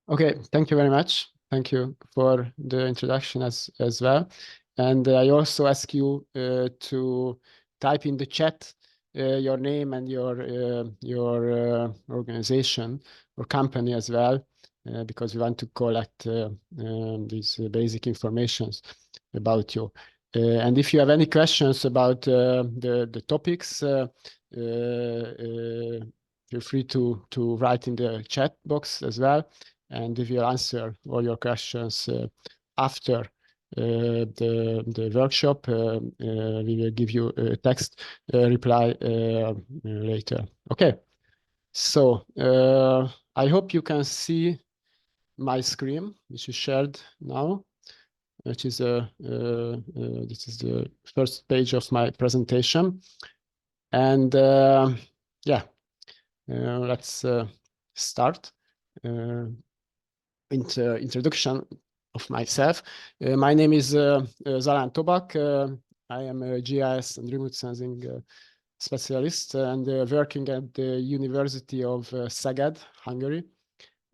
Okay, thank you very much. Thank you for the introduction as well. And I also ask you to type in the chat your name and your organization or company as well, because we want to collect these basic informations about you. And if you have any questions about the topics, feel free to write in the chat box as well, and we will answer all your questions after the workshop. We will give you a text reply later. Okay, so I hope you can see my screen, which is shared now, which is this is the first page of my presentation. And yeah, let's start. Introduction of myself. My name is Zalán Tobak. I am a GIS and remote sensing specialist and working at the University of Szeged, Hungary,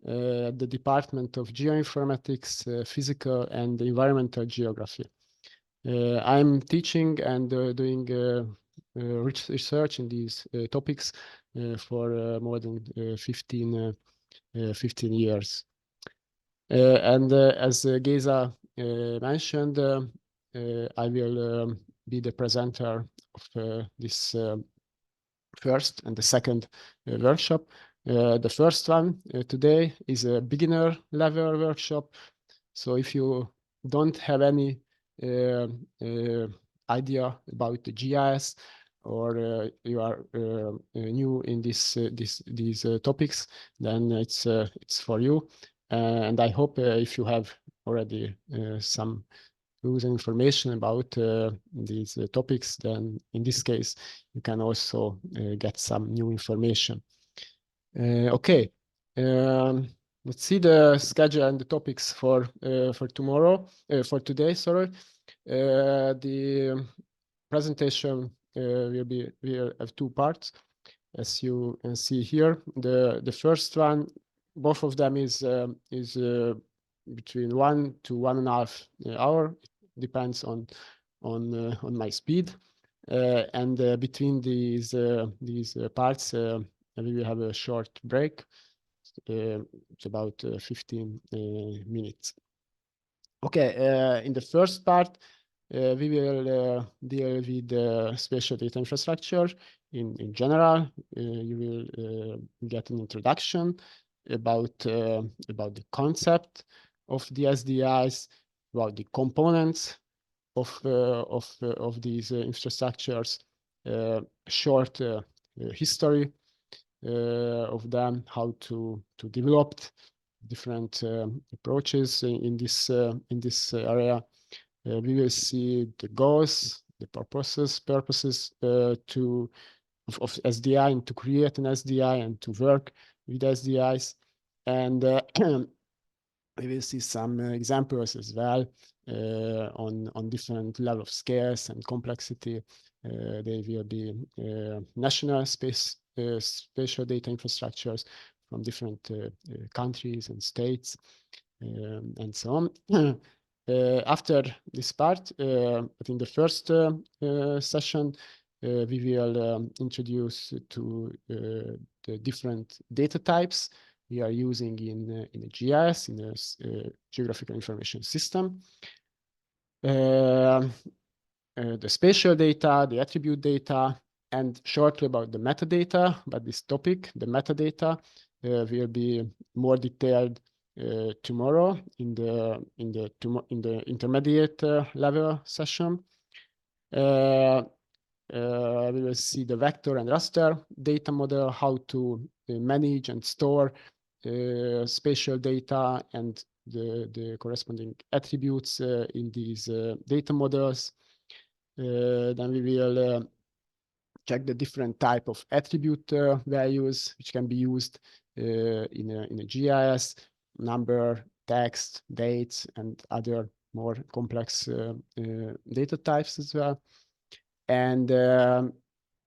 at the Department of Geoinformatics, Physical and Environmental Geography. I'm teaching and doing research in these topics for more than 15 years. And as Geza mentioned, I will be the presenter of this first and the second workshop. The first one today is a beginner level workshop. So if you don't have any idea about the GIS, or you are new in these topics, then it's for you. And I hope if you have already some clues and information about these topics, then in this case, you can also get some new information. Okay, let's see the schedule and the topics for tomorrow, for today, sorry. The presentation will have two parts, as you can see here. The first one, both of them is between 1 to 1.5 hours. It depends on my speed, and between these parts, we will have a short break. It's about 15 minutes. Okay, in the first part, we will deal with spatial data infrastructure in general. You will get an introduction about the concept of the SDIs, about the components of these infrastructures, short history of them, how to develop different approaches in this area. We will see the goals, the purposes of SDI, and to create an SDI and to work with SDIs. And we will see some examples as well on different level of scales and complexity. They will be national spatial data infrastructures from different countries and states, and so on. After this part, I think the first session, we will introduce to the different data types we are using in a GIS, in a geographical information system. The spatial data, the attribute data, and shortly about the metadata. But this topic, the metadata, will be more detailed tomorrow in the intermediate level session. We will see the vector and raster data model, how to manage and store spatial data and the corresponding attributes in these data models. Then we will check the different type of attribute values which can be used in a GIS, number, text, dates, and other more complex data types as well. And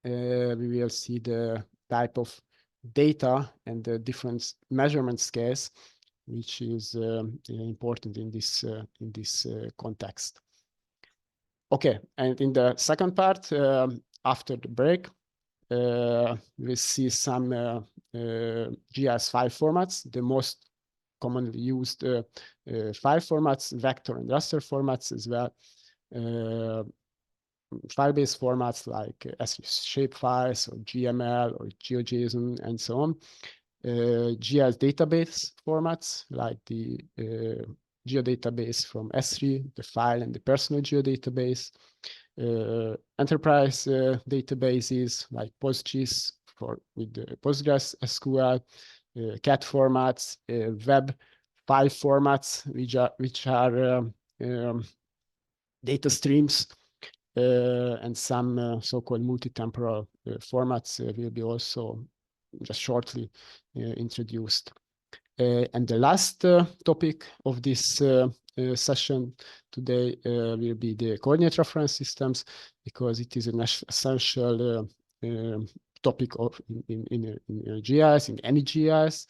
we will see the type of data and the different measurement scales which is important in this context. Okay, and in the second part, after the break, we see some GIS file formats, the most commonly used file formats, vector and raster formats as well. File-based formats like ESRI Shapefiles or GML or GeoJSON and so on. GIS database formats like the geodatabase from ESRI, the file and the personal geodatabase. Enterprise databases like PostGIS with the Postgres SQL, CAT formats, web file formats, which are data streams, and some so-called multi-temporal formats will be also just shortly introduced. And the last topic of this session today will be the coordinate reference systems, because it is an essential topic of in GIS, in any GIS.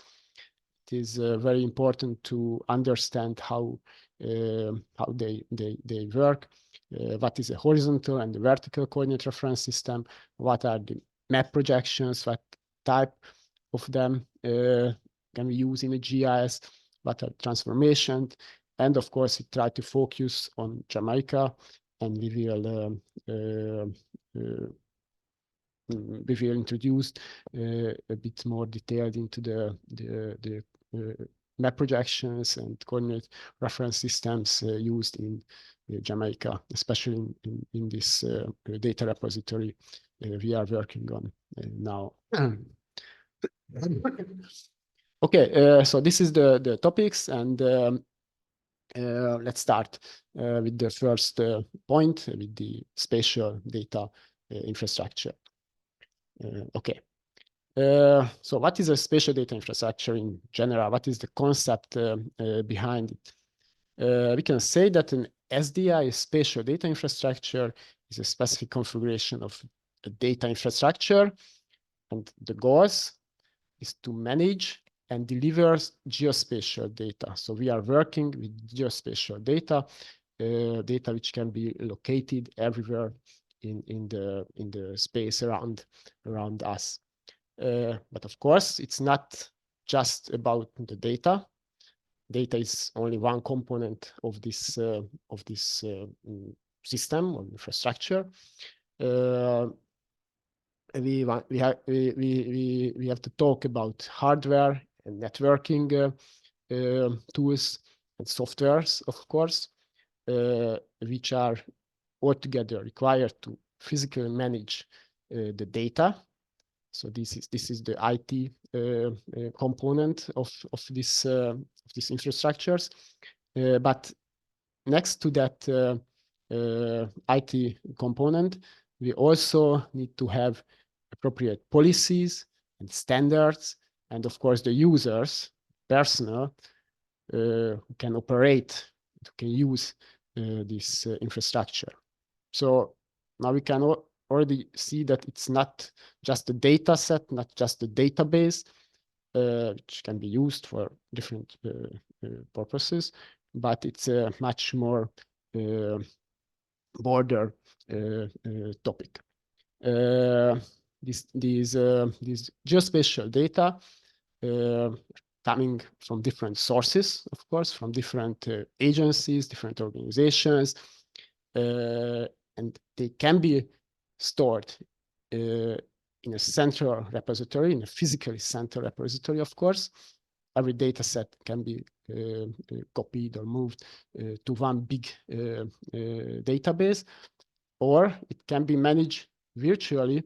It is very important to understand how they work. What is a horizontal and the vertical coordinate reference system? What are the map projections? What type of them can we use in a GIS? What are transformations? And of course, we try to focus on JAMAICA, and we will introduce a bit more detailed into the map projections and coordinate reference systems used in JAMAICA, especially in this data repository we are working on now. Okay, so this is the topics, and let's start with the first point, with the spatial data infrastructure. Okay. So what is a spatial data infrastructure in general? What is the concept behind it? We can say that an SDI, spatial data infrastructure, is a specific configuration of a data infrastructure, and the goals is to manage and deliver geospatial data. So we are working with geospatial data, data which can be located everywhere in the space around us. But of course, it's not just about the data. Data is only one component of this system or infrastructure. We have to talk about hardware and networking tools and softwares, of course, which are altogether required to physically manage the data. So this is the IT component of these infrastructures. But next to that IT component, we also need to have appropriate policies and standards, and of course the users, personnel, who can operate, who can use this infrastructure. So now we can already see that it's not just a data set, not just a database, which can be used for different purposes, but it's a much more broader topic. These geospatial data coming from different sources, of course, from different agencies, different organizations, and they can be stored in a central repository, in a physically central repository, of course. Every data set can be copied or moved to one big database, or it can be managed virtually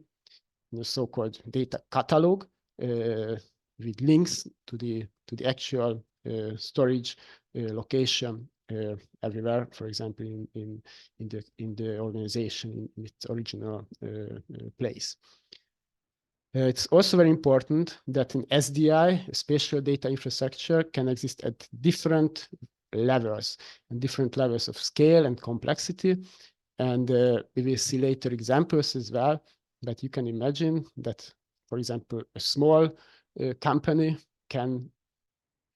in a so-called data catalog with links to the actual storage location everywhere, for example, in the organization in its original place. It's also very important that an SDI, a spatial data infrastructure, can exist at different levels and different levels of scale and complexity. And we will see later examples as well, but you can imagine that, for example, a small company can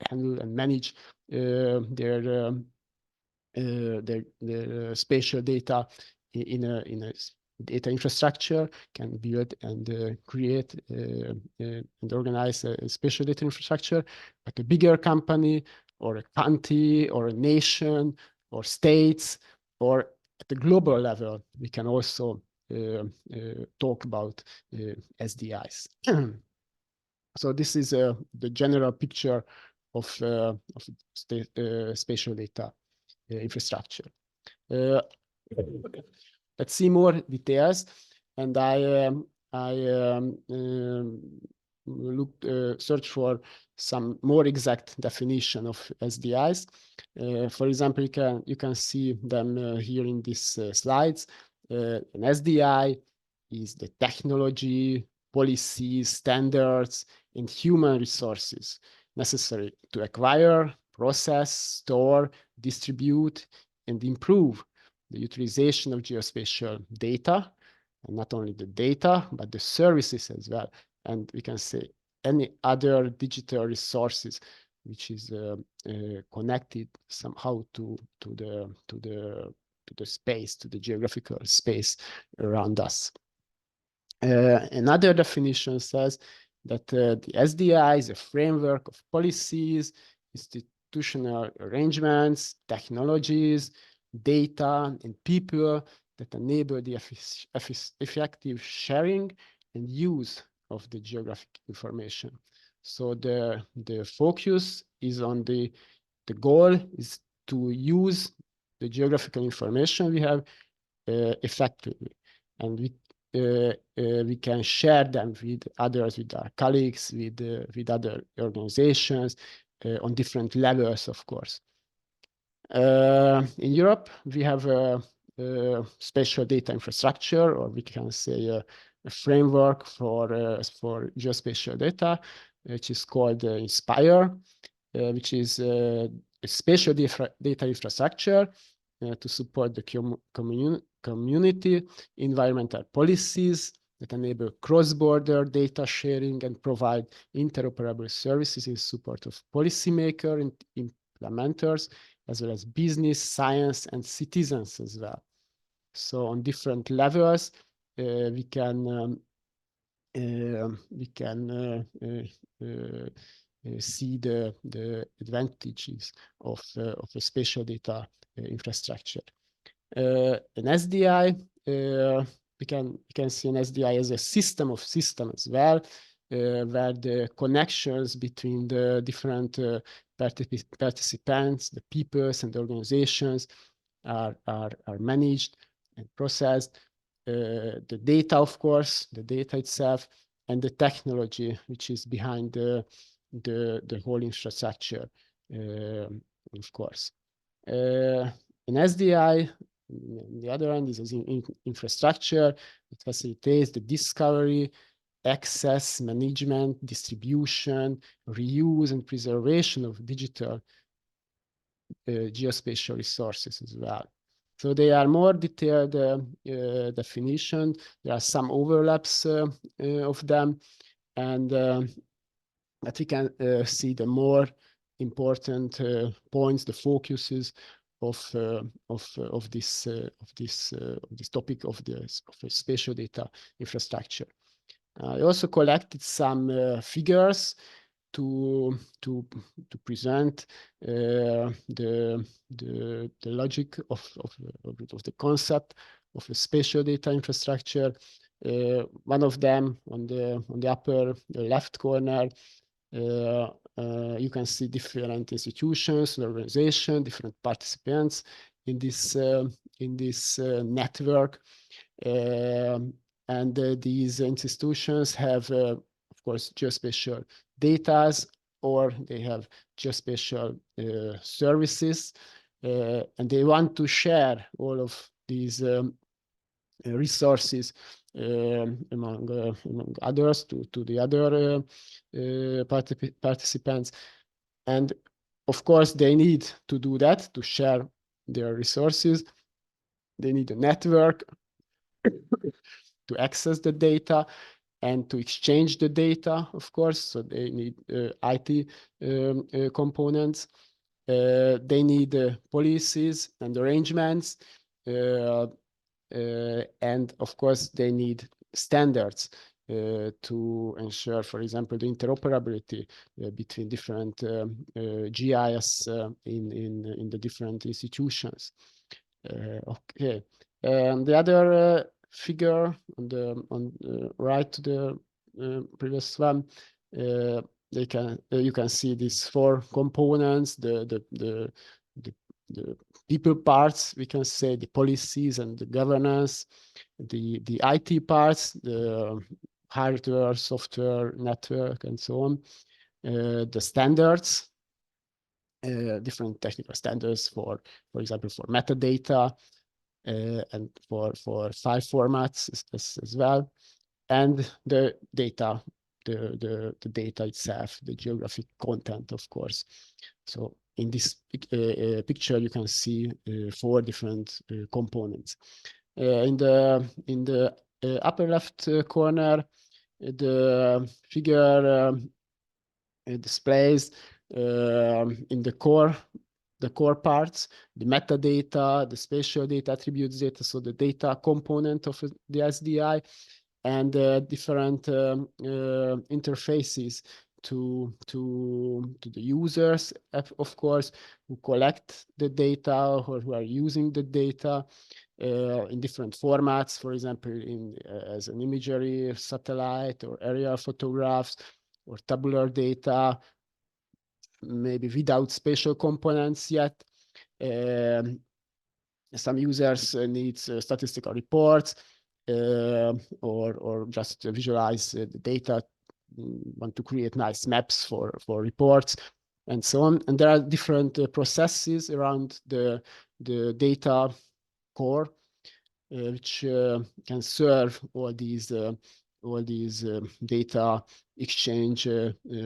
handle and manage their spatial data in a data infrastructure, can build and create and organize a spatial data infrastructure. But a bigger company or a country or a nation or states or at the global level, we can also talk about SDIs. So this is the general picture of spatial data infrastructure. Let's see more details. And I search for some more exact definition of SDIs. For example, you can see them here in these slides. An SDI is the technology, policies, standards, and human resources necessary to acquire, process, store, distribute, and improve the utilization of geospatial data, and not only the data, but the services as well. And we can say any other digital resources which is connected somehow to the space, to the geographical space around us. Another definition says that the SDI is a framework of policies, institutional arrangements, technologies, data, and people that enable the effective sharing and use of the geographic information. So the focus is on the goal is to use the geographical information we have effectively, and we can share them with others, with our colleagues, with other organizations on different levels, of course. In Europe, we have a spatial data infrastructure, or we can say a framework for geospatial data, which is called INSPIRE, which is a spatial data infrastructure to support the community environmental policies that enable cross-border data sharing and provide interoperable services in support of policymakers and implementers, as well as business, science, and citizens as well. So on different levels, we can see the advantages of a spatial data infrastructure. An SDI, we can see an SDI as a system of systems as well, where the connections between the different participants, the peoples and the organizations are managed and processed. The data, of course, the data itself, and the technology which is behind the whole infrastructure, of course. An SDI, on the other hand, is an infrastructure that facilitates the discovery, access, management, distribution, reuse, and preservation of digital geospatial resources as well. So they are more detailed definition. There are some overlaps of them, and but we can see the more important points, the focuses of this topic of the spatial data infrastructure. I also collected some figures to present the logic of the concept of a spatial data infrastructure. One of them on the upper left corner, you can see different institutions, organizations, different participants in this network, and these institutions have, of course, geospatial data, or they have geospatial services, and they want to share all of these resources among others to the other participants. And of course, they need to do that, to share their resources. They need a network to access the data, and to exchange the data, of course. So they need IT components. They need policies and arrangements. And of course, they need standards to ensure, for example, the interoperability between different GIS in the different institutions. Okay, and the other figure on the right to the previous one, you can see these 4 components: the people parts, we can say, the policies and the governance, the IT parts, the hardware, software, network, and so on, the standards, different technical standards for example, for metadata, and for file formats as well, and the data, the data itself, the geographic content, of course. So in this picture, you can see 4 different components. In the upper left corner, the figure displays in the core parts, the metadata, the spatial data attributes data, so the data component of the SDI, and different interfaces to the users, of course, who collect the data or who are using the data in different formats, for example, as an imagery, satellite, or aerial photographs, or tabular data, maybe without spatial components yet. Some users need statistical reports, or just visualize the data, want to create nice maps for reports, and so on. And there are different processes around the data core, which can serve all these data exchange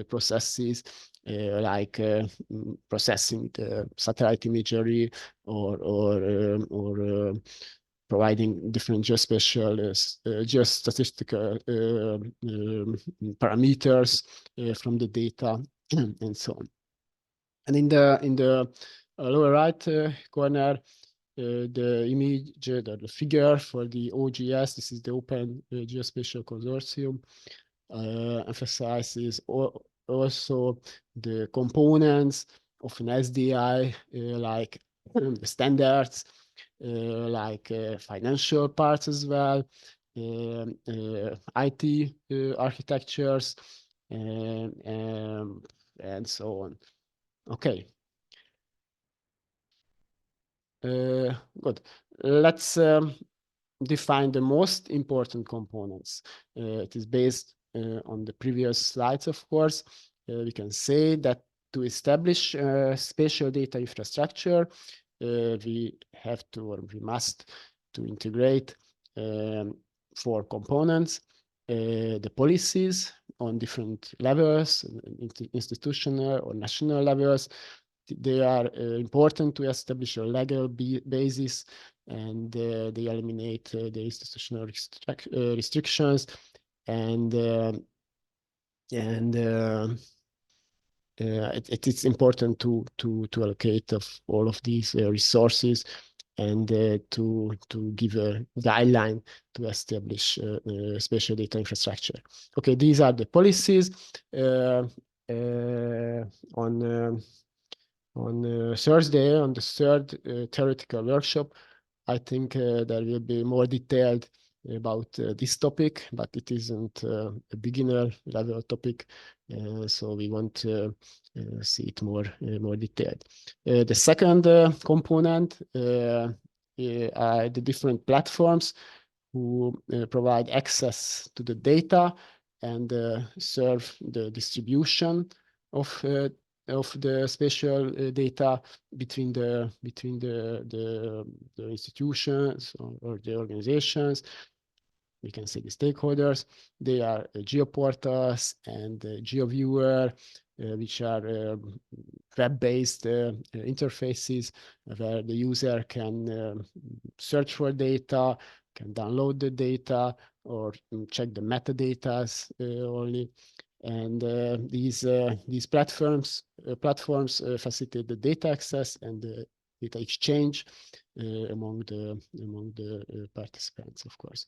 processes, like processing the satellite imagery, or providing different geospatial, geostatistical parameters from the data, and so on. And in the lower right corner, the image, the figure for the OGS, this is the Open Geospatial Consortium, emphasizes also the components of an SDI, like the standards, like financial parts as well, IT architectures, and so on. Okay. Good. Let's define the most important components. It is based on the previous slides, of course. We can say that to establish spatial data infrastructure, we have to, or we must, to integrate 4 components: the policies on different levels, institutional or national levels. They are important to establish a legal basis, and they eliminate the institutional restrictions, and it's important to allocate of all of these resources, and to give a guideline to establish spatial data infrastructure. Okay, these are the policies. On Thursday, on the 3rd theoretical workshop, I think there will be more detailed about this topic, but it isn't a beginner level topic, so we want to see it more detailed. The second component are the different platforms who provide access to the data and serve the distribution of the spatial data between the institutions or the organizations. We can say the stakeholders. They are GeoPortals and GeoViewer, which are web-based interfaces where the user can search for data, can download the data or check the metadata only. And these platforms facilitate the data access and the data exchange among the participants, of course.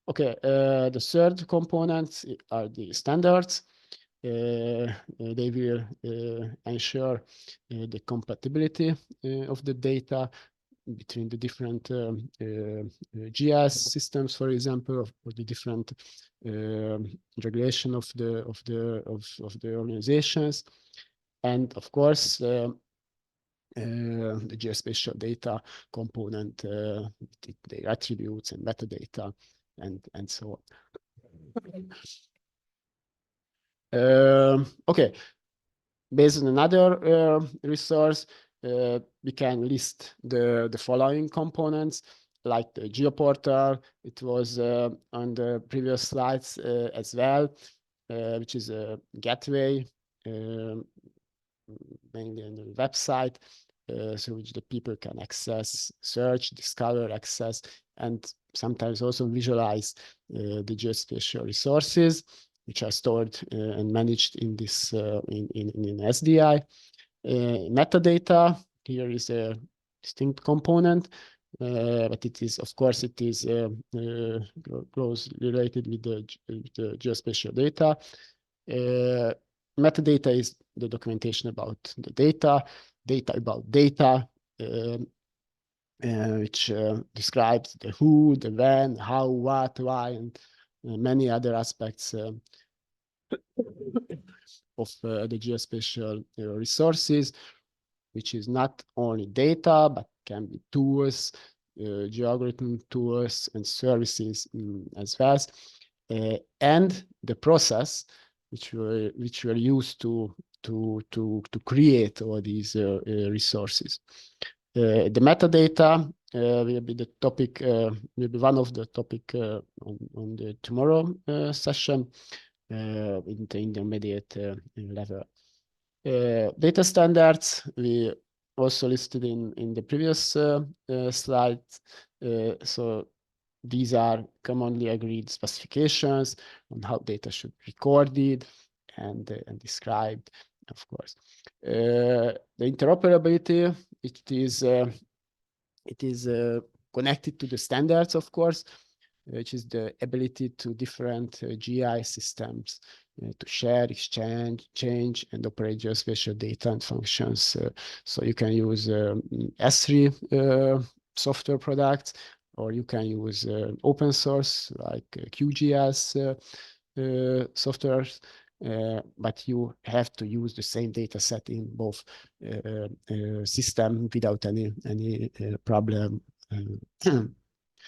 Okay, the third component are the standards. They will ensure the compatibility of the data between the different GIS systems, for example, or the different regulation of the organizations, and of course the geospatial data component, the attributes and metadata, and so on. Okay, based on another resource, we can list the following components, like the GeoPortal. It was on the previous slides as well, which is a gateway, mainly on the website, so which the people can access, search, discover, access, and sometimes also visualize the geospatial resources, which are stored and managed in this in SDI. Metadata here is a distinct component, but it is, of course, it is closely related with the geospatial data. Metadata is the documentation about the data about data, which describes the who, the when, how, what, why, and many other aspects of the geospatial resources, which is not only data, but can be tools, geoalgorithm tools, and services as well, and the process which were used to create all these resources. The metadata will be the topic, will be one of the topic on the tomorrow session in the intermediate level. Data standards we also listed in the previous slide. So these are commonly agreed specifications on how data should be recorded and described, of course. The interoperability, it is connected to the standards, of course, which is the ability to different GIS systems to share, exchange, change, and operate geospatial data and functions. So you can use ESRI software products, or you can use open source like QGIS softwares, but you have to use the same data set in both systems without any problem.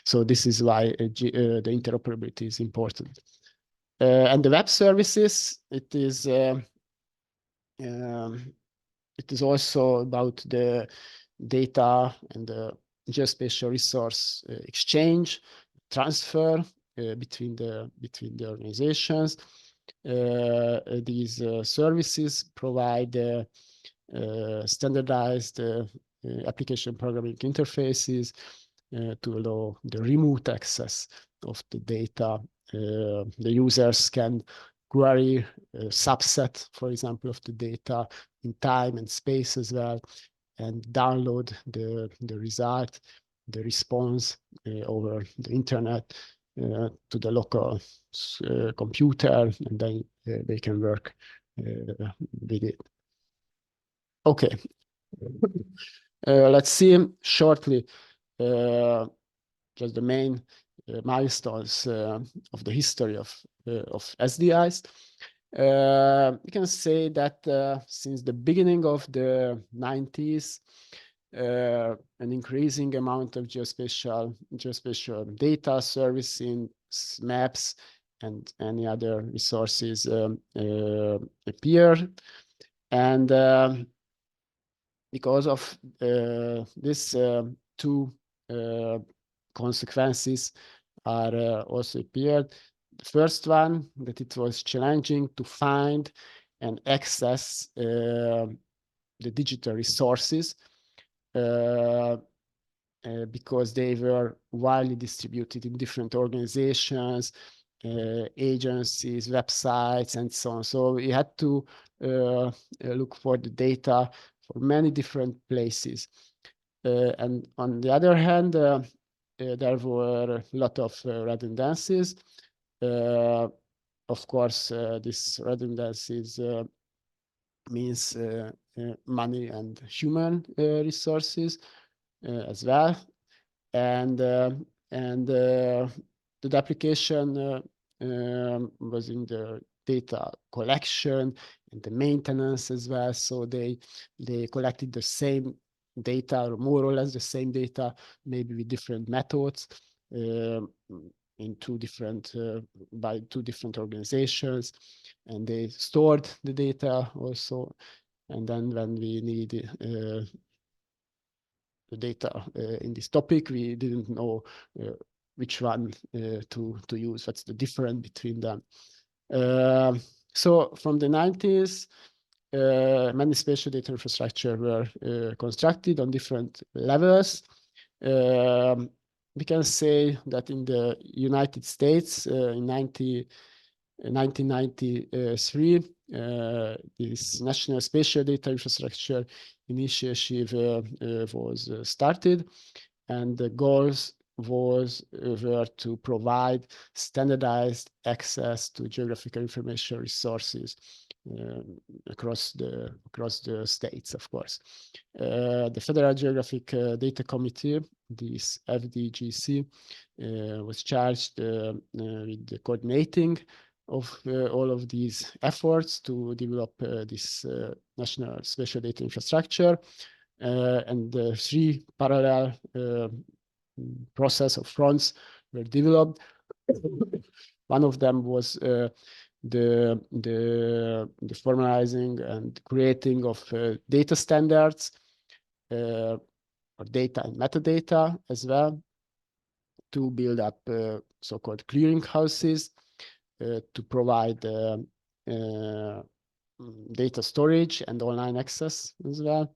So this is why the interoperability is important. And the web services, it is also about the data and the geospatial resource exchange, transfer between the organizations. These services provide standardized application programming interfaces to allow the remote access of the data. The users can query a subset, for example, of the data in time and space as well, and download the result, the response over the internet to the local computer, and then they can work with it. Okay, let's see shortly just the main milestones of the history of SDIs. We can say that since the beginning of the 90s, an increasing amount of geospatial data, servicing, maps, and any other resources appeared. And because of this, two consequences are also appeared. The first one, that it was challenging to find and access the digital resources because they were widely distributed in different organizations, agencies, websites, and so on. So we had to look for the data for many different places. And on the other hand, there were a lot of redundancies. Of course, this redundancies means money and human resources as well. And the application was in the data collection and the maintenance as well. So they collected the same data, or more or less the same data, maybe with different methods, in by two different organizations, and they stored the data also. And then when we need the data in this topic, we didn't know which one to use. What's the difference between them? So from the 90s, many spatial data infrastructure were constructed on different levels. We can say that in the United States, in 1993, this National Spatial Data Infrastructure Initiative was started, and the goals were to provide standardized access to geographical information resources across the states, of course. The Federal Geographic Data Committee, this FDGC, was charged with the coordinating of all of these efforts to develop this national spatial data infrastructure, and the three parallel process of fronts were developed. One of them was the formalizing and creating of data standards, or data and metadata as well, to build up so-called clearinghouses, to provide data storage and online access as well,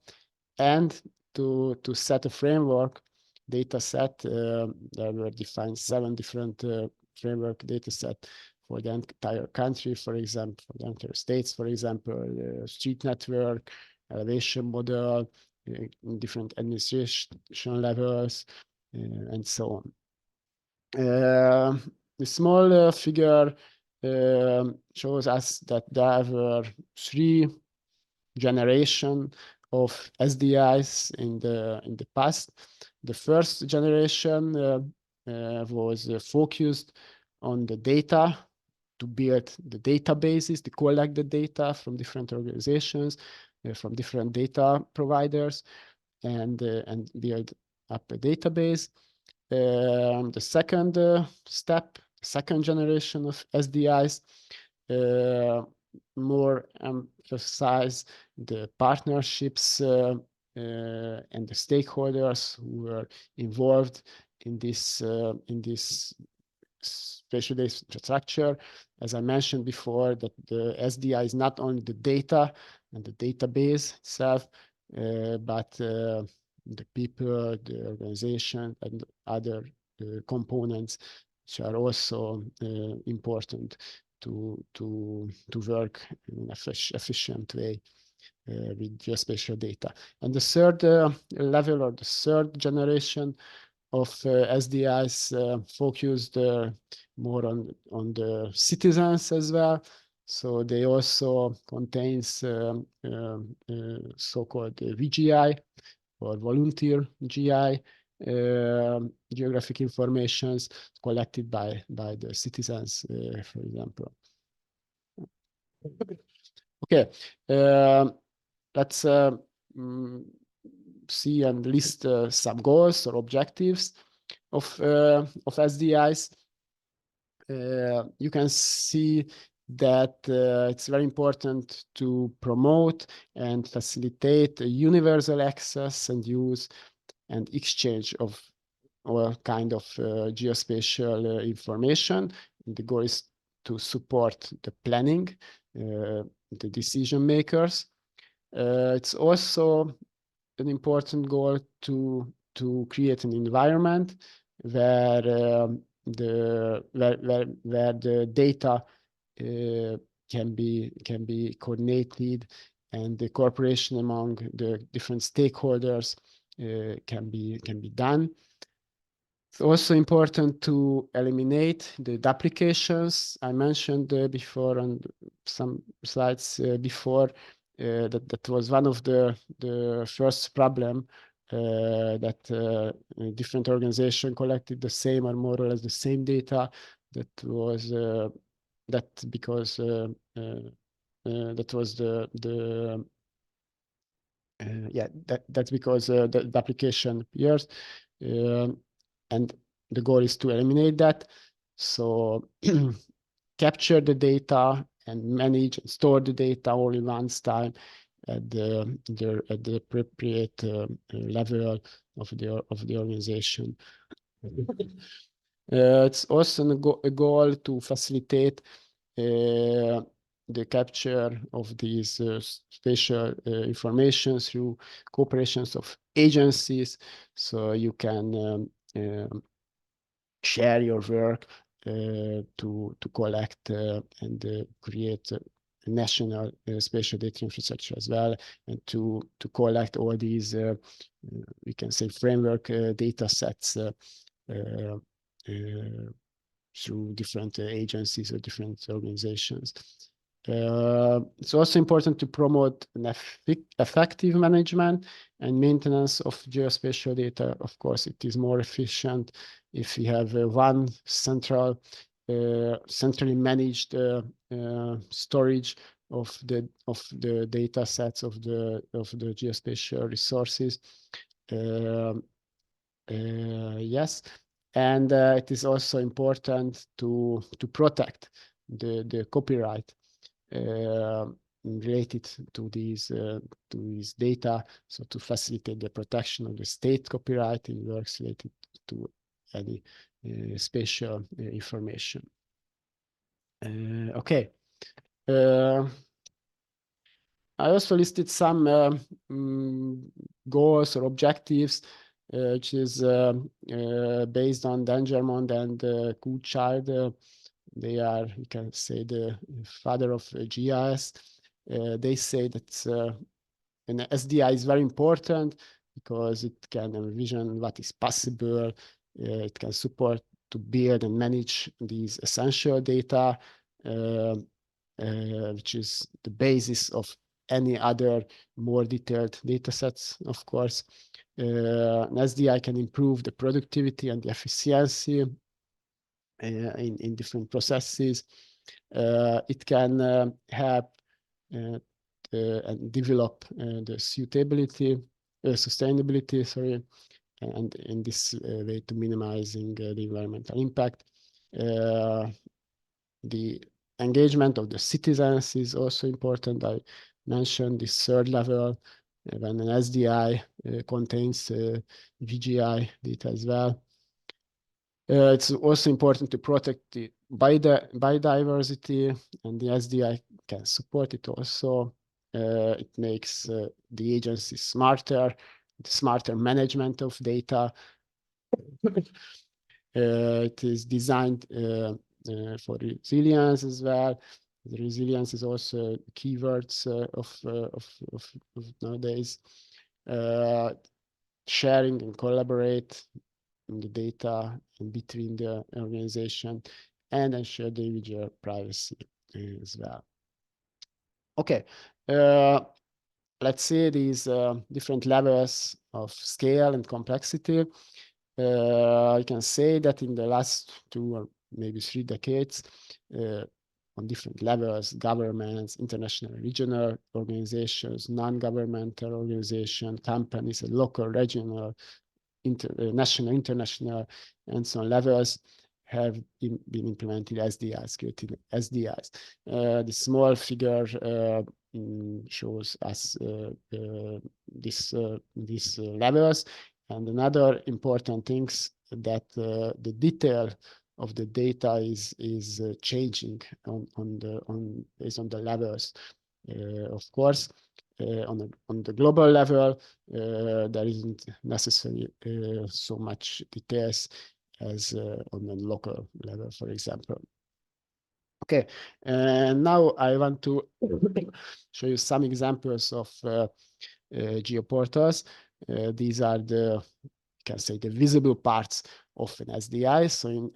and to set a framework data set. There were defined 7 different framework data set for the entire country, for example, for the entire states, for example, street network, elevation model, different administration levels, and so on. The small figure shows us that there were 3 generations of SDIs in the past. The first generation was focused on the data, to build the databases, to collect the data from different organizations, from different data providers, and build up a database. The second step, second generation of SDIs, more emphasize the partnerships and the stakeholders who were involved in this spatial data infrastructure. As I mentioned before, that the SDI is not only the data and the database itself, but the people, the organization, and other components which are also important to work in an efficient way with geospatial data. And the third level, or the third generation of SDIs, focused more on the citizens as well. So they also contains so-called VGI, or volunteer GI, geographic informations collected by the citizens, for example. Okay, let's see and list some goals or objectives of SDIs. You can see that it's very important to promote and facilitate a universal access and use and exchange of all kind of geospatial information. And the goal is to support the planning, the decision makers. It's also an important goal to to create an environment where the data can be coordinated, and the cooperation among the different stakeholders can be done. It's also important to eliminate the duplications. I mentioned before on some slides before that was one of the first problem, that different organizations collected the same or more or less the same data. That was because that was that's because the application appears, and the goal is to eliminate that. So capture the data and manage and store the data only once time at the appropriate level of the organization. It's also a goal to facilitate the capture of these spatial information through cooperations of agencies, so you can share your work to collect and create a national spatial data infrastructure as well, and to collect all these we can say framework data sets through different agencies or different organizations. It's also important to promote an effective management and maintenance of geospatial data. Of course, it is more efficient if we have one centrally managed storage of the data sets of the geospatial resources. Yes, and it is also important to protect the copyright related to these data, so to facilitate the protection of the state copyright in works related to any spatial information. Okay. I also listed some goals or objectives, which is based on Dangermond and Kuchard. They are, you can say, the father of GIS. They say that an SDI is very important because it can envision what is possible. It can support to build and manage these essential data, which is the basis of any other more detailed data sets, of course. An SDI can improve the productivity and the efficiency in different processes. It can help and develop the sustainability, sorry, and in this way to minimizing the environmental impact. The engagement of the citizens is also important. I mentioned this third level when an SDI contains VGI data as well. It's also important to protect the biodiversity, and the SDI can support it also. It makes the agency smarter, smarter management of data. It is designed for resilience as well. The resilience is also keywords of nowadays. Sharing and collaborate in the data in between the organization, and ensure the individual privacy as well. Okay, let's see these different levels of scale and complexity. I can say that in the last 2 or maybe 3 decades, on different levels, governments, international, regional organizations, non-governmental organizations, companies, and local, regional, national, international, and so on levels have been implemented SDIs, created SDIs. The small figure shows us these levels. And another important thing that the detail of the data is changing based on the levels. Of course, on the global level, there isn't necessarily so much details as on the local level, for example. Okay, and now I want to show you some examples of geoportals. These are the, you can say, the visible parts of an SDI. So in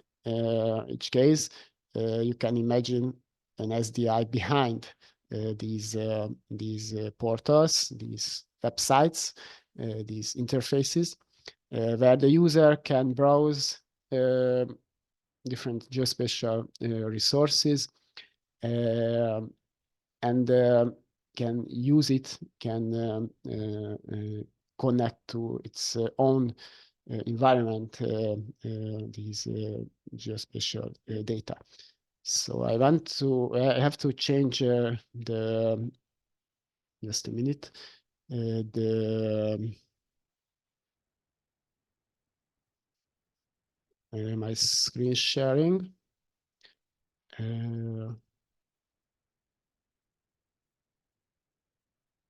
each case, you can imagine an SDI behind these portals, these websites, these interfaces, where the user can browse different geospatial resources and can use it, can connect to its own environment, these geospatial data. So I have to change the, just a minute, my screen sharing.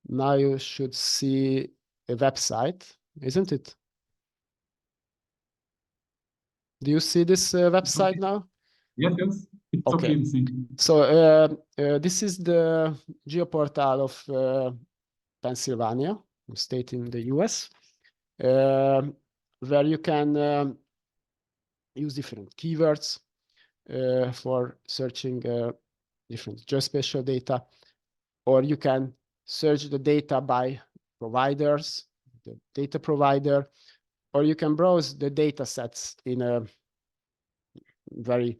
Now you should see a website, isn't it? Do you see this website now? Yes, yes. It's okay to see. So this is the geoportal of Pennsylvania, a state in the US, where you can use different keywords for searching different geospatial data, or you can search the data by providers, the data provider, or you can browse the data sets in a very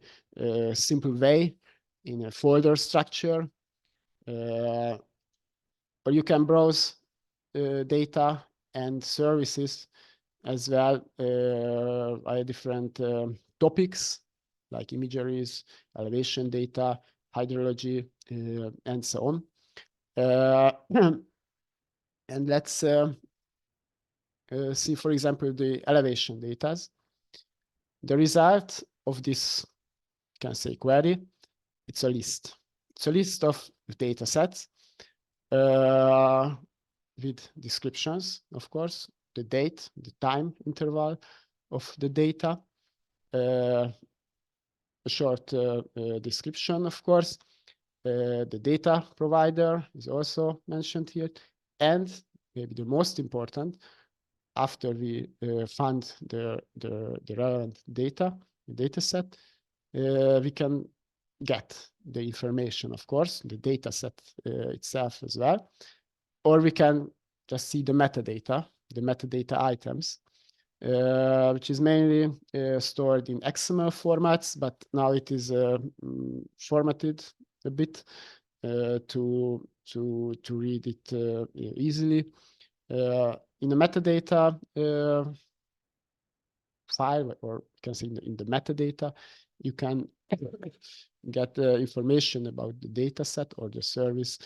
simple way, in a folder structure, or you can browse data and services as well by different topics like imageries, elevation data, hydrology, and so on. And let's see, for example, the elevation data. The result of this, you can say, query, it's a list. It's a list of data sets with descriptions, of course, the date, the time interval of the data, a short description, of course. The data provider is also mentioned here. And maybe the most important, after we find the relevant data, the data set, we can get the information, of course, the data set itself as well. Or we can just see the metadata items, which is mainly stored in XML formats, but now it is formatted a bit to read it easily. In the metadata file, or you can see in the metadata, you can get information about the data set or the service,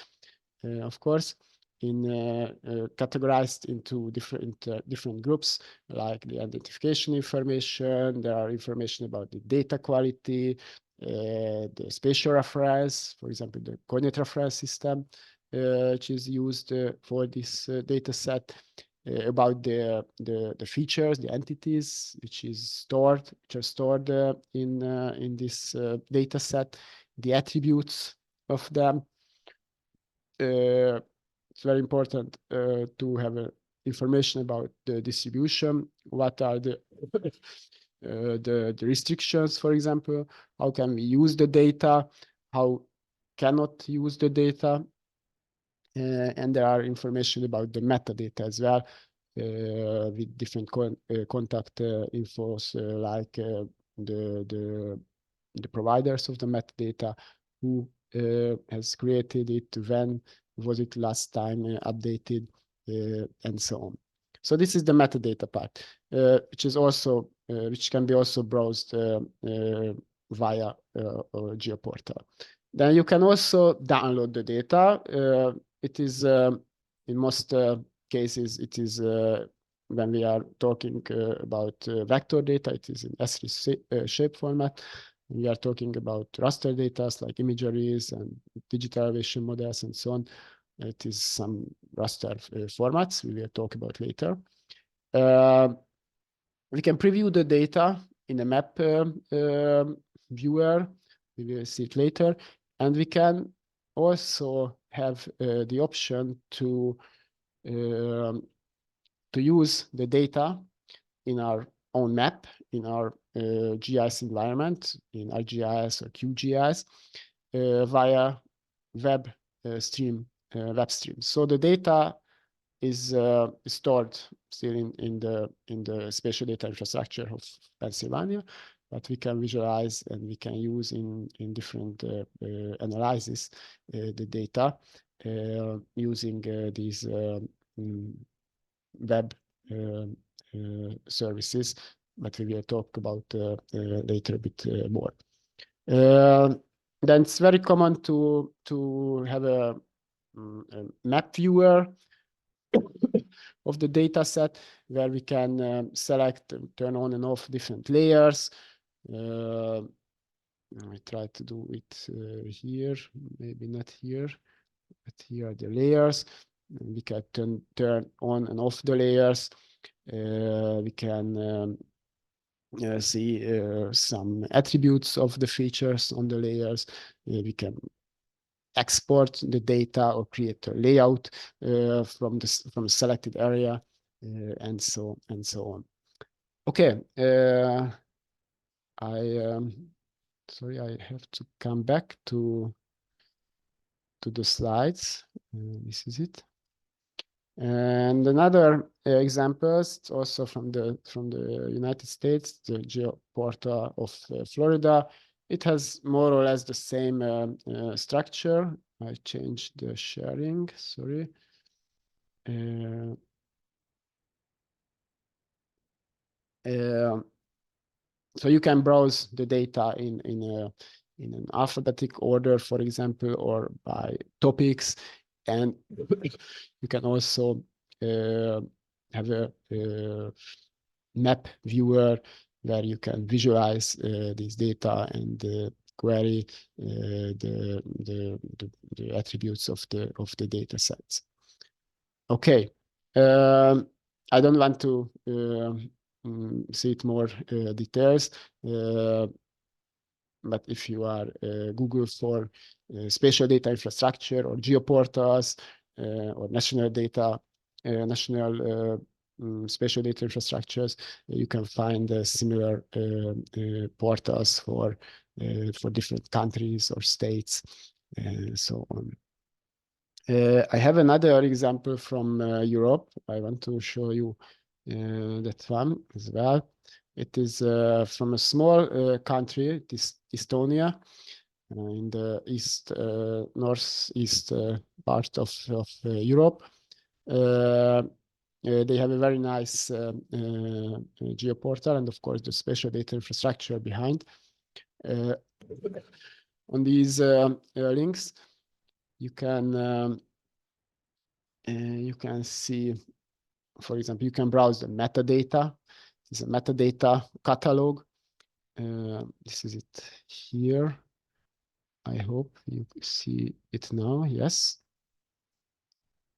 of course, categorized into different groups, like the identification information. There are information about the data quality, the spatial reference, for example, the coordinate reference system, which is used for this data set, about the features, the entities which are stored in this data set, the attributes of them. It's very important to have information about the distribution. What are the restrictions, for example? How can we use the data? How cannot use the data? And there are information about the metadata as well, with different contact infos, like the providers of the metadata, who has created it, when was it last time updated, and so on. So this is the metadata part, which is also which can be also browsed via GeoPortal. Then you can also download the data. It is in most cases, it is when we are talking about vector data, it is in ESRI shape format. we are talking about raster data like imageries and digital elevation models and so on. It is some raster formats we will talk about later. We can preview the data in a map viewer. We will see it later. And we can also have the option to use the data in our own map, in our GIS environment, in ArcGIS or QGIS, via web stream. So the data is stored still in the spatial data infrastructure of Pennsylvania, but we can visualize and we can use in different analysis the data using these web services, but we will talk about later a bit more. Then it's very common to have a map viewer of the data set where we can select and turn on and off different layers. I try to do it here, maybe not here, but here are the layers. We can turn on and off the layers. We can see some attributes of the features on the layers. We can export the data or create a layout from a selected area, and so on. Okay, sorry, I have to come back to the slides. This is it. And another examples also from the United States, the GeoPortal of Florida. It has more or less the same structure. I changed the sharing, sorry. So you can browse the data in an alphabetic order, for example, or by topics, and you can also have a map viewer where you can visualize this data and query the attributes of the data sets. Okay, I don't want to see it more details, but if you are Google for spatial data infrastructure or geoportals or national spatial data infrastructures, you can find similar portals for different countries or states and so on. I have another example from Europe. I want to show you that one as well. It is from a small country, it is Estonia, in the northeast part of Europe. They have a very nice geoportal and, of course, the spatial data infrastructure behind. On these links, you can see, for example, you can browse the metadata. This is a metadata catalog. This is it here. I hope you see it now. Yes.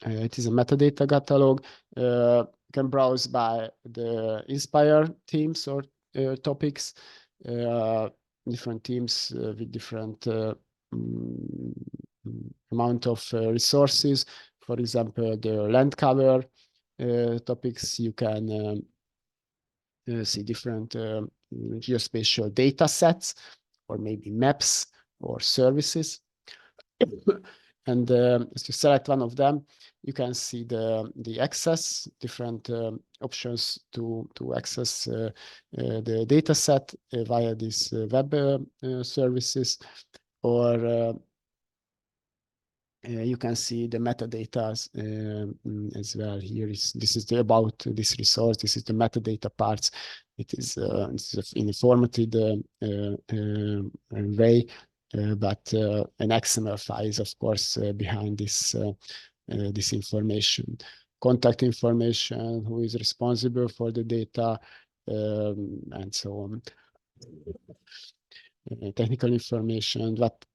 It is a metadata catalog. You can browse by the inspired themes or topics, different themes with different amount of resources. For example, the land cover topics, you can see different geospatial data sets, or maybe maps or services. And as you select one of them, you can see the access, different options to access the data set via these web services, or you can see the metadata as well. This is about this resource. This is the metadata parts. It is in a formatted way, but an XML file is, of course, behind this information. Contact information, who is responsible for the data, and so on. technical information, what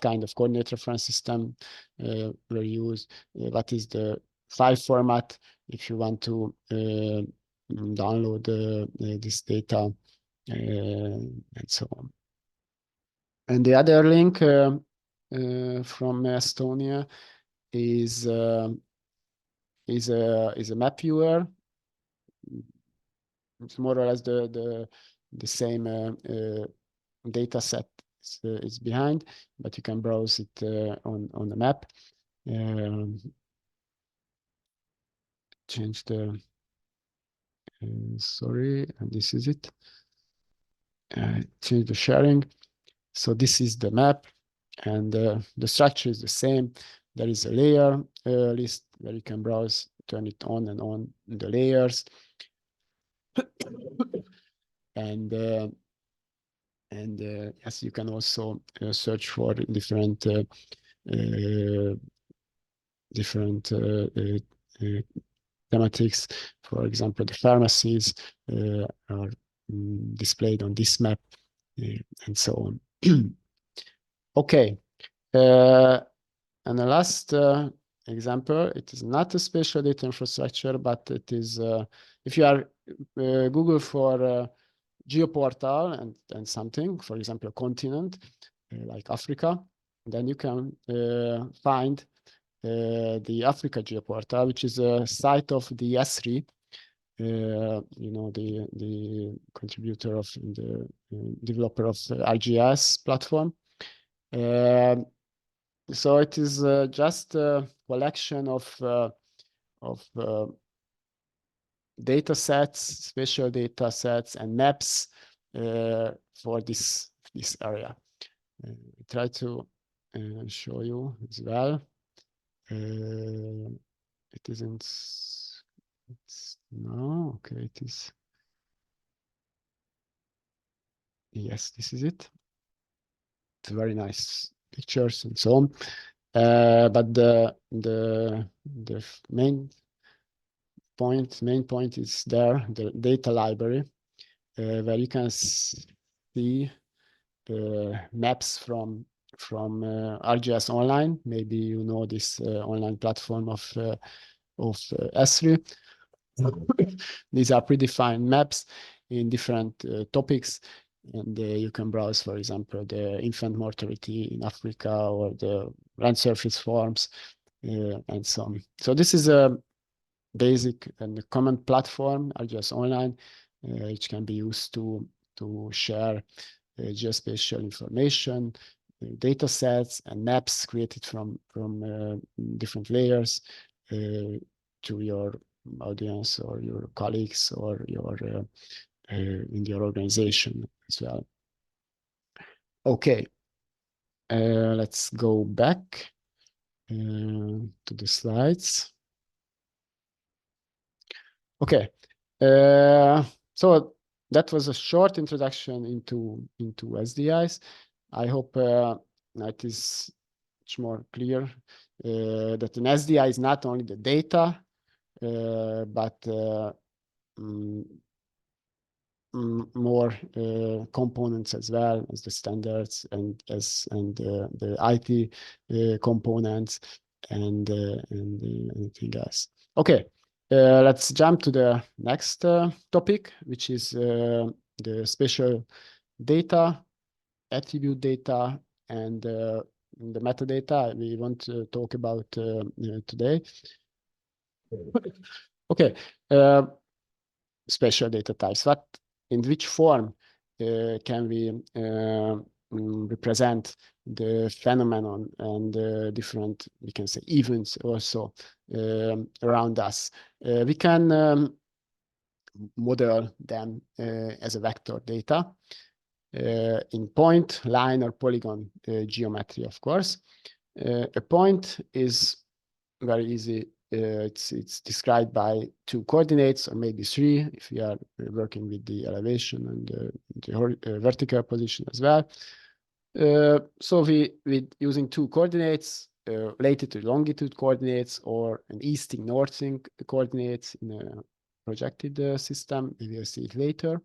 kind of coordinate reference system were used, what is the file format if you want to download this data, and so on. And the other link from Estonia is a map viewer. It's more or less the same data set is behind, but you can browse it on the map. Change the sorry, and this is it. Change the sharing. So this is the map, and the structure is the same. There is a layer list where you can browse, turn it on and on the layers. And yes, you can also search for different thematics. For example, the pharmacies are displayed on this map, and so on. Okay, and the last example, it is not a spatial data infrastructure, but it is, if you are Google for geoportal and something, for example, a continent like Africa, then you can find the Africa geoportal, which is a site of the ESRI, you know, the contributor of the developer of the GIS platform. So it is just a collection of data sets, spatial data sets, and maps for this area. I try to show you as well. It isn't. No, okay, it is. Yes, this is it. It's very nice pictures and so on. But the main point is there, the data library, where you can see the maps from ArcGIS Online. Maybe you know this online platform of ESRI. These are predefined maps in different topics, and you can browse, for example, the infant mortality in Africa or the land surface forms, and so on. So this is a basic and a common platform, ArcGIS Online, which can be used to share geospatial information, data sets, and maps created from different layers to your audience or your colleagues or your in your organization as well. Okay, let's go back to the slides. Okay, so that was a short introduction into SDIs. I hope it is much more clear that an SDI is not only the data, but more components as well as the standards and the IT components and anything else. Okay, let's jump to the next topic, which is the spatial data, attribute data, and the metadata we want to talk about today. Okay, spatial data types. In which form can we represent the phenomenon and different, we can say, events also around us? We can model them as a vector data in point, line, or polygon geometry, of course. A point is very easy. It's described by 2 coordinates, or maybe 3 if we are working with the elevation and the vertical position as well. So we using 2 coordinates, latitude, longitude coordinates, or an easting, northing coordinates in a projected system. We will see it later.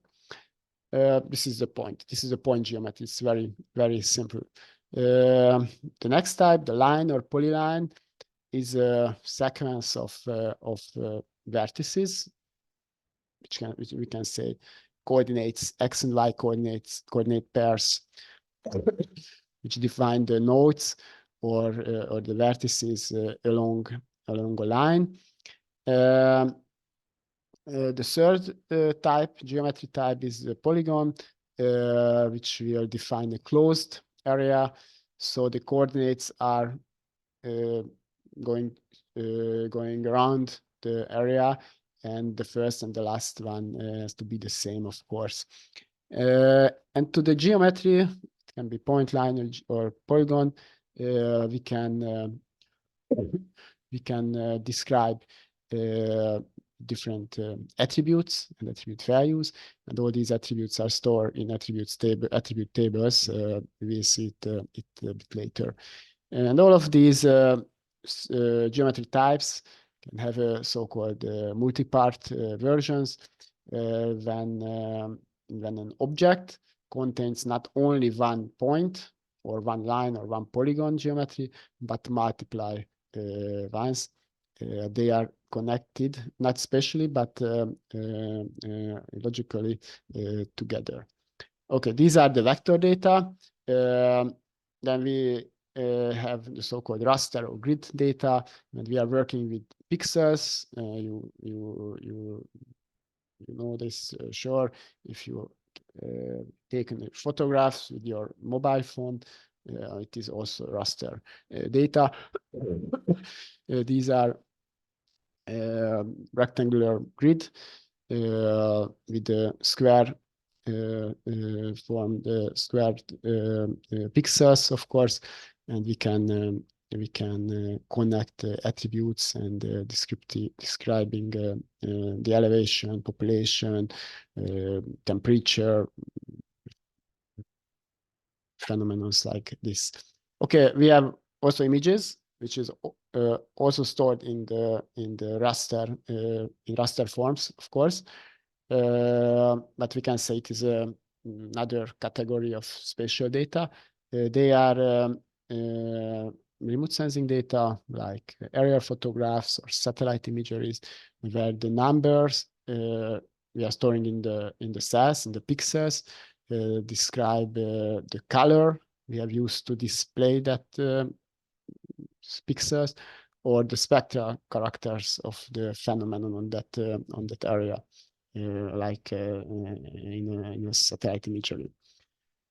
This is the point. This is the point geometry. It's very, very simple. The next type, the line or polyline, is a sequence of vertices, which we can say coordinates, x and y coordinate pairs, which define the nodes or the vertices along a line. The third geometry type, is the polygon, which will define a closed area. So the coordinates are going around the area, and the first and the last one has to be the same, of course. And to the geometry, it can be point line or polygon. We can describe different attributes and attribute values, and all these attributes are stored in attribute tables. We will see it a bit later. And all of these geometry types can have a so-called multi-part versions when an object contains not only one point or one line or one polygon geometry, but multiply ones. They are connected, not spatially, but logically together. Okay, these are the vector data. Then we have the so-called raster or grid data, and we are working with pixels. You know this, sure. If you take photographs with your mobile phone, it is also raster data. These are rectangular grid with the square form, the square pixels, of course, and we can connect attributes and describing the elevation, population, temperature, phenomena like this. Okay, we have also images, which is also stored in the raster in raster forms, of course. But we can say it is another category of spatial data. They are remote sensing data, like aerial photographs or satellite imageries, where the numbers we are storing in the cells, in the pixels, describe the color we have used to display that pixels, or the spectral characters of the phenomenon on that area, like in a satellite imagery.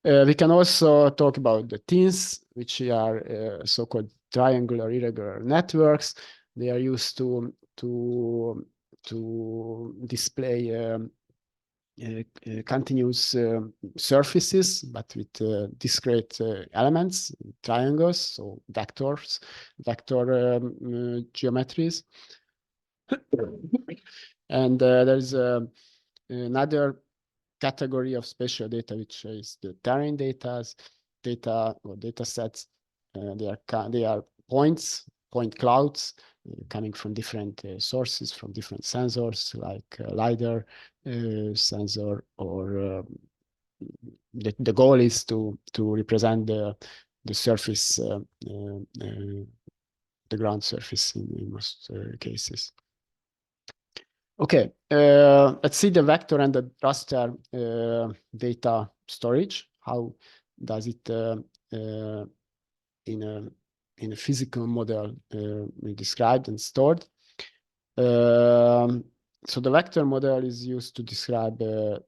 We can also talk about the TINs, which are so-called triangular irregular networks. They are used to display continuous surfaces, but with discrete elements, triangles, so vector geometries. And there's another category of spatial data, which is the terrain data or data sets. They are point clouds coming from different sources, from different sensors, like LiDAR sensor, or the goal is to represent the surface, the ground surface in most cases. Okay, let's see the vector and the raster data storage. How does it in a physical model described and stored? So the vector model is used to describe the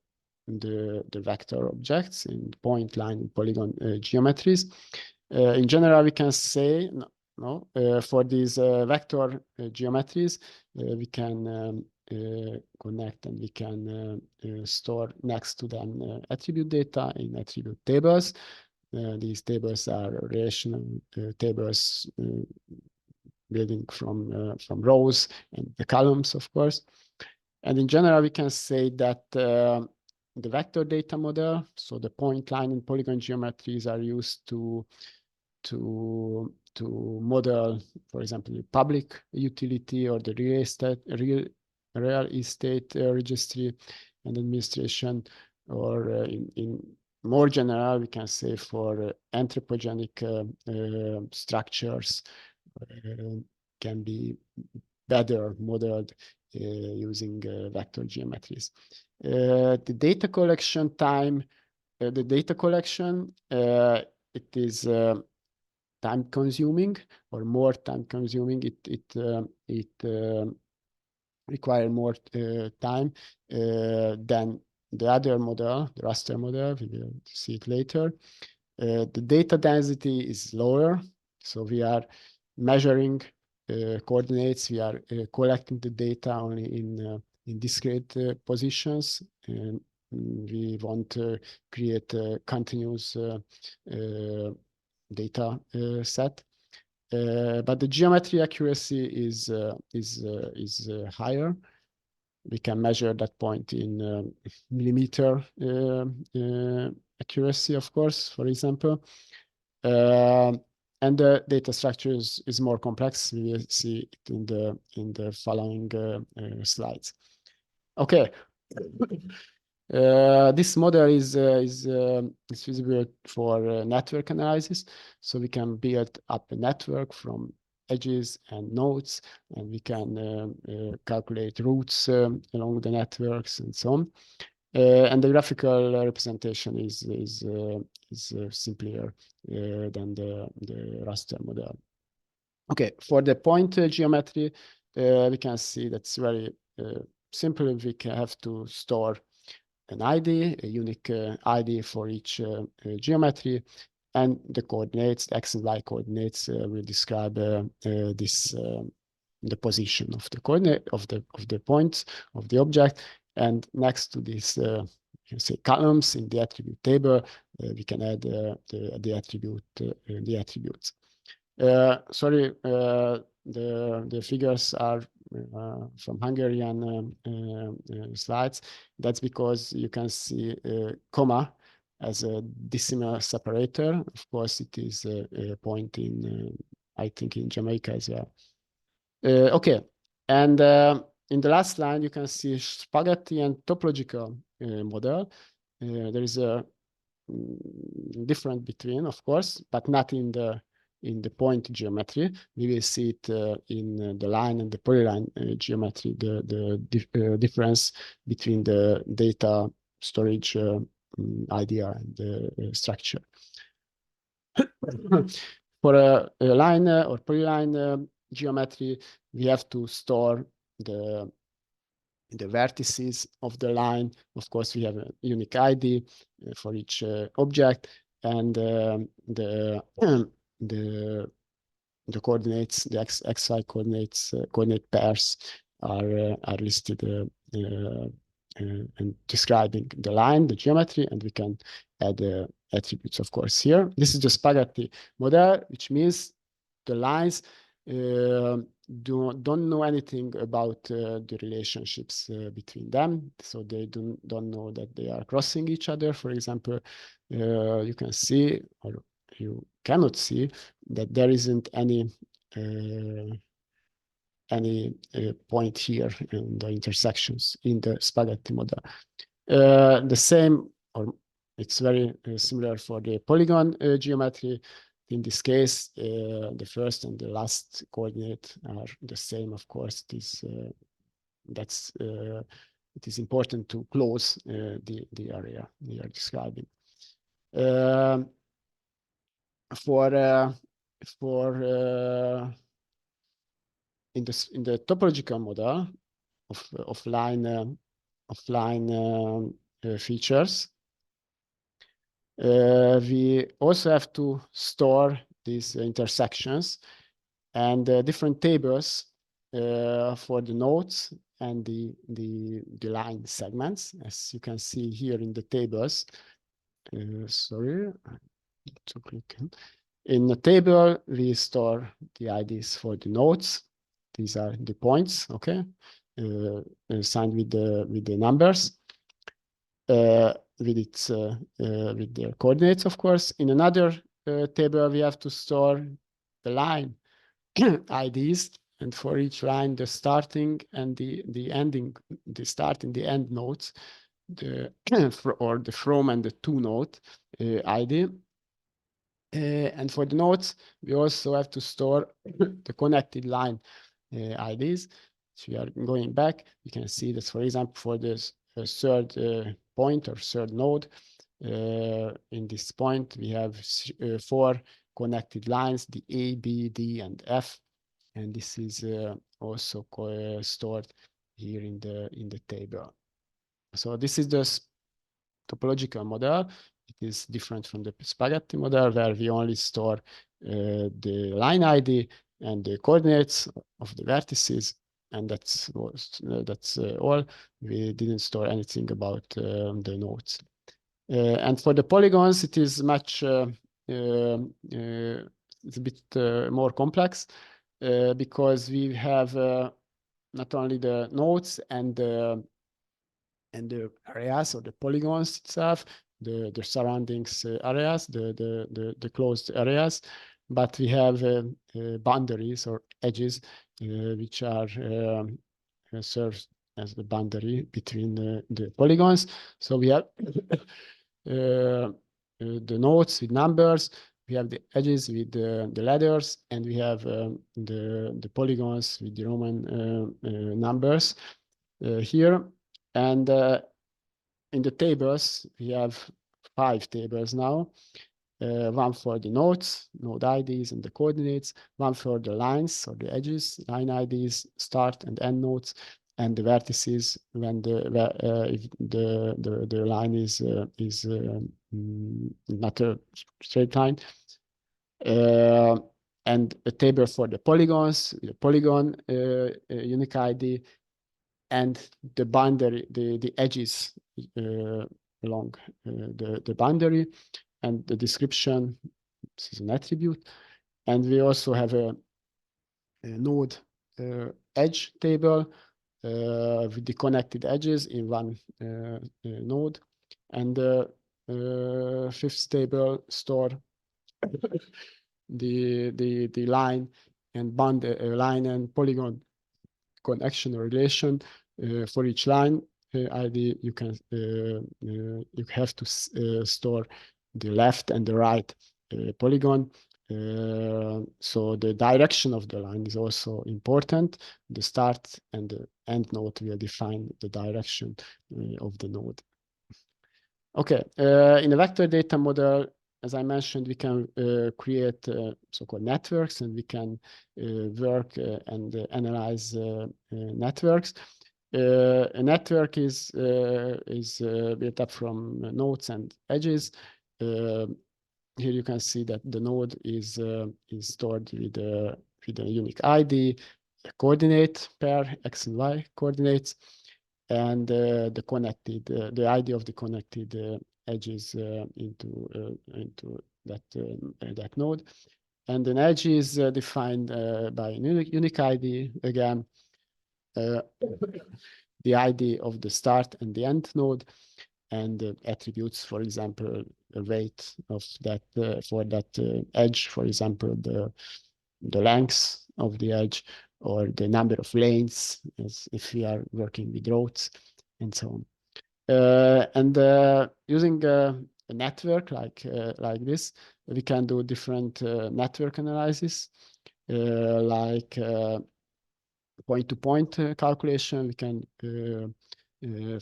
vector objects in point, line, and polygon geometries. In general, we can say for these vector geometries, we can connect and we can store next to them attribute data in attribute tables. These tables are relational tables building from rows and the columns, of course. And in general, we can say that the vector data model, so the point, line, and polygon geometries, are used to model, for example, the public utility or the real estate registry and administration, or in more general, we can say for anthropogenic structures can be better modeled using vector geometries. The data collection time, the data collection, it is time consuming or more time consuming. It require more time than the other model, the raster model. We will see it later. The data density is lower, so we are measuring coordinates. We are collecting the data only in discrete positions, and we want to create a continuous data set. But the geometry accuracy is higher. We can measure that point in millimeter accuracy, of course, for example. And the data structure is more complex. We will see it in the following slides. Okay. This model is feasible for network analysis, so we can build up a network from edges and nodes, and we can calculate routes along the networks and so on. And the graphical representation is simpler than the raster model. Okay, for the point geometry, we can see that's very simple. We can have to store an ID, a unique ID for each geometry, and the coordinates, the X and Y coordinates, will describe the position of the coordinate of the points of the object. And next to this, you can say columns in the attribute table, we can add the attributes. Sorry, the figures are from Hungarian slides. That's because you can see comma as a decimal separator. Of course, it is a point in, I think, in Jamaica as well. Okay, and in the last line, you can see spaghetti and topological model. There is a difference between, of course, but not in the point geometry. We will see it in the line and the polyline geometry, the difference between the data storage idea and the structure. For a line or polyline geometry, we have to store the vertices of the line. Of course, we have a unique ID for each object, and the coordinates, the XY coordinates, coordinate pairs are listed and describing the line, the geometry, and we can add attributes, of course, here. This is the spaghetti model, which means the lines don't know anything about the relationships between them, so they don't know that they are crossing each other. For example, you can see, or you cannot see, that there isn't any point here in the intersections in the spaghetti model. The same, or it's very similar for the polygon geometry. In this case, the first and the last coordinate are the same. Of course, it is important to close the area we are describing. In the topological model of line features, we also have to store these intersections and different tables for the nodes and the line segments, as you can see here in the tables. Sorry, to click. In the table, we store the IDs for the nodes. These are the points, okay, signed with the numbers. With their coordinates, of course. In another table, we have to store the line IDs, and for each line, the starting and the ending, the start and the end nodes. the or the from and the to node ID. And for the nodes, we also have to store the connected line IDs. So we are going back. You can see that, for example, for this third point or third node, in this point, we have 4 connected lines, the A, B, D, and F. And this is also stored here in the table. So this is the topological model. It is different from the spaghetti model, where we only store the line ID and the coordinates of the vertices, and that's all. We didn't store anything about the nodes. And for the polygons, it is much it's a bit more complex because we have not only the nodes and the areas or the polygons itself, the surroundings areas, the closed areas, but we have boundaries or edges which are served as the boundary between the polygons. So we have the nodes with numbers, we have the edges with the letters, and we have the polygons with the Roman numbers here. And in the tables, we have 5 tables now. One for the nodes, node IDs and the coordinates, one for the lines or the edges, line IDs, start and end nodes, and the vertices when if the line is not a straight line. And a table for the polygons, the polygon unique ID, and the boundary, the edges along the boundary, and the description. This is an attribute. And we also have a node edge table with the connected edges in one node. And the 5th table store the line and line and polygon connection or relation for each line ID. You can you have to store the left and the right polygon. So the direction of the line is also important. The start and the end node will define the direction of the node. Okay, in a vector data model, as I mentioned, we can create so-called networks, and we can work and analyze networks. A network is built up from nodes and edges. Here you can see that the node is stored with a unique ID, a coordinate pair, x and y coordinates, and the connected, the ID of the connected edges into that node. And an edge is defined by a unique ID again, the ID of the start and the end node, and attributes, for example, the weight of that for that edge, for example, the length of the edge, or the number of lanes, as if we are working with roads, and so on. And using a network like this, we can do different network analysis, like point-to-point calculation. We can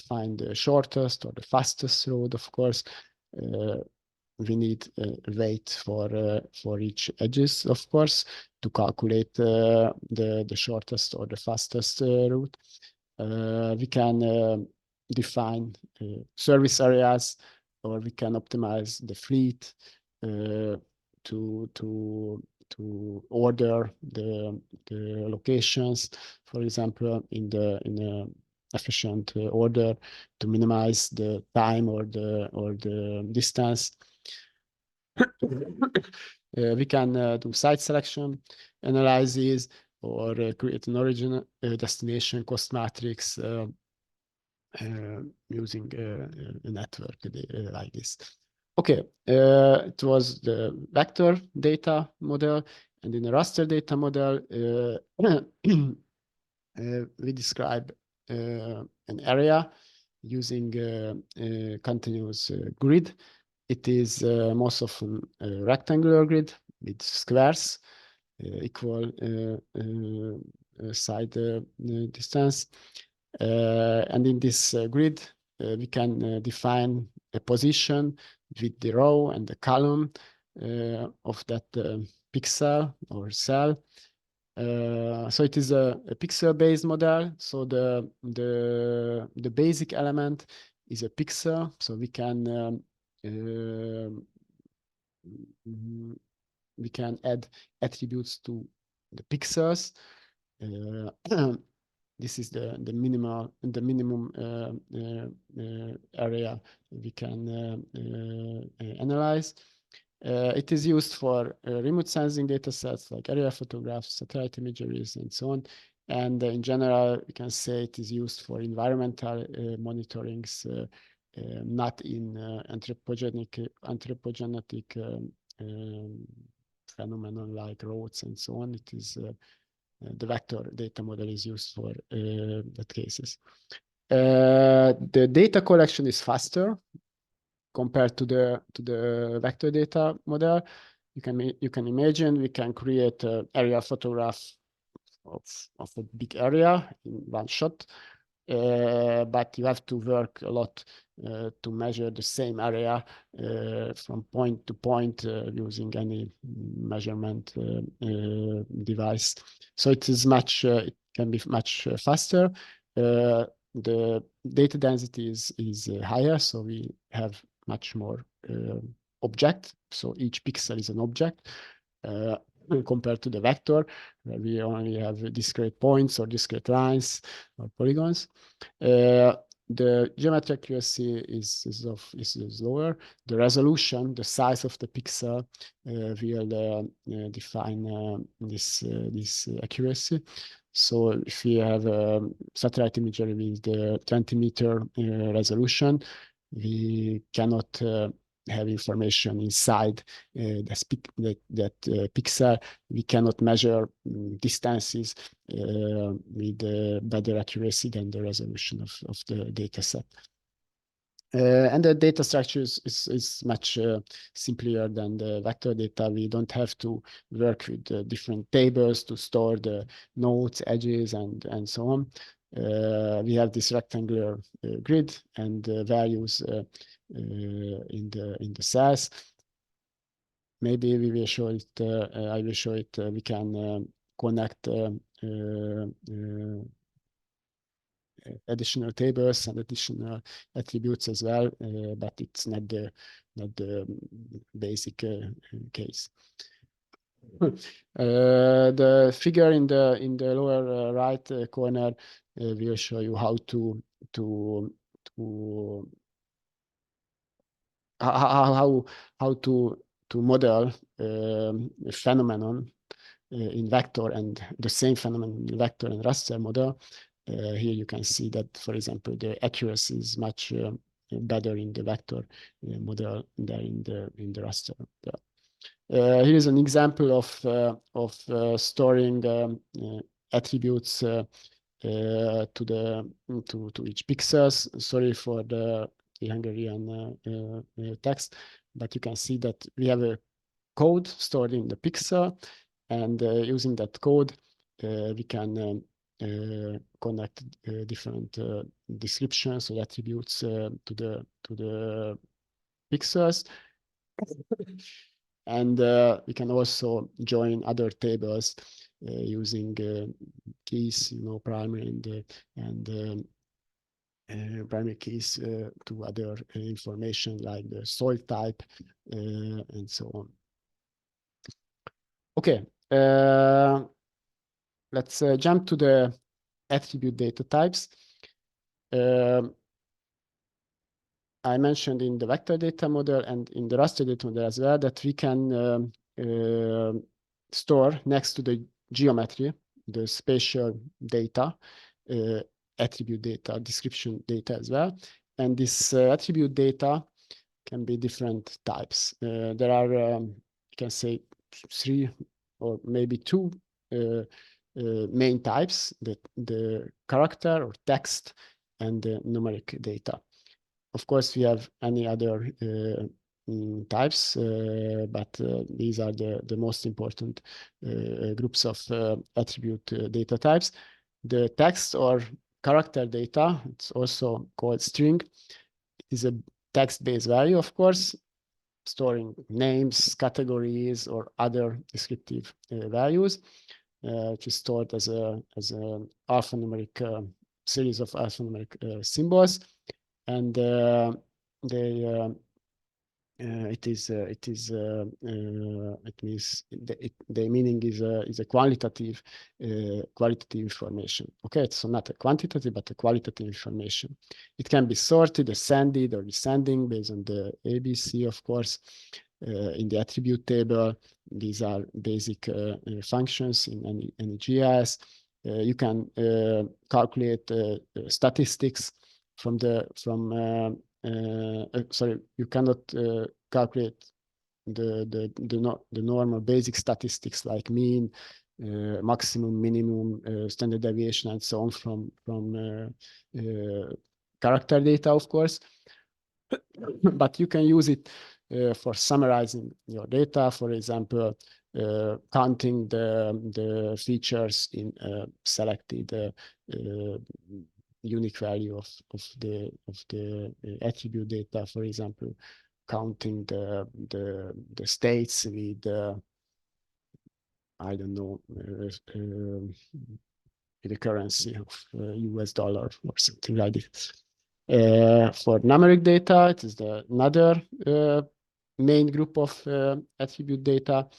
find the shortest or the fastest road, of course. We need a weight for each edges, of course, to calculate the shortest or the fastest route. We can define service areas, or we can optimize the fleet to order the locations, for example, in a efficient order, to minimize the time or the distance. We can do site selection analysis, or create an origin destination cost matrix using a network like this. Okay, it was the vector data model, and in the raster data model, we describe an area using continuous grid. It is most often a rectangular grid with squares equal side distance. And in this grid, we can define a position with the row and the column of that pixel or cell. So it is a pixel-based model. So the basic element is a pixel. So we can add attributes to the pixels. This is the minimum area we can analyze. It is used for remote sensing data sets like aerial photographs, satellite imageries, and so on. And in general, we can say it is used for environmental monitorings, not in anthropogenic phenomenon like roads and so on. It is the vector data model is used for that cases. The data collection is faster compared to the vector data model. You can imagine we can create an aerial photograph of a big area in one shot, but you have to work a lot to measure the same area from point to point using any measurement device. So it is it can be much faster. The data density is higher, so we have much more object. So each pixel is an object compared to the vector, where we only have discrete points or discrete lines or polygons. The geometry accuracy is lower. The resolution, the size of the pixel, will define this accuracy. So if we have a satellite imagery with the 20-meter resolution, we cannot have information inside that pixel. We cannot measure distances with better accuracy than the resolution of the data set. And the data structure is much simpler than the vector data. We don't have to work with different tables to store the nodes, edges, and so on. We have this rectangular grid and values in the cells. Maybe we will show it. I will show it. We can connect additional tables and additional attributes as well, but it's not the basic case. The figure in the lower right corner will show you how to model a phenomenon in vector and the same phenomenon in vector and raster model. Here you can see that, for example, the accuracy is much better in the vector model than in the raster. Here is an example of storing attributes to each pixels. Sorry for the Hungarian text, but you can see that we have a code stored in the pixel, and using that code, we can connect different descriptions or attributes to the pixels. And we can also join other tables using keys, primary and primary keys to other information like the soil type and so on. Okay, let's jump to the attribute data types. I mentioned in the vector data model and in the raster data model as well that we can store next to the geometry, the spatial data, attribute data, description data as well. And this attribute data can be different types. There are, you can say, 3 or maybe 2 main types: the character or text, and numeric data. Of course, we have any other types, but these are the most important groups of attribute data types. The text or character data, it's also called string, is a text-based value, of course, storing names, categories, or other descriptive values, which is stored as a alphanumeric series of alphanumeric symbols, and it means the meaning is a qualitative information. Okay, so not a quantitative but a qualitative information. It can be sorted, ascended, or descending based on the ABC, of course. In the attribute table, these are basic functions in any GIS. You can calculate statistics sorry, you cannot calculate the normal basic statistics like mean, maximum, minimum, standard deviation, and so on from character data, of course. But you can use it for summarizing your data, for example, counting the features in selected unique value of the attribute data, for example, counting the states with I don't know, the currency of US dollar or something like this. For numeric data, it is another main group of attribute data.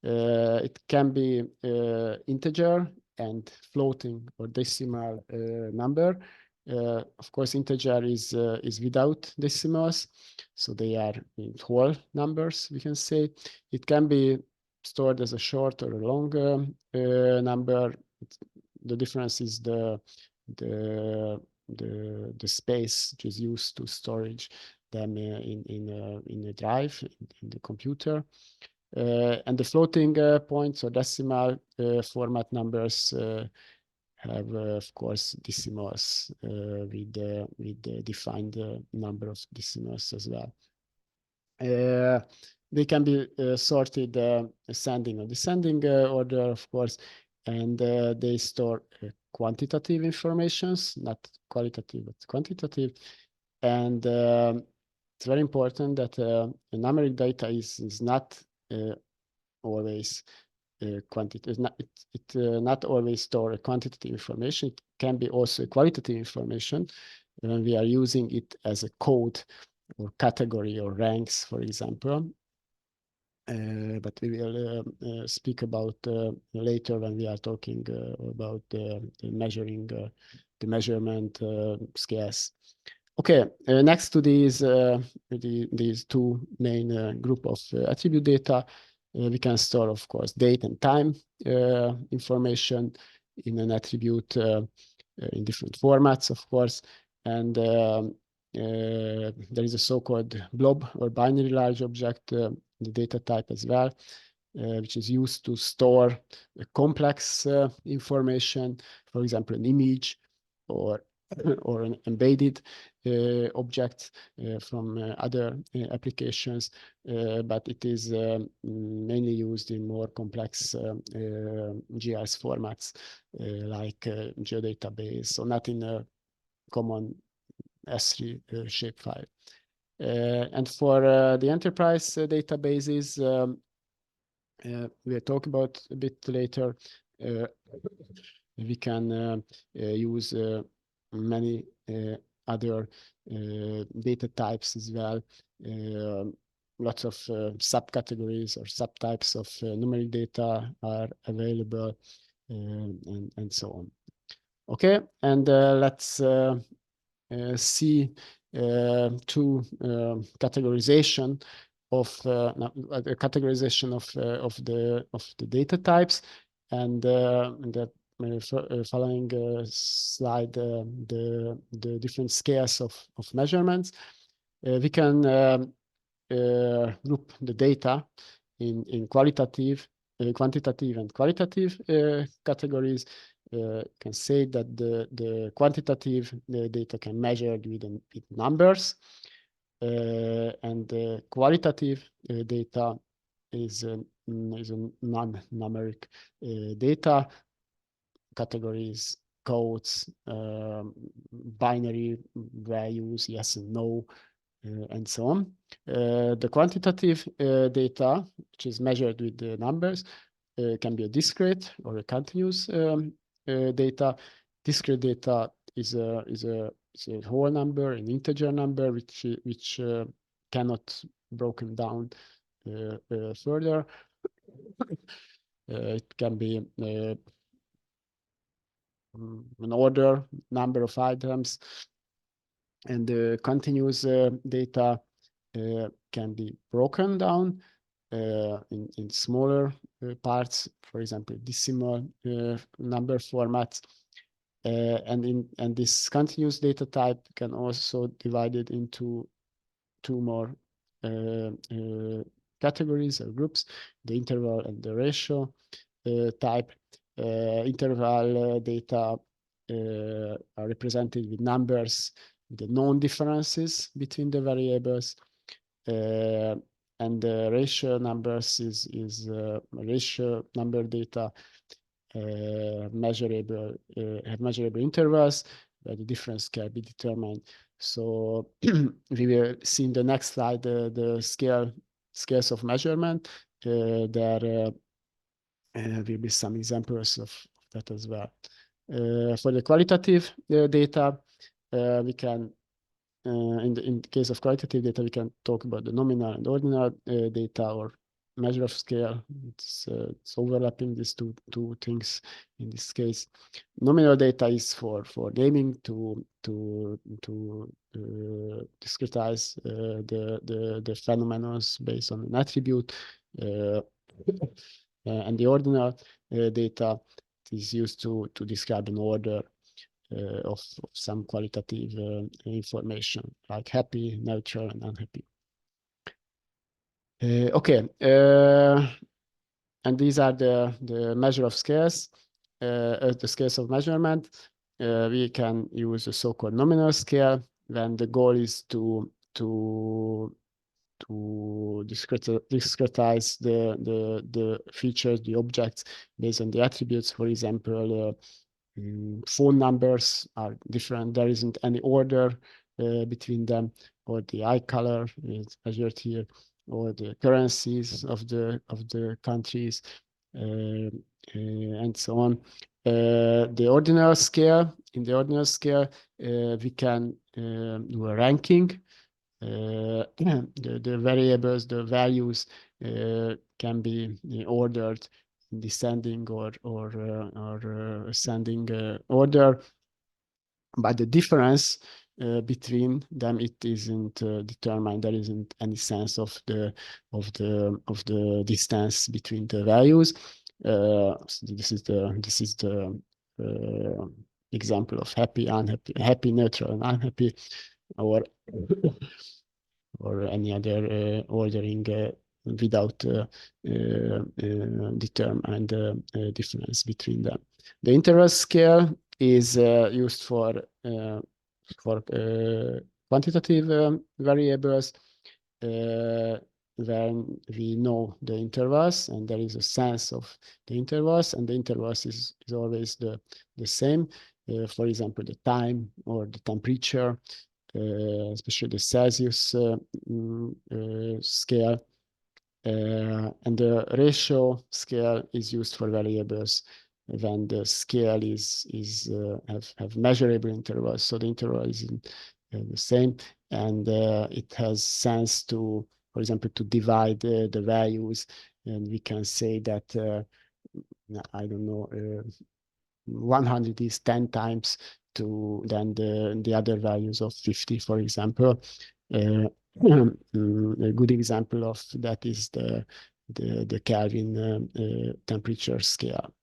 It can be integer and floating or decimal number. Of course, integer is without decimals, so they are in whole numbers, we can say. It can be stored as a short or a long number. The difference is the space which is used to storage them in a drive in the computer. And the floating points or decimal format numbers have, of course, decimals with the defined number of decimals as well. They can be sorted ascending or descending order, of course, and they store quantitative informations, not qualitative, but quantitative. And it's very important that numeric data is not always quantitative. Not always store quantitative information. It can be also qualitative information when we are using it as a code or category or ranks, for example. But we will speak about later when we are talking about the measurement scales. Okay, next to these two main group of attribute data, we can store, of course, date and time information in an attribute in different formats, of course. And there is a so-called blob or binary large object, the data type as well, which is used to store complex information, for example, an image or an embedded object from other applications, but it is mainly used in more complex GIS formats like geodatabase, so not in a common ESRI shapefile. And for the enterprise databases, we'll talk about a bit later. We can use many other data types as well. Lots of subcategories or subtypes of numeric data are available, and so on. Okay, and let's see two categorization of the data types, and that following slide the different scales of measurements. We can group the data in quantitative and qualitative categories. can say that the quantitative data can measure with numbers, and the qualitative data is a non-numeric data, categories, codes, binary values, yes and no, and so on. The quantitative data, which is measured with the numbers, can be a discrete or a continuous data. Discrete data is a whole number, an integer number, which cannot broken down further. It can be an order, number of items, and the continuous data can be broken down in smaller parts, for example, decimal number formats. And this continuous data type can also divide it into two more categories or groups, the interval and the ratio type. Interval data are represented with numbers, the known differences between the variables, and the ratio numbers is ratio number data measurable have measurable intervals where the difference can be determined. So we will see in the next slide the scales of measurement. There will be some examples of that as well. For the qualitative data, we can in the case of qualitative data, we can talk about the nominal and ordinal data or measure of scale. It's overlapping these two things in this case. Nominal data is for gaming to discretize the phenomena based on an attribute, and the ordinal data is used to describe an order of some qualitative information, like happy, neutral, and unhappy. Okay, and these are the measure of scales, the scales of measurement. We can use a so-called nominal scale when the goal is to discretize the features, the objects based on the attributes. For example, phone numbers are different. There isn't any order between them, or the eye color is measured here, or the currencies of the countries, and so on. The ordinal scale. In the ordinal scale, we can do a ranking. The variables, the values can be ordered in descending or ascending order. But the difference between them, it isn't determined. There isn't any sense of the distance between the values. So this is the example of happy, unhappy, happy, neutral, and unhappy, or any other ordering without determined difference between them. The interval scale is used for quantitative variables when we know the intervals and there is a sense of the intervals, and the intervals is always the same. For example, the time or the temperature, especially the Celsius scale. And the ratio scale is used for variables when the scale have measurable intervals. So the interval is the same, and it has sense to, for example, to divide the values, and we can say that I don't know, 100 is 10 times than the other values of 50, for example. A good example of that is the Kelvin temperature scale.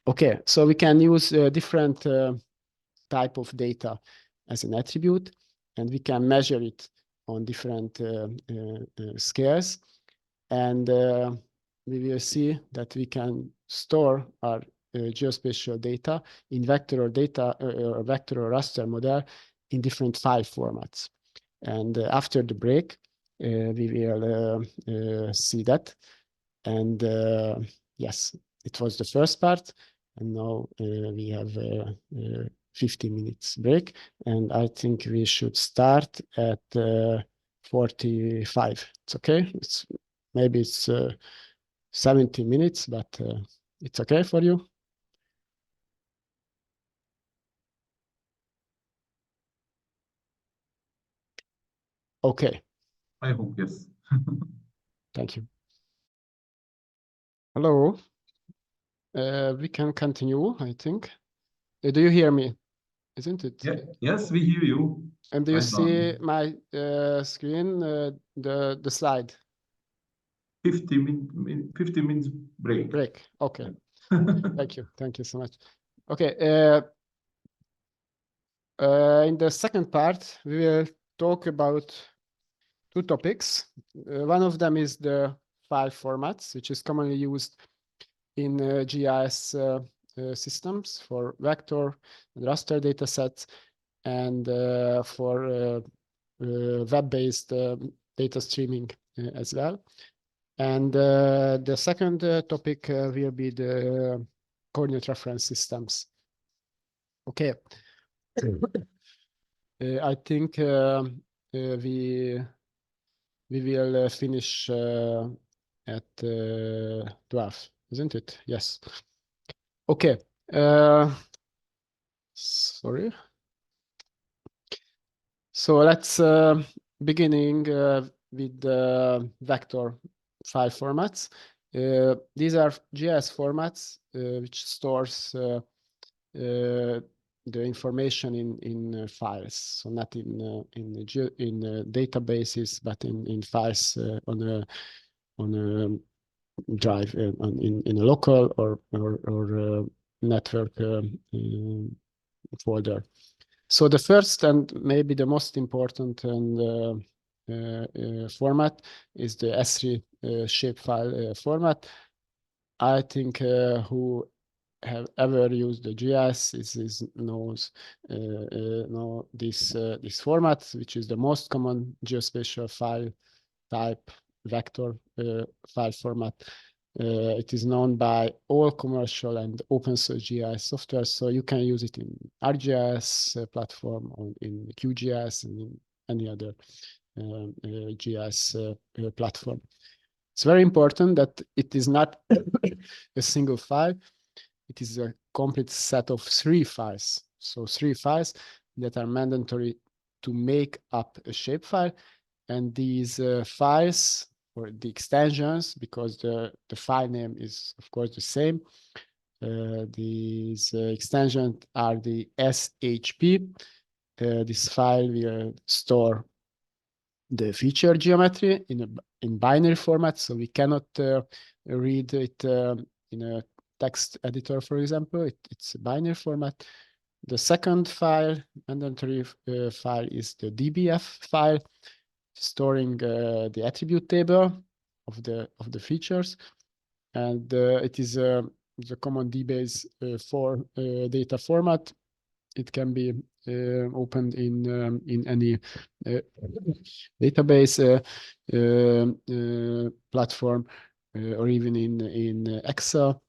Okay, so we can use different type of data as an attribute, and we can measure it on different scales, and we will see that we can store our geospatial data in vector or data or vector or raster model in different file formats. And after the break, we will see that. And yes, it was the first part. And now we have 50 minutes break. And I think we should start at 45. It's okay. Maybe it's 70 minutes, but it's okay for you. Okay. I hope, yes. Thank you. Hello. We can continue, I think. Do you hear me? Isn't it? Yeah. Yes, we hear you. And do you see my screen, the slide? 50 minutes break. Break. Okay. Thank you. Thank you so much. Okay. In the second part, we will talk about two topics. One of them is the file formats, which is commonly used in GIS systems for vector and raster datasets, and for web-based data streaming as well. And the second topic will be the coordinate reference systems. Okay. I think we will finish at 12, isn't it? Yes. Okay. Sorry. So let's beginning with the vector file formats. These are GIS formats which stores the information in files, so not in databases, but in files on a drive in a local or network folder. So the first and maybe the most important format is the ESRI Shapefile format. I think who have ever used the GIS knows this format, which is the most common geospatial file type vector file format. It is known by all commercial and open source GIS software, so you can use it in ArcGIS platform, or in QGIS, and in any other GIS platform. It's very important that it is not a single file. It is a complete set of 3 files. So 3 files that are mandatory to make up a shapefile. And these files, or the extensions, because the file name is, of course, the same. These extensions are the SHP. This file will store the feature geometry in binary format, so we cannot read it in a text editor, for example. It's a binary format. The second file, mandatory file, is the DBF file, storing the attribute table of the features, and it is the common DBase for data format. It can be opened in any database platform, or even in Excel.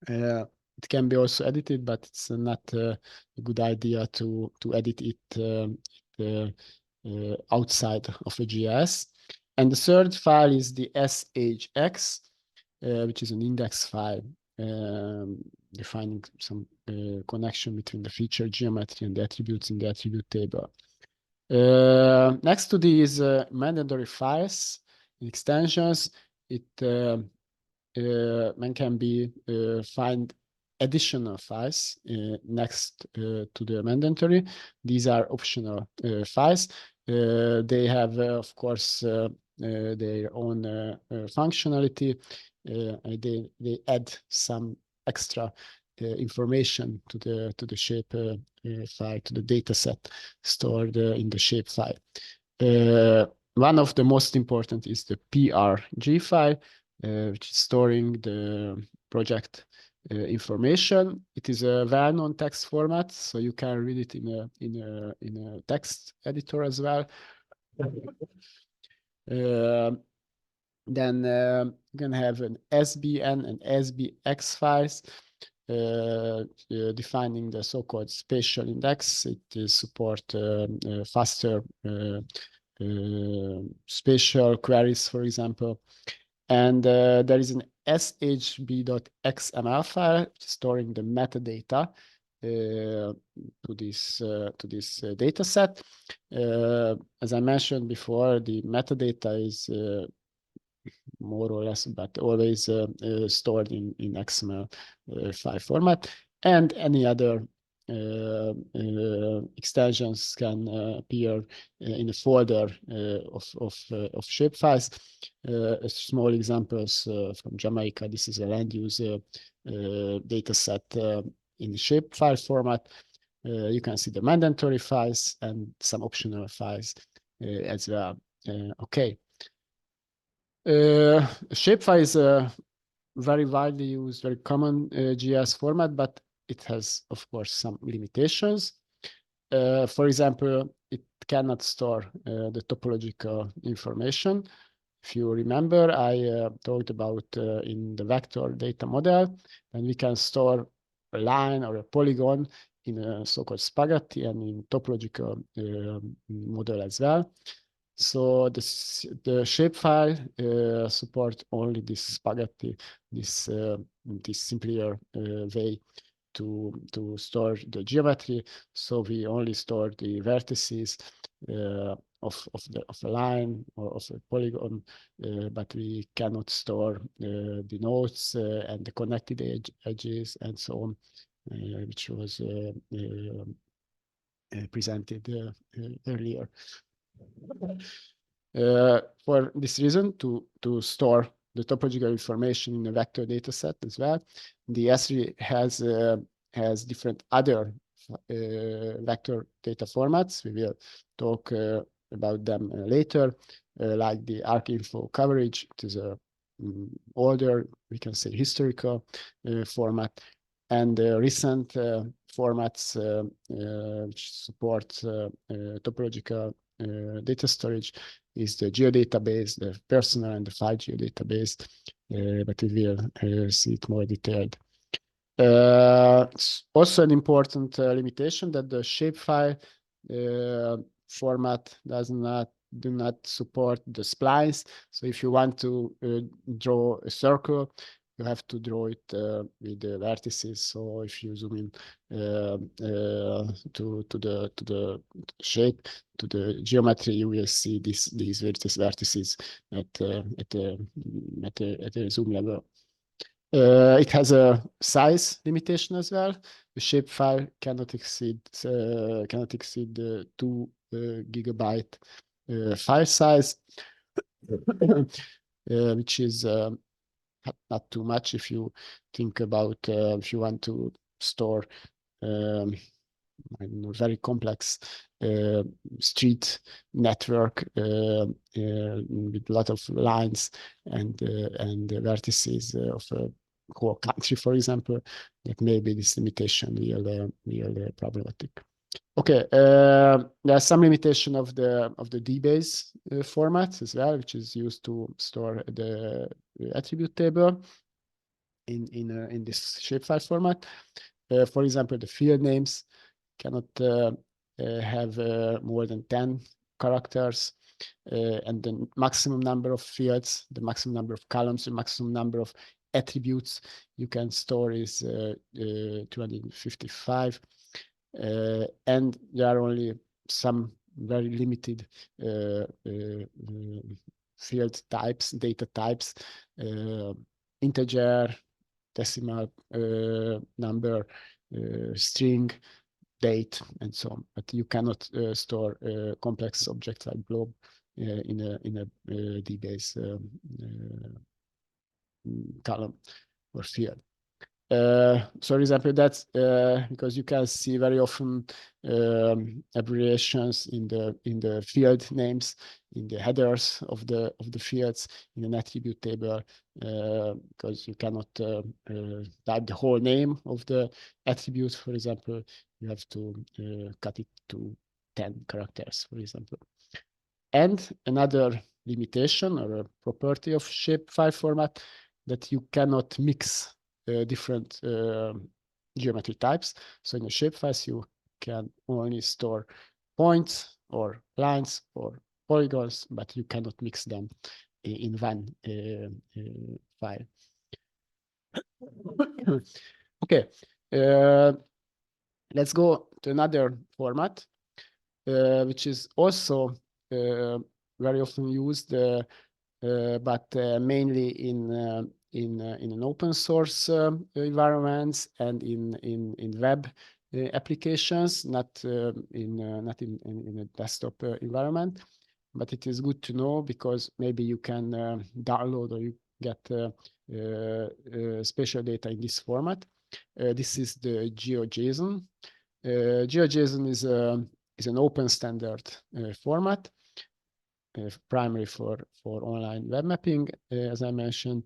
It can be also edited, but it's not a good idea to edit it outside of a GIS. And the third file is the SHX, which is an index file defining some connection between the feature geometry and the attributes in the attribute table. Next to these mandatory files and extensions, man can find additional files next to the mandatory. These are optional files. They have, of course, their own functionality. They add some extra information to the shape file, to the data set stored in the shape file. One of the most important is the PRG file, which is storing the project information. It is a well-known text format, so you can read it in a text editor as well. Then you're gonna have an SBN and SBX files defining the so-called spatial index. It is support faster spatial queries, for example. And there is an shb.xml file storing the metadata to this data set. As I mentioned before, the metadata is more or less, but always stored in XML file format, and any other extensions can appear in a folder of shapefiles. Small examples from JAMAICA. This is a land use data set in the shapefile format. You can see the mandatory files and some optional files as well. Okay. Shapefile is a very widely used, very common GIS format, but it has, of course, some limitations. For example, it cannot store the topological information. If you remember, I talked about in the vector data model, and we can store a line or a polygon in a so-called spaghetti and in topological model as well. So the shapefile support only this spaghetti, this simpler way to store the geometry. So we only store the vertices of a line or of a polygon, but we cannot store the nodes and the connected edges and so on, which was presented earlier. For this reason, to store the topological information in a vector data set as well, the ESRI has different other vector data formats. We will talk about them later, like the ArcInfo coverage. It is a older, we can say, historical format, and recent formats which support topological data storage is the geodatabase, the personal and the file geodatabase, but we will see it more detailed. Also an important limitation that the shapefile format do not support the splines. So if you want to draw a circle, you have to draw it with the vertices. So if you zoom in to the shape, to the geometry, you will see these vertices at a zoom level. It has a size limitation as well. The shapefile cannot exceed the 2 gigabyte file size, which is not too much if you think about if you want to store I don't know, very complex street network with a lot of lines and vertices of a whole country, for example. That may be this limitation real problematic. Okay, there are some limitation of the DBase format as well, which is used to store the attribute table in this shapefile format. For example, the field names cannot have more than 10 characters, and the maximum number of fields, the maximum number of columns, the maximum number of attributes you can store is 255. And there are only some very limited field types, data types, integer, decimal number, string, date, and so on. But you cannot store complex objects like globe in a DBase column or field. So, for example, that's because you can see very often abbreviations in the field names the headers of the fields in an attribute table, because you cannot type the whole name of the attribute. For example, you have to cut it to 10 characters, for example. And another limitation or a property of shapefile format, that you cannot mix different geometry types. So in the shapefiles, you can only store points or lines or polygons, but you cannot mix them in one file. Okay, let's go to another format, which is also very often used, but mainly in an open source environments and in web applications, not in a desktop environment. But it is good to know, because maybe you can download or you get spatial data in this format. This is the GeoJSON. GeoJSON is an open standard format, primary for online web mapping, as I mentioned.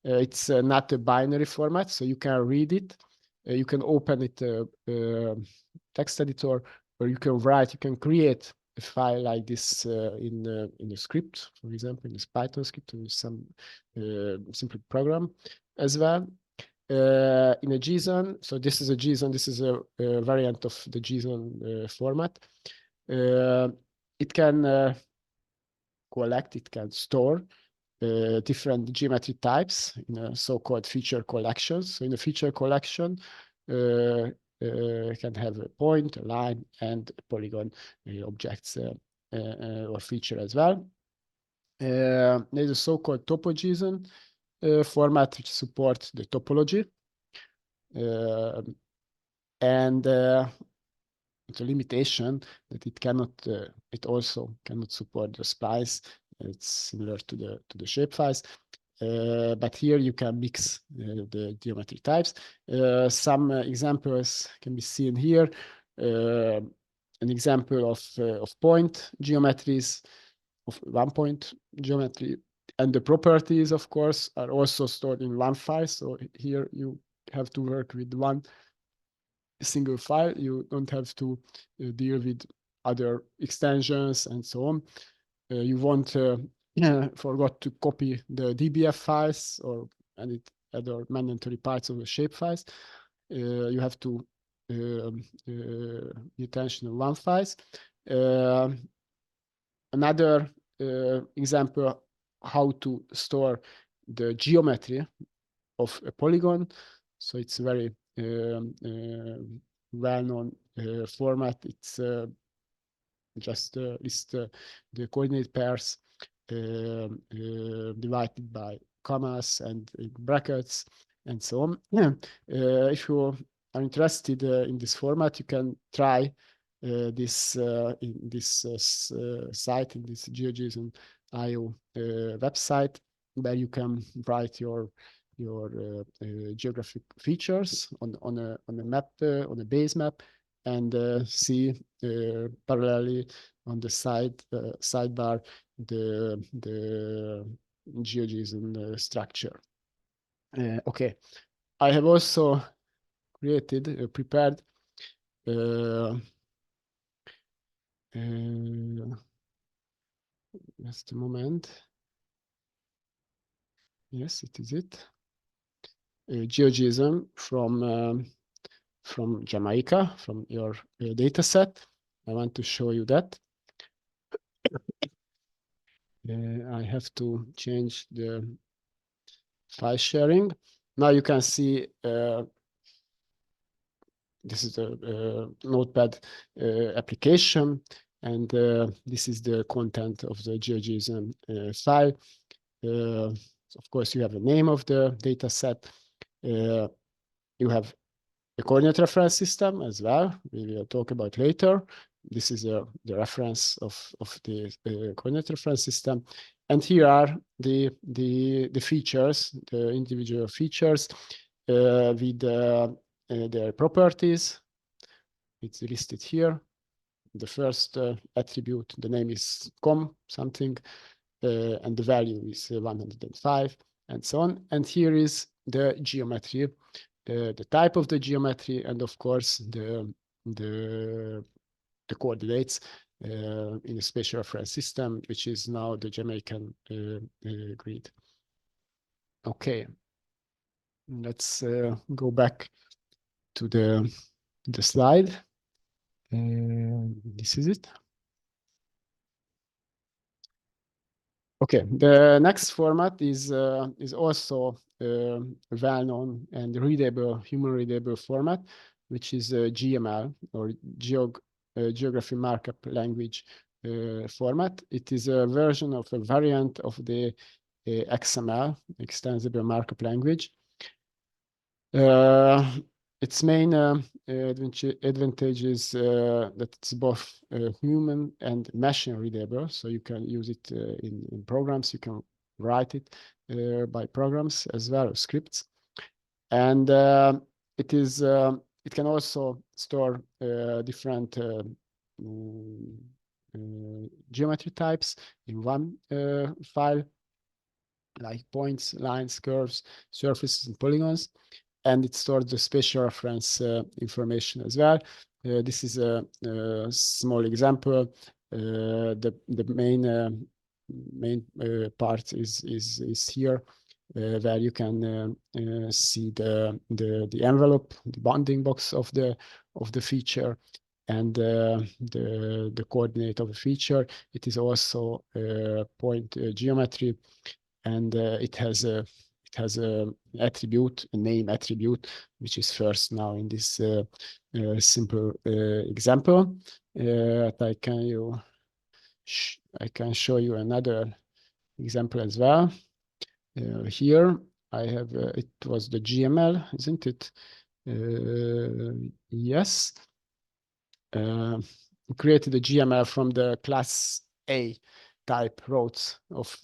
It's not a binary format, so you can read it. You can open it text editor, or you can write. You can create a file like this in the script, for example, in this Python script, or some simple program as well. In a JSON, so this is a JSON. This is a variant of the JSON format. It can collect, it can store different geometry types in a so-called feature collection. So in a feature collection, it can have a point, a line, and a polygon objects or feature as well. There's a so-called topo-JSON format, which supports the topology. And it's a limitation that it cannot, it also cannot support the splice. It's similar to the shapefiles. But here you can mix the geometry types. Some examples can be seen here. An example of point geometries, of one point geometry, and the properties, of course, are also stored in one file. So here you have to work with one single file. You don't have to deal with other extensions and so on. You won't forgot to copy the DBF files or any other mandatory parts of the shape files. You have to pay attention to one files. Another example how to store the geometry of a polygon. So it's a very well-known format. It's just list the coordinate pairs divided by commas and brackets and so on. If you are interested in this format, you can try this in this site, in this GeoJSON.io website, where you can write your geographic features on a map, on a base map, and see parallelly on the sidebar the GeoJSON structure. Okay, I have also created, prepared just a moment. Yes, it is it. GeoJSON from Jamaica, from your data set. I want to show you that. I have to change the file sharing. Now you can see this is the Notepad application, and this is the content of the GeoJSON file. Of course, you have the name of the data set. You have a coordinate reference system as well. We will talk about later. This is the reference of the coordinate reference system. And here are the features, the individual features with their properties. It's listed here. the first attribute, the name is com something, and the value is 105, and so on. And here is the geometry, the type of the geometry, and of course the coordinates in a spatial reference system, which is now the Jamaican grid. Okay, let's go back to the slide. This is it. Okay, the next format is also a well-known and readable, human-readable format, which is GML, or Geography Markup Language format. It is a version of a variant of the XML, Extensible Markup Language. Its main advantage is that it's both human and machine readable, so you can use it in programs. You can write it by programs as well as scripts, and it can also store different geometry types in one file, like points, lines, curves, surfaces, and polygons. And it stores the spatial reference information as well. This is a small example. The main part is here, where you can see the envelope, the bounding box of the feature, and the coordinate of the feature. It is also point geometry, and it has a attribute, a name attribute, which is first now in this simple example. I can show you another example as well. Here I have it was the GML, isn't it? Yes. Created a GML from the class A type roads of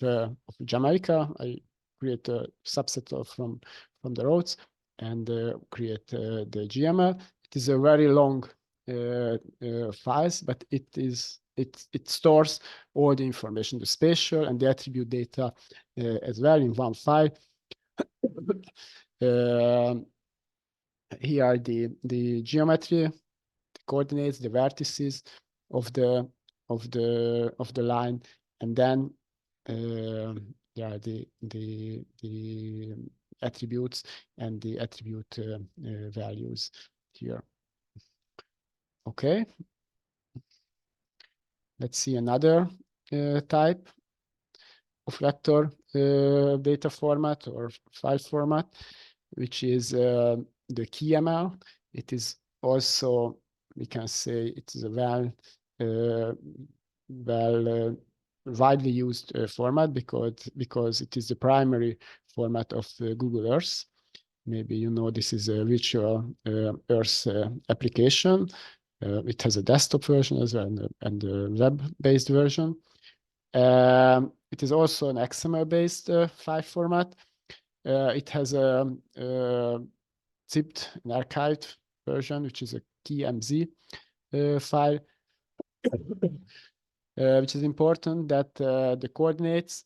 Jamaica. I create a subset from the roads and create the GML. It is a very long files, but it stores all the information, the spatial and the attribute data as well in one file. Here are the geometry, the coordinates, the vertices of the line, and then there are the attributes and the attribute values here. Okay. Let's see another type of vector data format or file format, which is the KML. It is also, we can say, it is a widely used format because it is the primary format of Google Earth. Maybe you know this is a virtual Earth application. It has a desktop version as well and a web-based version. It is also an XML-based file format. It has a zipped and archived version, which is a TMZ file, which is important that the coordinates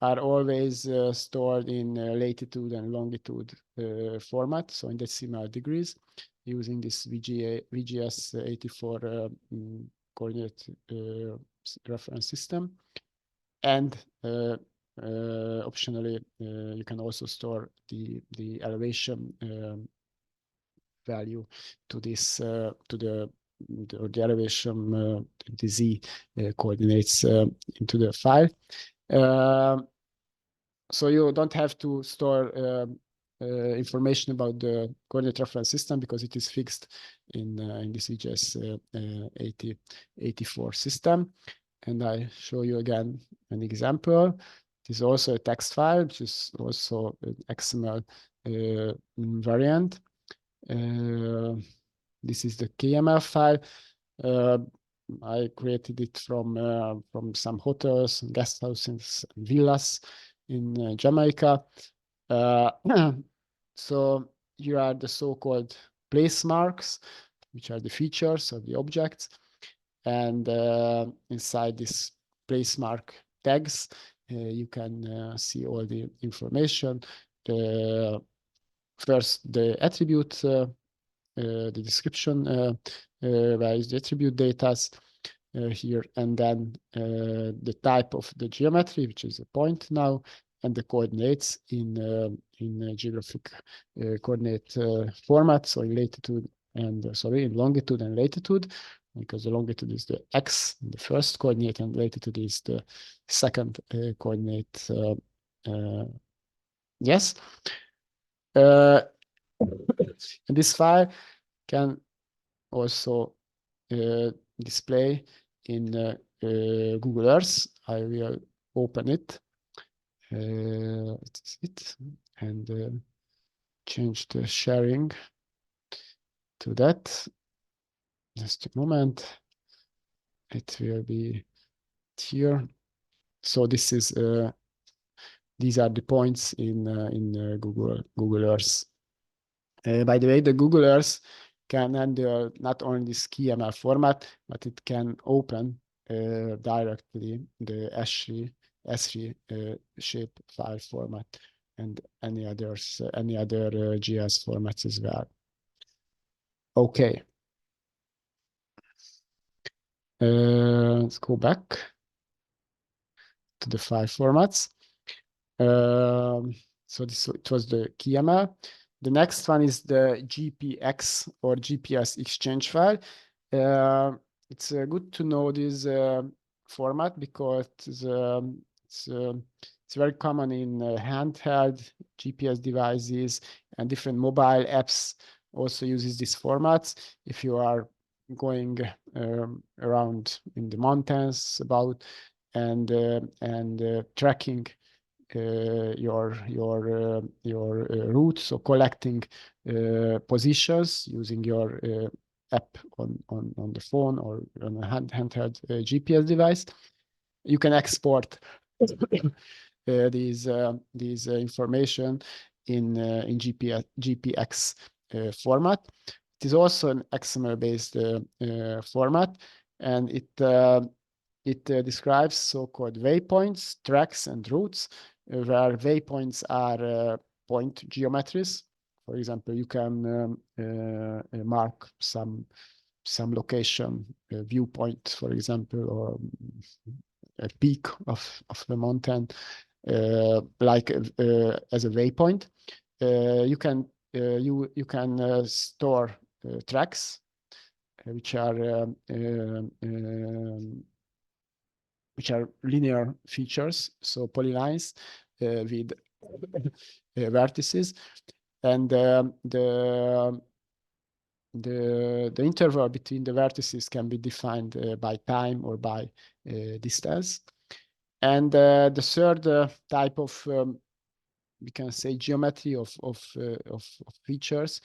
are always stored in latitude and longitude format, so in decimal degrees, using this VGS 84 coordinate reference system. And optionally, you can also store the elevation value to this to the elevation the Z coordinates into the file. So you don't have to store information about the coordinate reference system because it is fixed in this VGS 84 system. And I show you again an example. It is also a text file, which is also an XML variant. This is the KML file. I created it from some hotels, guest houses, and villas in Jamaica. So here are the so-called place marks, which are the features of the objects. and inside this place mark tags, you can see all the information. First, the attribute, the description, where is the attribute data here, and then the type of the geometry, which is a point now, and the coordinates in geographic coordinate format, so in latitude and in longitude and latitude, because the longitude is the x, the first coordinate, and latitude is the second coordinate. Yes. And this file can also display in Google Earth. I will open it. It's it, and change the sharing to that. Just a moment. It will be here. So this is these are the points in Google Earth. By the way, the Google Earth can handle not only this KML format, but it can open directly the ESRI Shapefile format and any other GIS formats as well. Okay. Let's go back to the file formats. So it was the KML. The next one is the GPX or GPS exchange file. It's good to know this format because it's very common in handheld GPS devices, and different mobile apps also uses this format. If you are going around in the mountains and tracking your route, so collecting positions using your app on the phone or on a handheld GPS device, you can export these information in GPX format. It is also an XML-based format, and it describes so-called waypoints, tracks, and routes, where waypoints are point geometries. For example, you can mark some location, a viewpoint, for example, or a peak of the mountain, like as a waypoint. You can store tracks, which are linear features, so polylines with vertices, and the interval between the vertices can be defined by time or by distance. And the third type of we can say geometry of features,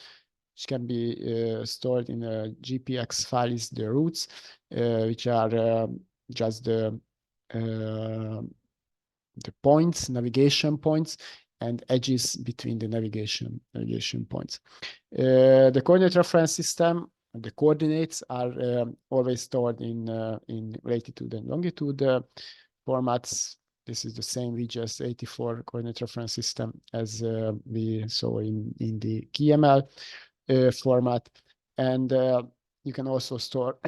which can be stored in a GPX file, is the routes, which are just the points, navigation points, and edges between the navigation points. The coordinate reference system, the coordinates are always stored in latitude and longitude formats. This is the same VGS84 coordinate reference system as we saw in the KML format. And you can also store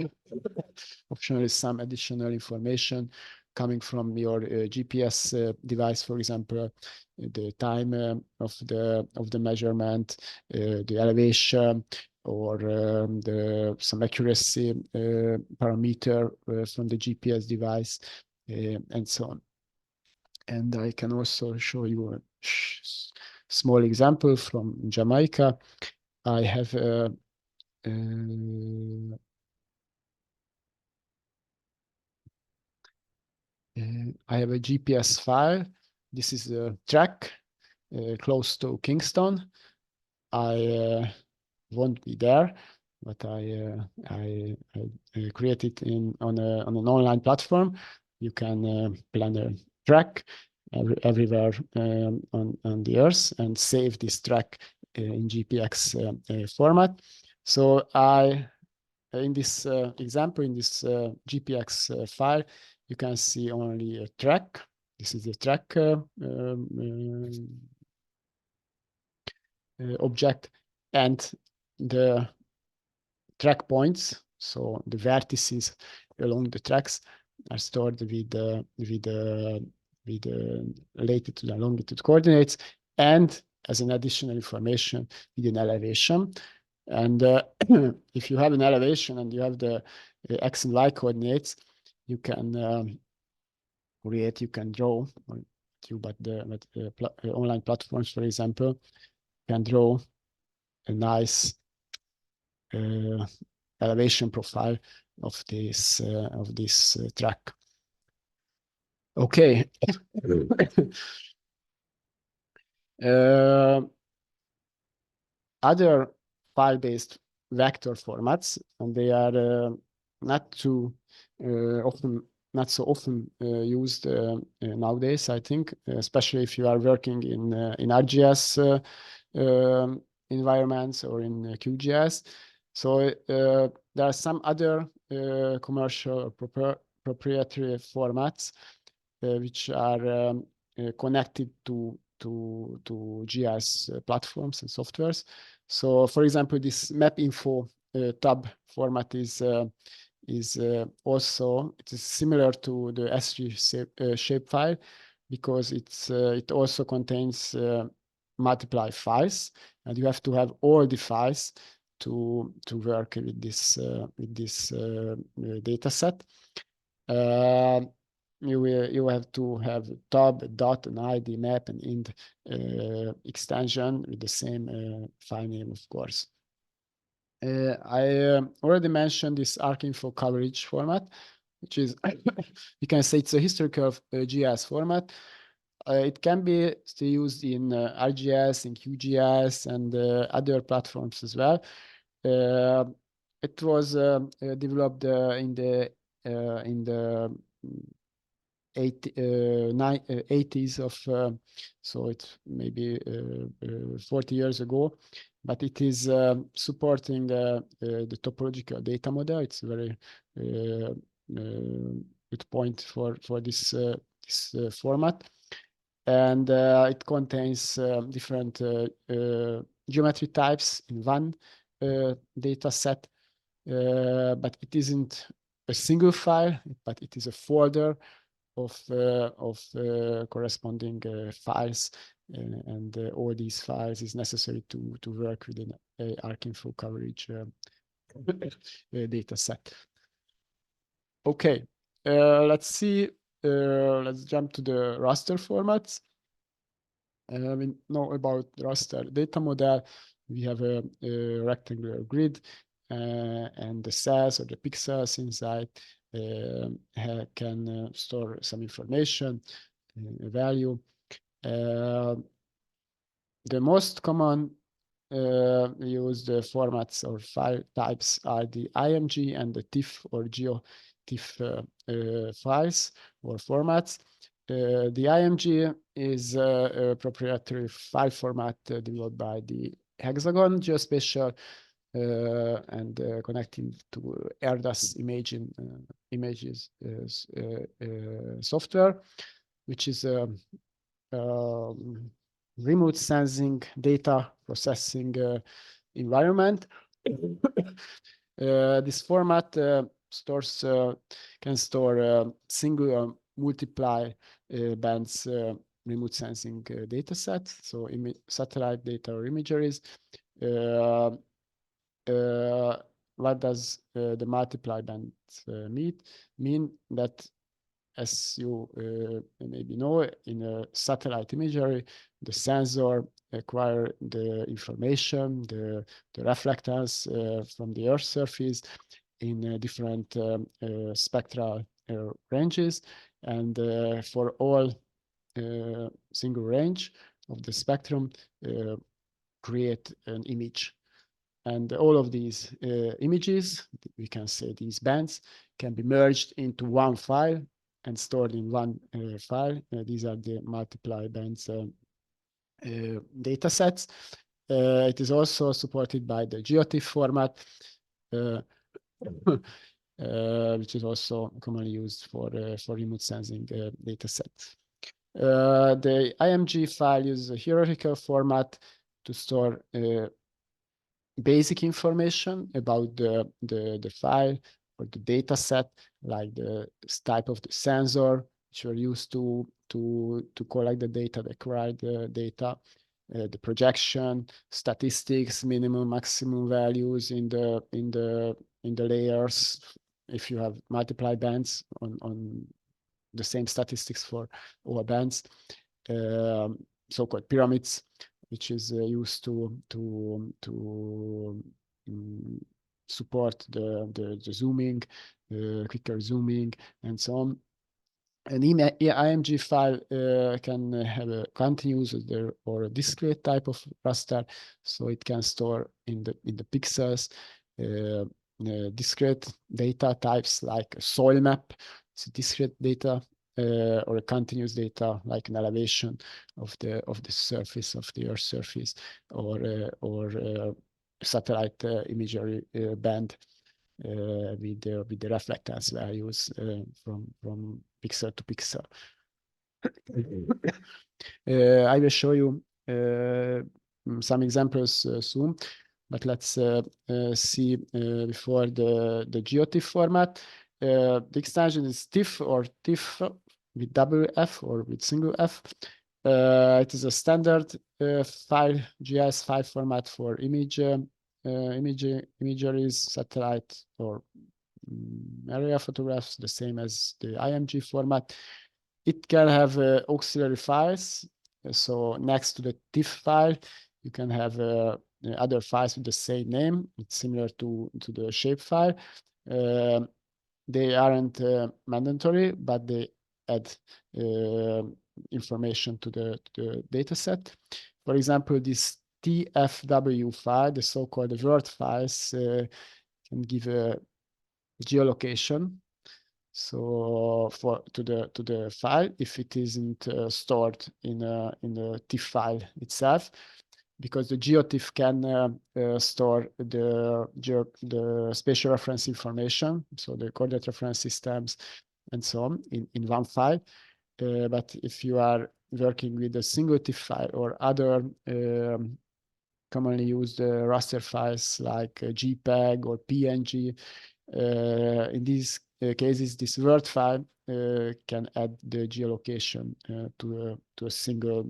optionally some additional information coming from your GPS device, for example, the time of the measurement, the elevation, or some accuracy parameter from the GPS device, and so on. And I can also show you a small example from Jamaica. I have a GPS file. This is a track close to Kingston. I won't be there, but I created on an online platform. You can plan a track everywhere on the Earth and save this track in GPX format. So I in this example, in this GPX file, you can see only a track. This is the track object, and the track points, so the vertices along the tracks, are stored with latitude and longitude coordinates, and as an additional information with an elevation. And if you have an elevation and you have the X and Y coordinates, you can create, you can draw, but the online platforms, for example, can draw a nice elevation profile of this track. Okay. Other file-based vector formats, and they are not so often used nowadays, I think, especially if you are working in ArcGIS environments or in QGIS. So there are some other commercial or proprietary formats which are connected to GIS platforms and softwares. So, for example, this map info tab format is also, it is similar to the ESRI shapefile, because it also contains multiply files, and you have to have all the files to work with this data set. You have to have tab, dot, and ID, map, and int extension with the same file name, of course. I already mentioned this ArcInfo coverage format, which is, you can say it's a historical GIS format. It can be still used in ArcGIS, in QGIS, and other platforms as well. It was developed in the 80s of, so it's maybe 40 years ago, but it is supporting the topological data model. It's a very good point for this format. And it contains different geometry types in one data set, but it isn't a single file, but it is a folder of corresponding files, and all these files is necessary to work with an ArcInfo coverage data set. Okay, let's see. Let's jump to the raster formats. We know about raster data model. We have a rectangular grid, and the cells or the pixels inside can store some information, a value. The most common used formats or file types are the IMG and the TIFF or GeoTIFF files or formats. The IMG is a proprietary file format developed by the Hexagon Geospatial and connecting to ERDAS images software, which is a remote sensing data processing environment. This format can store single or multiply bands remote sensing data sets, so satellite data or imageries. What does the multiply bands mean? That, as you maybe know, in a satellite imagery, the sensor acquire the information, the reflectance from the Earth surface in different spectral ranges, and for all single range of the spectrum, create an image. And all of these images, we can say these bands, can be merged into one file and stored in one file. These are the multiply bands data sets. It is also supported by the GeoTIFF format. which is also commonly used for remote sensing data sets. The IMG file uses a hierarchical format to store basic information about the file or the data set, like the type of the sensor which are used to collect the data, the acquired data, the projection, statistics, minimum, maximum values in the layers. If you have multiple bands on the same statistics for all bands, so-called pyramids, which is used to support the zooming, quicker zooming, and so on. An IMG file can have a continuous or a discrete type of raster, so it can store in the pixels discrete data types like a soil map. It's a discrete data, or a continuous data like an elevation of the surface of the Earth's surface, or satellite imagery band with the reflectance values from pixel to pixel. I will show you some examples soon, but let's see before the GeoTIFF format. The extension is TIFF or TIFF with double F or with single F. It is a standard file, GIS file format for imageries, satellite or area photographs, the same as the IMG format. It can have auxiliary files. So next to the TIFF file, you can have other files with the same name. It's similar to the shapefile. They aren't mandatory, but they add information to the data set. For example, this TFW file, the so-called word files, can give a geolocation. So to the file, if it isn't stored in the TIFF file itself, because the GeoTIFF can store the spatial reference information, so the coordinate reference systems and so on in one file. But if you are working with a single TIFF file or other commonly used raster files like JPEG or PNG, in these cases, this word file can add the geolocation to a single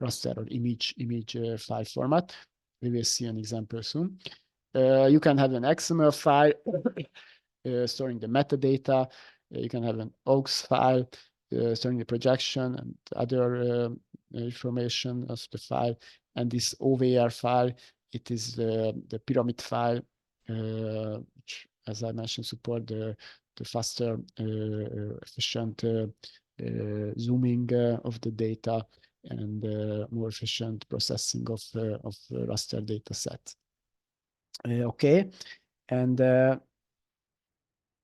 raster or image file format. We will see an example soon. You can have an XML file storing the metadata. You can have an OGS file storing the projection and other information of the file. And this OVR file, it is the pyramid file, which, as I mentioned, support the faster, efficient zooming of the data and more efficient processing of raster data set. Okay, and I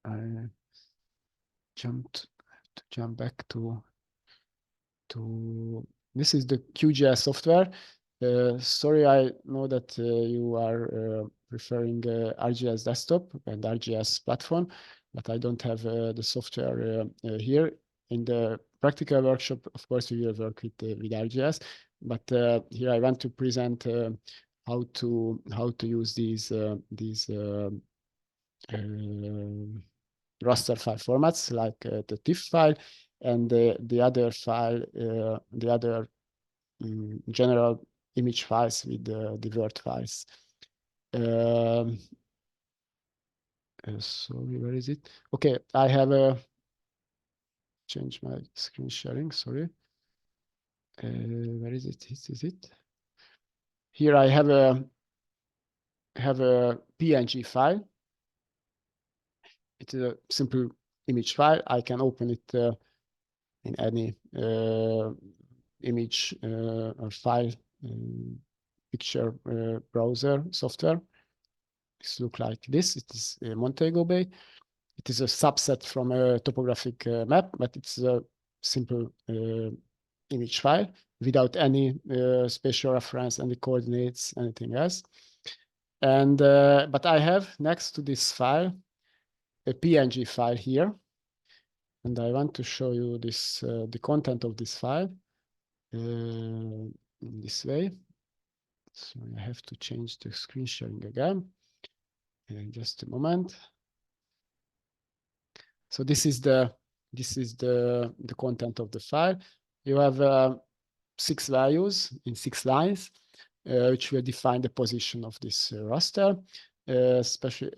have to jump back to this is the QGIS software. Sorry, I know that you are preferring ArcGIS desktop and ArcGIS platform, but I don't have the software here. In the practical workshop, of course, we will work with ArcGIS, but here I want to present how to use these raster file formats like the TIFF file and the other file, the other general image files with the word files. Sorry, where is it? Okay, I have change my screen sharing. Sorry. Where is it? This is it. Here I have a PNG file. It is a simple image file. I can open it in any image or file picture browser software. It looks like this. It is Montego Bay. It is a subset from a topographic map, but it's a simple image file without any spatial reference, any coordinates, anything else. And but I have next to this file a PNG file here, and I want to show you this the content of this file in this way. So I have to change the screen sharing again. Just a moment. So this is the content of the file. You have 6 values in 6 lines, which will define the position of this raster, especially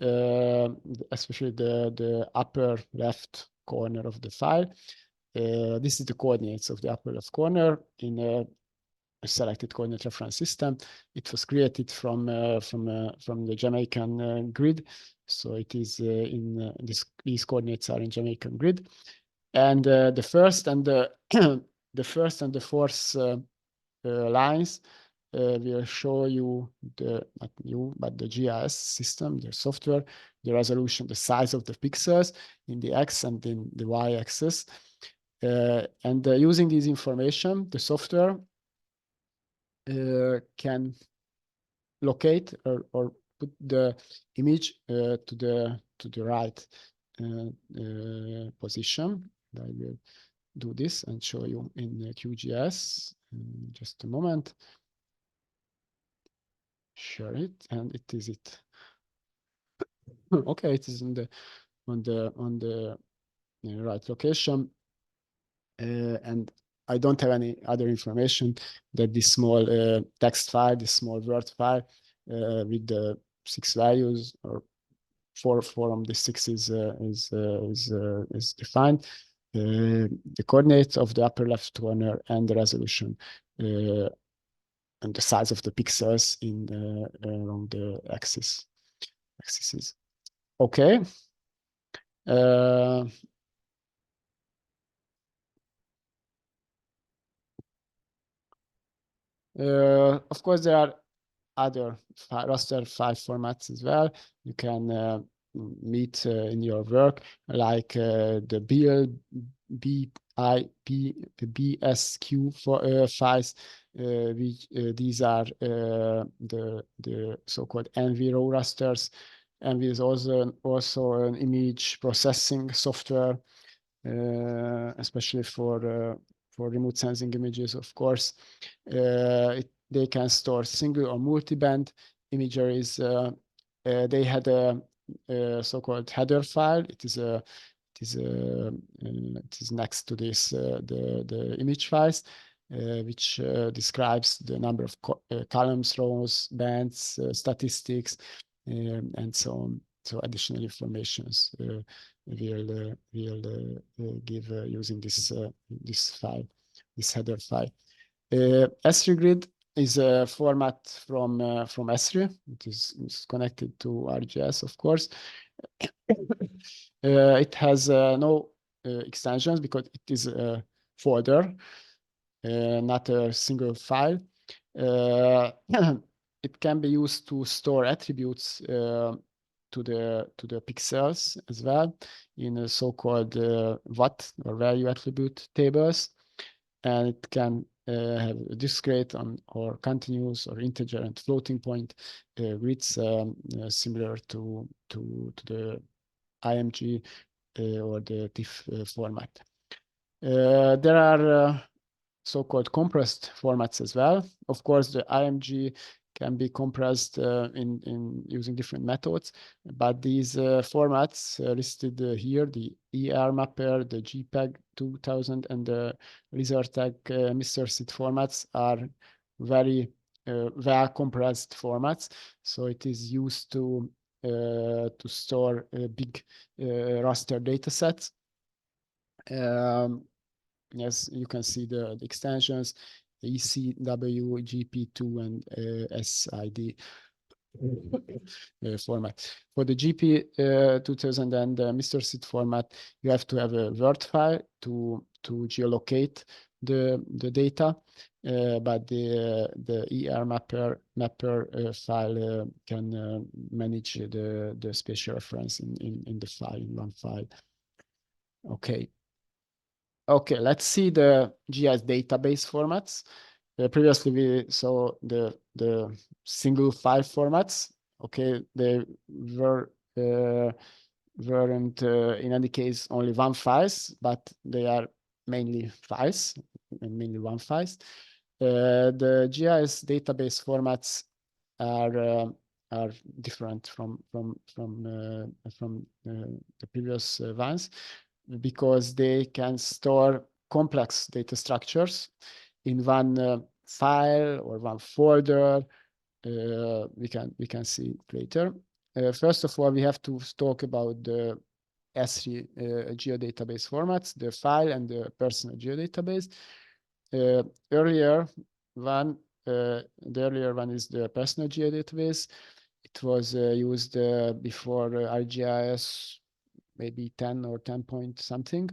the upper left corner of the file. This is the coordinates of the upper left corner in a selected coordinate reference system. It was created from the Jamaican grid, so it is in these coordinates are in Jamaican grid, and the first and the the first and the fourth lines will show you not you but the GIS system, the software, the resolution, the size of the pixels in the X and in the Y axis, and using this information, the software can locate or put the image to the right position. I will do this and show you in QGIS. Just a moment. Share it, and it is it. Okay, it is on the right location, and I don't have any other information that this small text file, this small Word file with the 6 values or four of the 6 is defined. The coordinates of the upper left corner and the resolution and the size of the pixels in along the axes. Okay. Of course, there are other raster file formats as well. You can meet in your work, like the BSQ files. These are the so-called NV raw rasters. NV is also an image processing software, especially for remote sensing images, of course. They can store single or multi-band imageries. They had a so-called header file. It is next to this the image files, which describes the number of columns, rows, bands, statistics, and so on. So additional informations we'll give using this file, this header file. ESRI Grid is a format from ESRI. It is connected to ArcGIS, of course. It has no extensions because it is a folder, not a single file. It can be used to store attributes to the pixels as well in a so-called watt or value attribute tables, and it can have a discrete or continuous or integer and floating point grids similar to the IMG or the TIFF format. There are so-called compressed formats as well. Of course, the IMG can be compressed in using different methods, but these formats listed here, the ER mapper, the JPEG 2000, and the LaserTag Mr. SID formats are very well compressed formats. So it is used to store big raster datasets. Yes, you can see the extensions, ECW, GP2, and SID format. For the GP 2000 and Mr. SID format, you have to have a Word file to geolocate the data, but the ER mapper file can manage the spatial reference in the file, in one file. Okay. Okay, let's see the GIS database formats. Previously, we saw the single file formats Okay, they weren't in any case only one files, but they are mainly files and mainly one files. The GIS database formats are different from the previous ones, because they can store complex data structures in one file or one folder. We can see it later. First of all, we have to talk about the ESRI geodatabase formats, the file and the personal geodatabase. The earlier one is the personal geodatabase. It was used before ArcGIS, maybe 10 or 10 point something.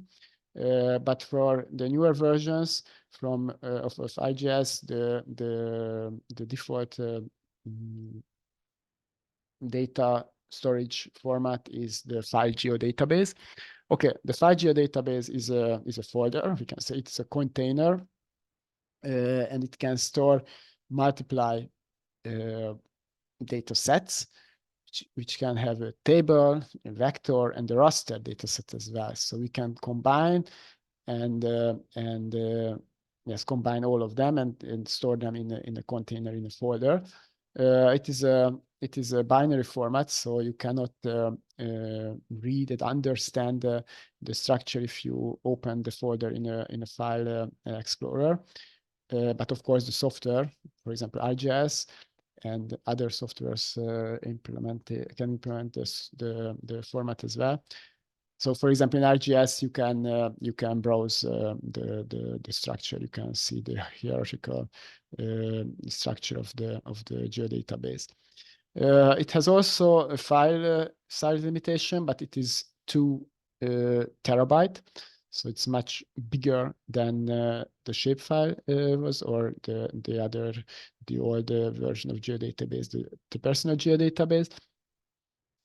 But for the newer versions of ArcGIS, the default data storage format is the file geodatabase. Okay, the file geodatabase is a folder. We can say it's a container, and it can store multiple data sets, which can have a table, a vector, and a raster data set as well. So we can combine and combine all of them and store them in a container, in a folder. It is a binary format, so you cannot read and understand the structure if you open the folder in a file explorer. But of course, the software, for example, ArcGIS and other softwares can implement the format as well. So, for example, in ArcGIS, you can browse the structure. You can see the hierarchical structure of the geodatabase. It has also a file size limitation, but it is 2 terabyte. So it's much bigger than the Shapefile was, or the older version of geodatabase, the personal geodatabase.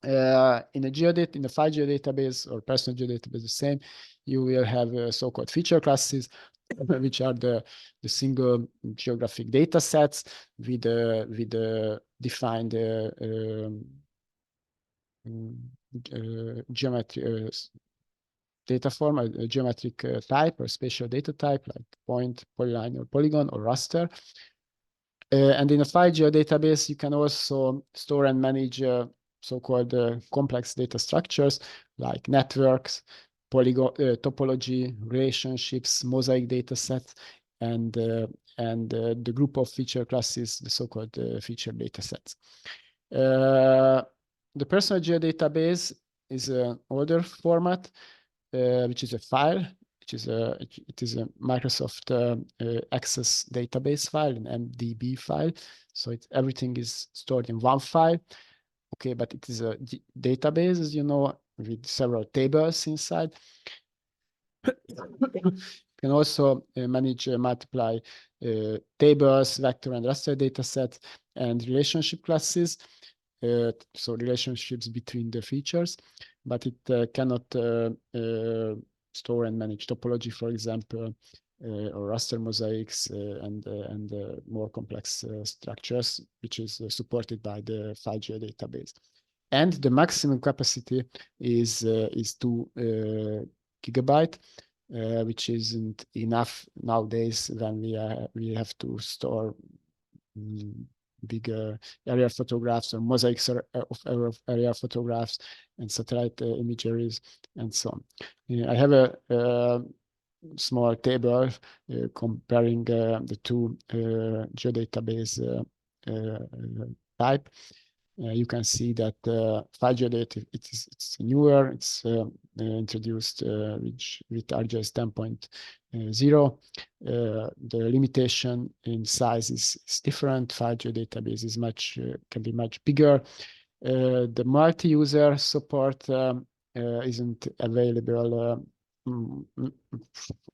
In the file geodatabase or personal geodatabase, the same, you will have so-called feature classes, which are the single geographic data sets with defined geometry data form, a geometric type or spatial data type, like point, polyline, or polygon, or raster. And in a file geodatabase, you can also store and manage so-called complex data structures like networks, polygon topology, relationships, mosaic data sets, and the group of feature classes, the so-called feature data sets. The personal geodatabase is an older format, which is a file, it is a Microsoft Access database file, an MDB file. So everything is stored in one file. Okay, but it is a database, as you know, with several tables inside. You can also manage multiply tables, vector and raster data sets, and relationship classes. So relationships between the features, but it cannot store and manage topology, for example, or raster mosaics and more complex structures, which is supported by the file geodatabase. And the maximum capacity is 2 gigabyte, which isn't enough nowadays when we have to store bigger aerial photographs or mosaics of aerial photographs and satellite imageries and so on. I have a small table comparing the 2 geodatabase type. You can see that file geodatabase, it's newer, it's introduced with ArcGIS 10.0. The limitation in size is different. File geodatabase is can be much bigger. The multi-user support isn't available,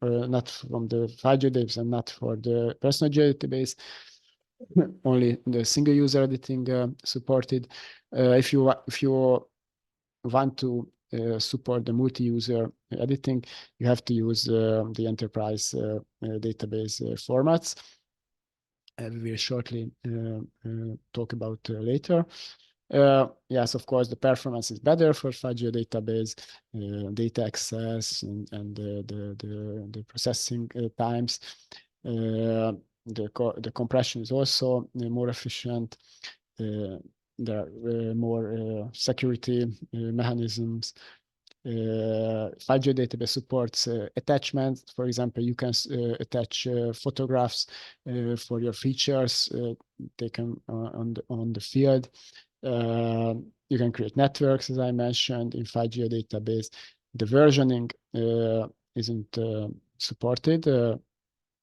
not from the file geodatabase and not for the personal geodatabase. Only the single user editing supported. If you want to support the multi-user editing, you have to use the enterprise database formats. We will shortly talk about later. Yes, of course, the performance is better for File Geodatabase, data access and the processing times. The compression is also more efficient. There are more security mechanisms. File Geodatabase supports attachments. For example, you can attach photographs for your features taken on the field. You can create networks, as I mentioned, in File Geodatabase. The versioning isn't supported,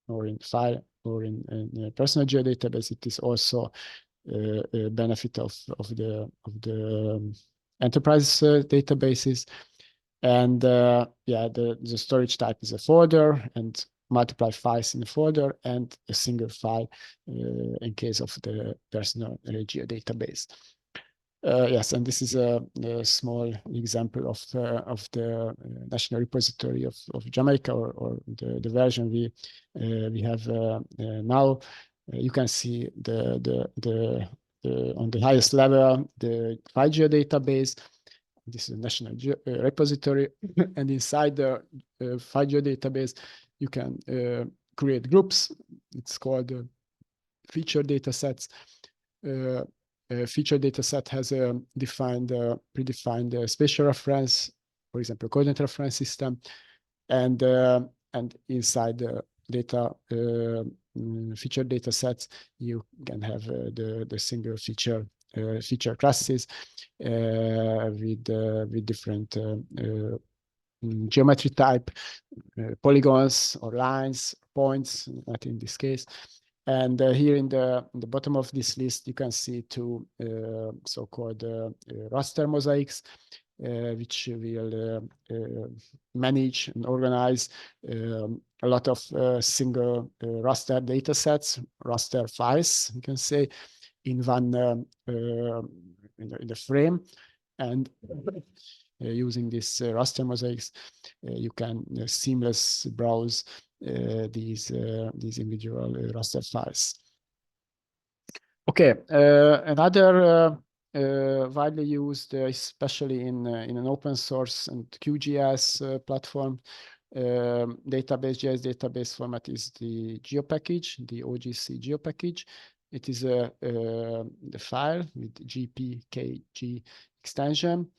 or in File or in Personal Geodatabase. It is also a benefit of the enterprise databases. And yeah, the storage type is a folder and multiple files in a folder and a single file in case of the Personal Geodatabase. Yes, and this is a small example of the National Repository of Jamaica, or the version we have now. You can see on the highest level the File Geodatabase. This is a National Repository, and inside the File Geodatabase, you can create groups. It's called feature datasets. Feature dataset has a predefined spatial reference, for example, coordinate reference system, and inside the data feature datasets, you can have the single feature classes with different geometry type, polygons or lines, points, not in this case. And here in the bottom of this list, you can see two so-called raster mosaics, which will manage and organize a lot of single raster datasets, raster files, you can say, in one in the frame. And using this raster mosaics, you can seamless browse these individual raster files. Okay, another widely used, especially in an open source and QGIS platform database, GIS database format is the Geopackage, the OGC Geopackage. It is the file with GPKG extension.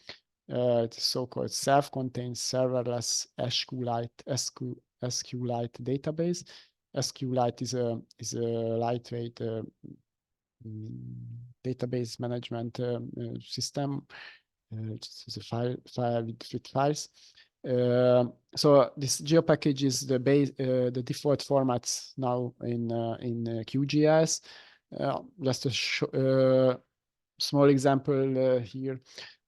It's so-called self-contained serverless SQLite database. SQLite is a lightweight database management system. It's a file with files. So this Geopackage is the base, the default formats now in QGIS. Just a small example here.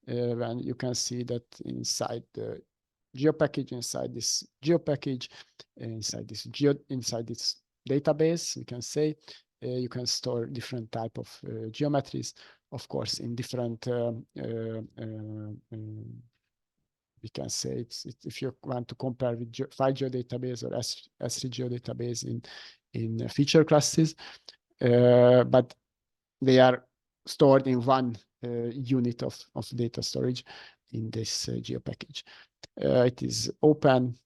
When you can see that inside the Geopackage, inside this Geopackage, inside this database, you can say you can store different type of geometries, of course, in different. We can say if you want to compare with File Geodatabase or ESRI Geodatabase in feature classes, but they are stored in one unit of data storage in this Geopackage. It is open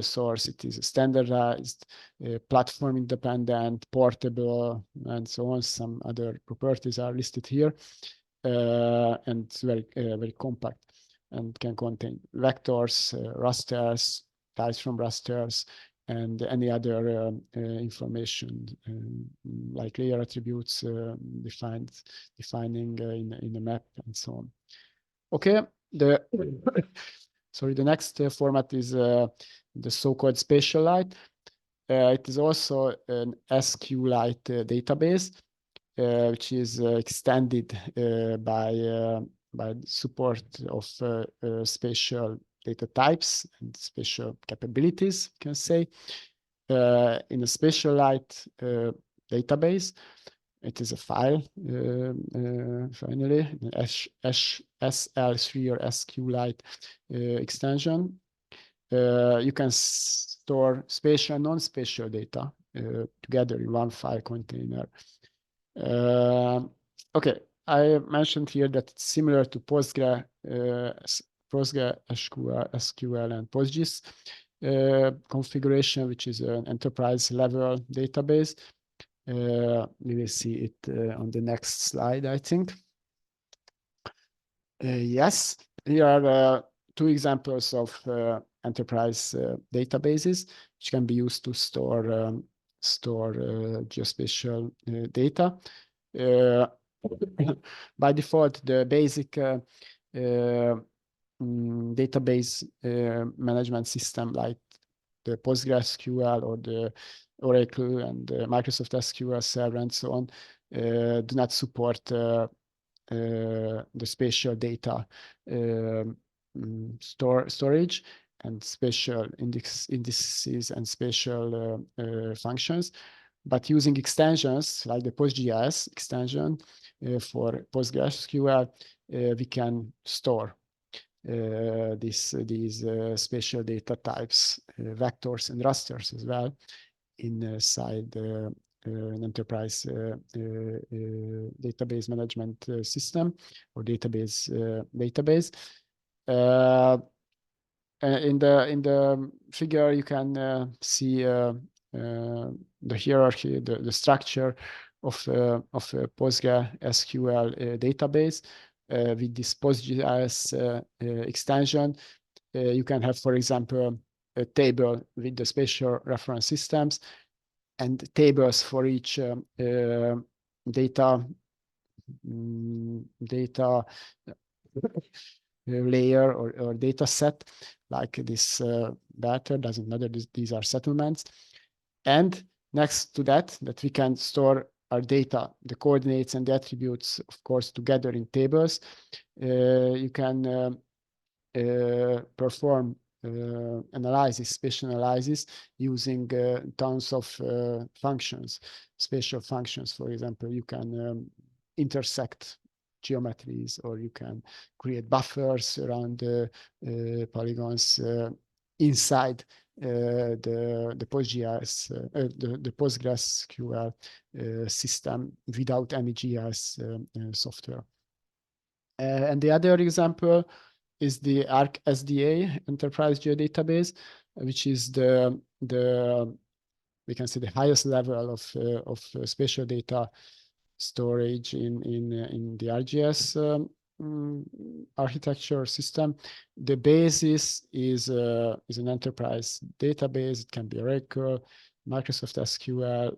source, it is standardized, platform independent, portable, and so on. Some other properties are listed here, and it's very compact and can contain vectors, rasters, types from rasters, and any other information like layer attributes defining in a map and so on. Okay, the next format is the so-called Spatialite. It is also an SQLite database, which is extended by support of spatial data types and spatial capabilities, you can say. In a Spatialite database, it is a file, finally, SL3 or SQLite extension. You can store spatial and non-spatial data together in one file container. Okay, I mentioned here that it's similar to PostgreSQL and PostGIS configuration, which is an enterprise level database. We will see it on the next slide, I think. Yes, here are two examples of enterprise databases which can be used to store geospatial data. By default, the basic database management system like the PostgreSQL or the Oracle and the Microsoft SQL Server and so on do not support the spatial data storage and spatial indices and spatial functions. But using extensions like the PostGIS extension for PostgreSQL, we can store these spatial data types, vectors and rasters as well inside an enterprise database management system or database. In the figure, you can see the hierarchy, the structure of a PostgreSQL database with this PostGIS extension. You can have, for example, a table with the spatial reference systems and tables for each data layer or data set, like this data, doesn't matter, these are settlements. And next to that we can store our data, the coordinates and the attributes, of course, together in tables. You can perform spatial analysis using tons of functions, spatial functions. For example, you can intersect geometries, or you can create buffers around the polygons inside the PostGIS, the PostgreSQL system without any GIS software. And the other example is the ARC SDA Enterprise Geodatabase, which is we can say the highest level of spatial data storage in the RGS architecture system. The basis is an enterprise database. It can be Oracle, Microsoft SQL,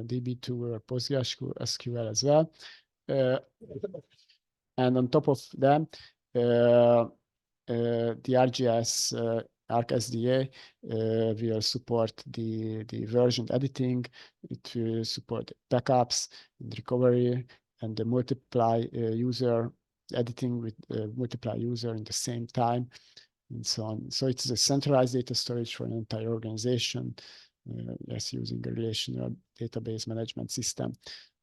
DB2, or PostgreSQL as well. And on top of them, the RGS ARC SDA will support the version editing. It will support backups and recovery and the multiply user editing with multiply user in the same time, and so on. So it's a centralized data storage for an entire organization, yes, using a relational database management system.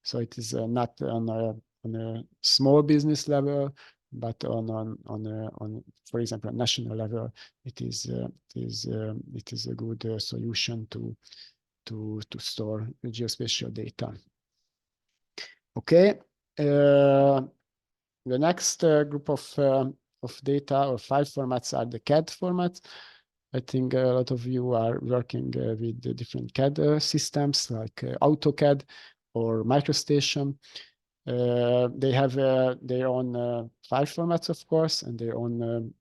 So it is not on a small business level, but on for example, a national level, it is a good solution to store geospatial data. Okay, the next group of data or file formats are the CAD formats. I think a lot of you are working with the different CAD systems like AutoCAD or MicroStation. They have their own file formats, of course, and their own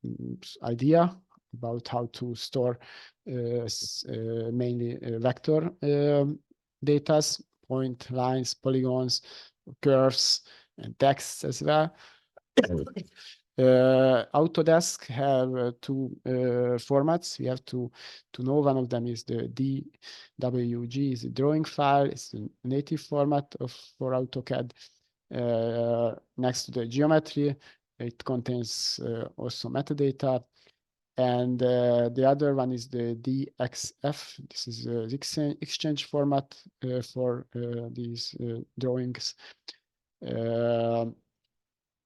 idea about how to store mainly vector data, point, lines, polygons, curves, and texts as well. Autodesk have two formats. We have to know one of them is the DWG, is a drawing file. It's the native format for AutoCAD. Next to the geometry, it contains also metadata. And the other one is the DXF. This is the exchange format for these drawings.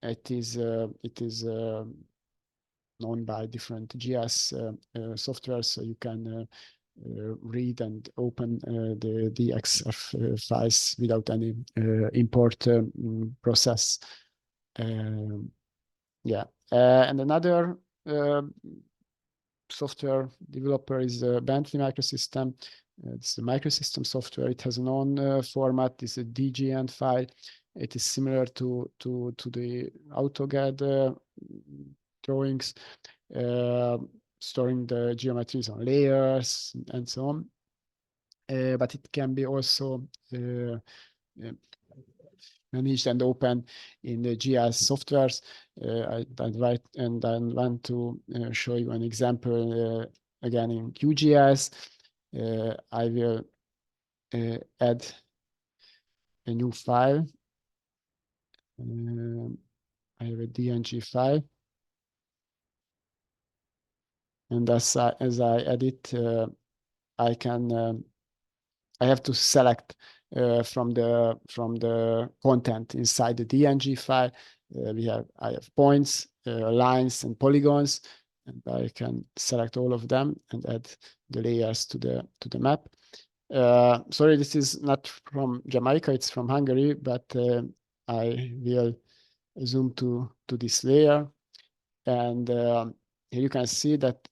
It is known by different GIS software, so you can read and open the DXF files without any import process Yeah, and another software developer is Bentley Microsystem. It's the microsystem software. It has an own format. It's a DGN file. It is similar to the AutoCAD drawings, storing the geometries on layers and so on. But it can be also managed and open in the GIS softwares. I want to show you an example again in QGIS. I will add a new file. I have a DNG file, and as I add it, I have to select from the content inside the DNG file. I have points, lines, and polygons, and I can select all of them and add the layers to the map. Sorry, this is not from Jamaica; it's from Hungary, but I will zoom to this layer, and here you can see that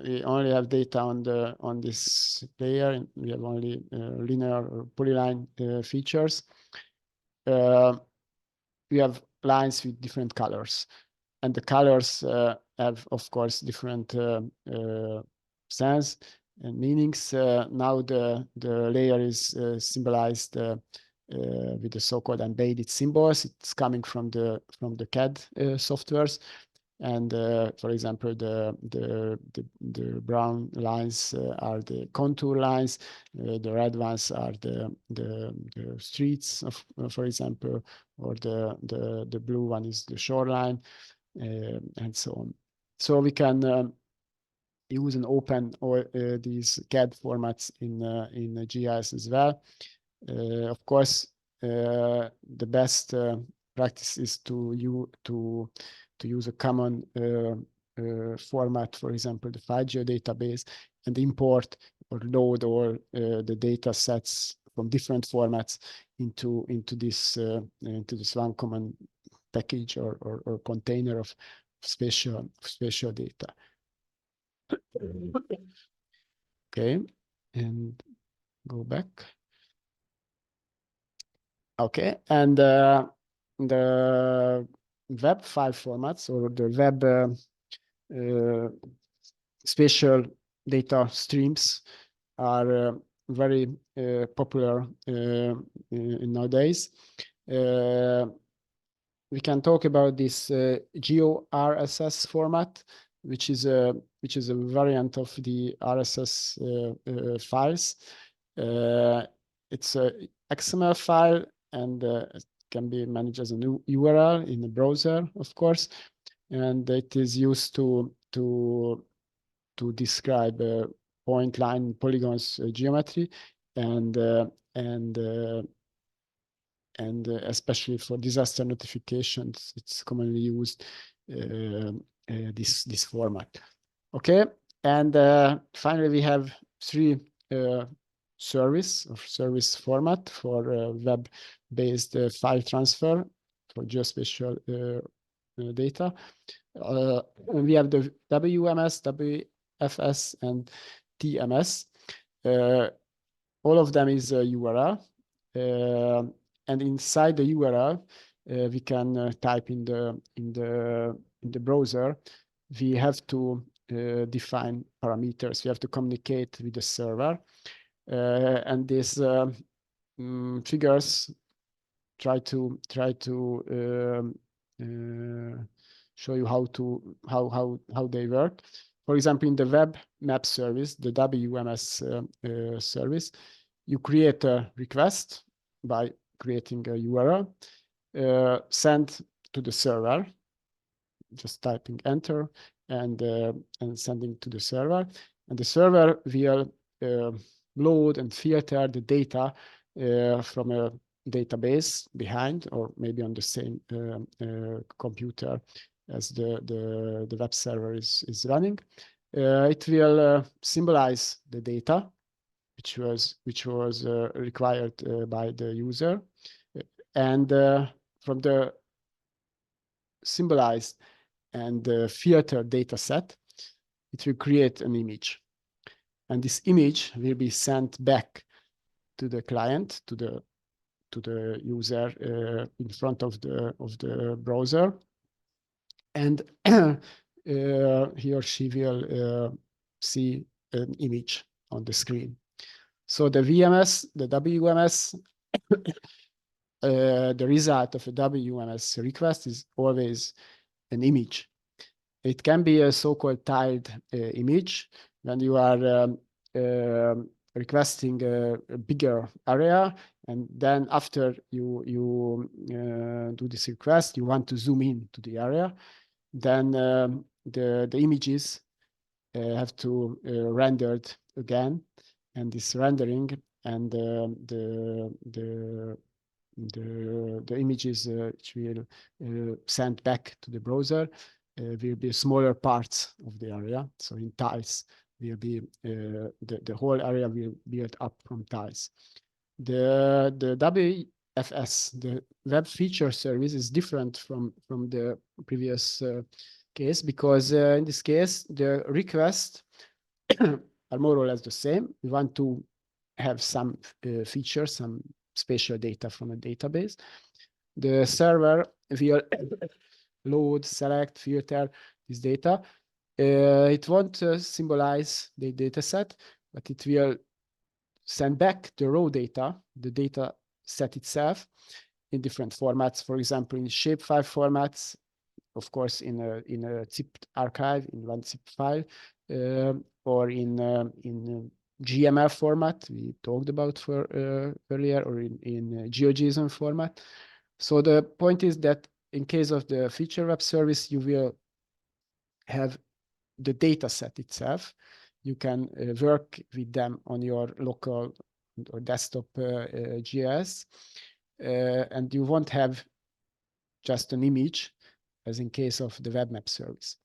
we only have data on this layer, and we have only linear or polyline features. We have lines with different colors, and the colors have, of course, different sense and meanings. Now the layer is symbolized with the so-called embedded symbols. It's coming from the CAD softwares. And for example, the brown lines are the contour lines. The red ones are the streets, for example, or the blue one is the shoreline, and so on. So we can use and open all these CAD formats in GIS as well. Of course, the best practice is to use a common format, for example, the File Geodatabase, and import or load all the data sets from different formats into this one common package or container of spatial data. Okay, and go back. Okay, and the web file formats or the web spatial data streams are very popular nowadays. We can talk about this GeoRSS format, which is a variant of the RSS files. It's a XML file, and it can be managed as a new URL in the browser, of course, and it is used to describe point, line, polygons geometry, and especially for disaster notifications, it's commonly used this format. Okay, and finally we have three service format for web-based file transfer for geospatial data. We have the WMS, WFS, and TMS. All of them is a URL, and inside the URL, we can type in the browser. We have to define parameters. We have to communicate with the server. And these figures try to show you how they work. For example, in the web map service, the WMS service, you create a request by creating a URL, send to the server, just typing enter, and sending to the server, and the server will load and filter the data from a database behind, or maybe on the same computer as the web server is running. It will symbolize the data which was required by the user, and from the symbolized and filtered data set, it will create an image. And this image will be sent back to the client, to the user in front of the browser, and he or she will see an image on the screen. So the VMS, the WMS, the result of a WMS request is always an image. It can be a so-called tiled image when you are requesting a bigger area, and then after you do this request, you want to zoom in to the area, then the images have to rendered again, and this rendering and the images which will send back to the browser will be smaller parts of the area. So in tiles will be the whole area will be built up from tiles. The WFS, the Web Feature Service, is different from the previous case, because in this case the requests are more or less the same. We want to have some features, some spatial data from a database. The server will load, select, filter this data. It won't symbolize the data set, but it will send back the raw data, the data set itself, in different formats. For example, in shapefile formats, of course, in a zipped archive, in one zip file, or in GML format we talked about for earlier, or in GeoJSON format. So the point is that in case of the feature web service, you will have the data set itself. You can work with them on your local or desktop GIS, and you won't have just an image as in case of the web map service.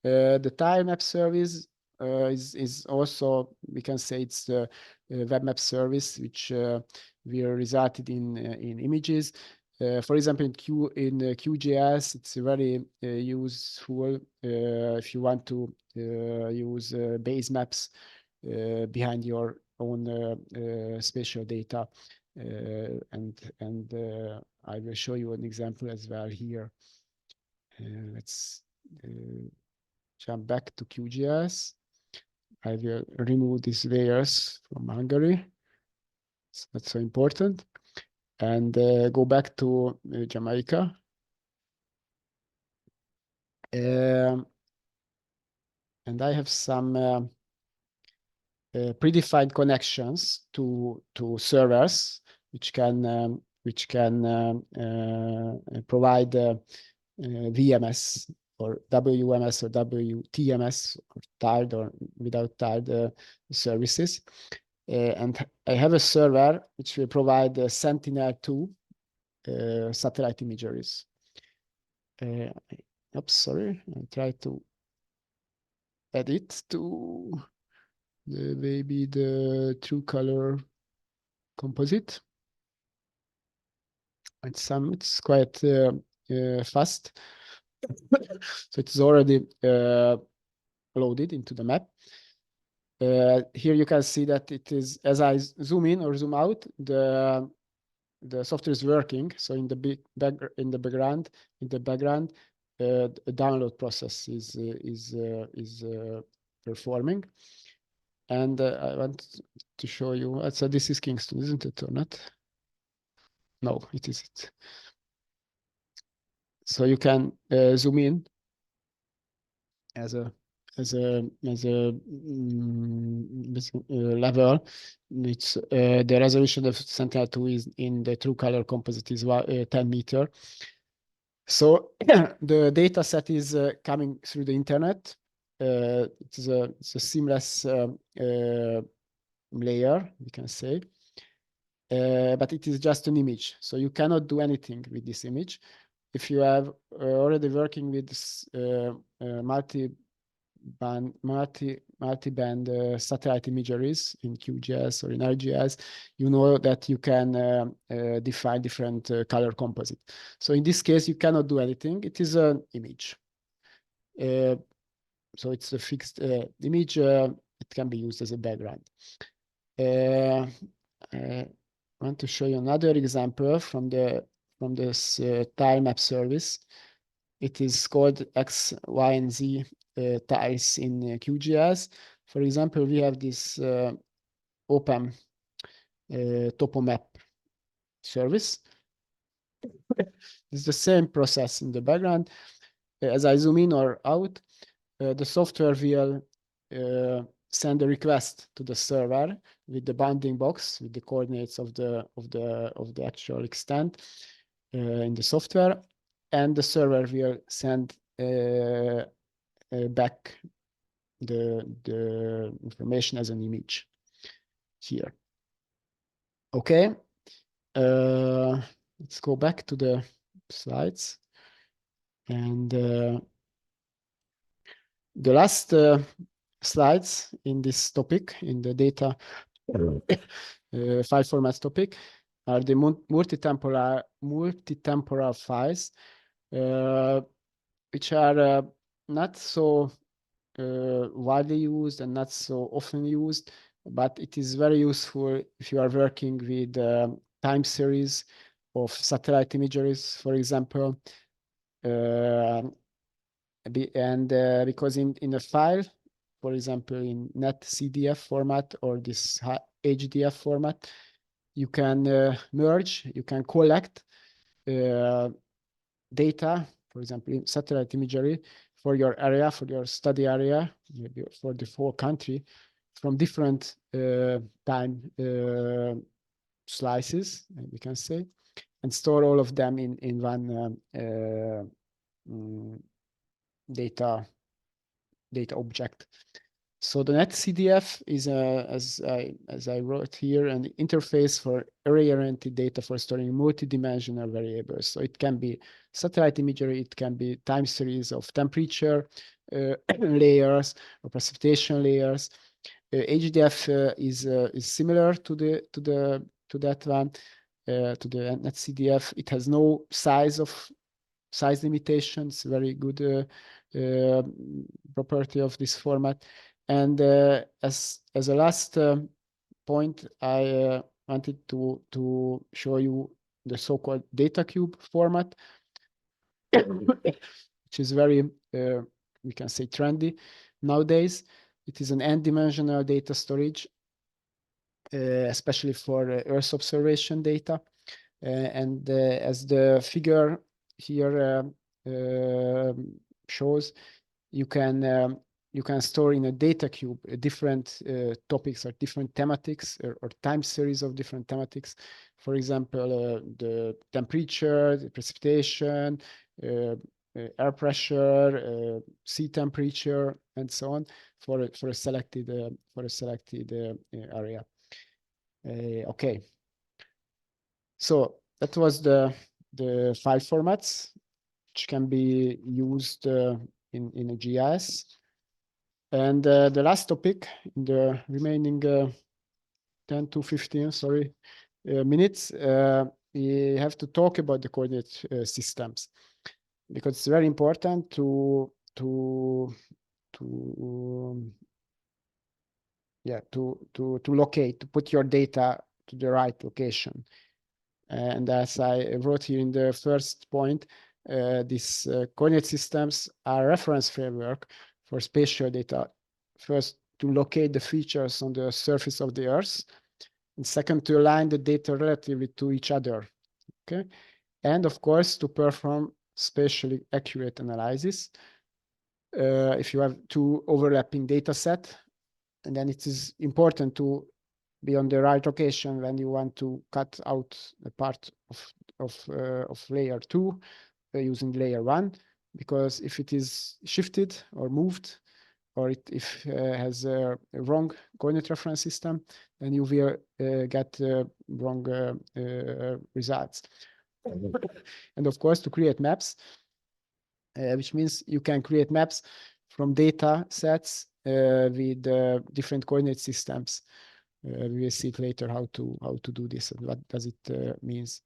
The tile map service is also, we can say it's the web map service which will resulted in images. For example, in QGIS, it's very useful if you want to use base maps behind your own spatial data, and I will show you an example as well here. Let's jump back to QGIS. I will remove these layers from Hungary. It's not so important. And go back to Jamaica. And I have some predefined connections to servers which can provide VMS or WMS or WTMS, or tiled or without tiled services. And I have a server which will provide Sentinel-2 satellite imageries. Oops, sorry. I try to add it to maybe the true color composite. It's quite fast. So it's already loaded into the map. Here you can see that it is, as I zoom in or zoom out, the software is working. So in the background, a download process is performing. And I want to show you. So this is Kingston, isn't it, or not? No, it isn't. So you can zoom in as a level. It's the resolution of Sentinel-2 is in the true color composite is 10 meter. So the data set is coming through the internet. It's a seamless layer, we can say, but it is just an image. So you cannot do anything with this image. If you have already working with this, multi multi-band satellite imageries in QGIS or in ArcGIS, you know that you can define different color composite. So in this case, you cannot do anything. It is an image. So it's a fixed image. It can be used as a background. I want to show you another example from this tile map service. It is called X, Y, and Z tiles in QGIS. For example, we have this open topo map service. It's the same process in the background. As I zoom in or out, the software will send a request to the server with the bounding box with the coordinates of the actual extent in the software, and the server will send back the information as an image here. Okay, let's go back to the slides, and the last slides in this topic, in the data file formats topic, are the multi-temporal files, which are not so widely used and not so often used, but it is very useful if you are working with time series of satellite imageries, for example, because in a file, for example, in netcdf format or this HDF format, you can merge, you can collect data, for example, in satellite imagery for your area, for your study area, maybe for the whole country, from different time slices, we can say, and store all of them in one data object. So the netcdf is as I wrote here, an interface for array-oriented data for storing multi-dimensional variables. So it can be satellite imagery, it can be time series of temperature layers or precipitation layers. HDF is similar to that one, to the netcdf. It has no size limitations. Very good property of this format. And as a last point, I wanted to show you the so-called data cube format, which is very, we can say, trendy nowadays. It is an n-dimensional data storage, especially for Earth observation data. And as the figure here shows, you can store in a data cube different topics or different thematics or time series of different thematics. For example, the temperature, the precipitation, air pressure, sea temperature, and so on for a selected area. Okay. So that was the file formats which can be used in a GIS. And the last topic in the remaining 10 to 15, minutes, we have to talk about the coordinate systems, because it's very important to locate, to put your data to the right location. And as I wrote here in the first point, these coordinate systems are a reference framework for spatial data. First, to locate the features on the surface of the Earth, and second, to align the data relatively to each other. Okay, and of course, to perform spatially accurate analysis. If you have two overlapping data set, and then it is important to be on the right location when you want to cut out a part of layer 2 using layer 1, because if it is shifted or moved, or if it has a wrong coordinate reference system, then you will get wrong results. And of course, to create maps, which means you can create maps from data sets with different coordinate systems. We will see it later how to do this and what does it means.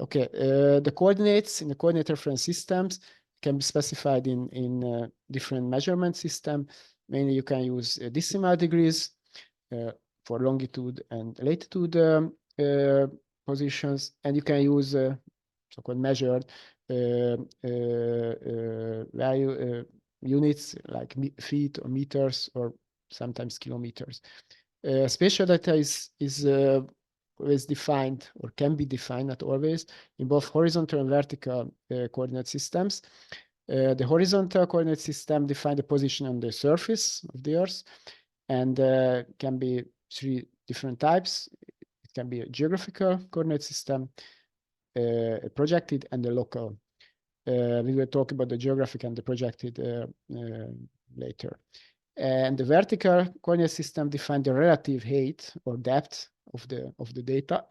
Okay, the coordinates in the coordinate reference systems can be specified in different measurement system. Mainly, you can use decimal degrees for longitude and latitude positions, and you can use so-called measured value units like feet or meters or sometimes kilometers. Spatial data is always defined or can be defined, not always, in both horizontal and vertical coordinate systems. The horizontal coordinate system defines the position on the surface of the Earth and can be three different types. It can be a geographical coordinate system, a projected, and a local. We will talk about the geographic and the projected later. And the vertical coordinate system defines the relative height or depth of the data.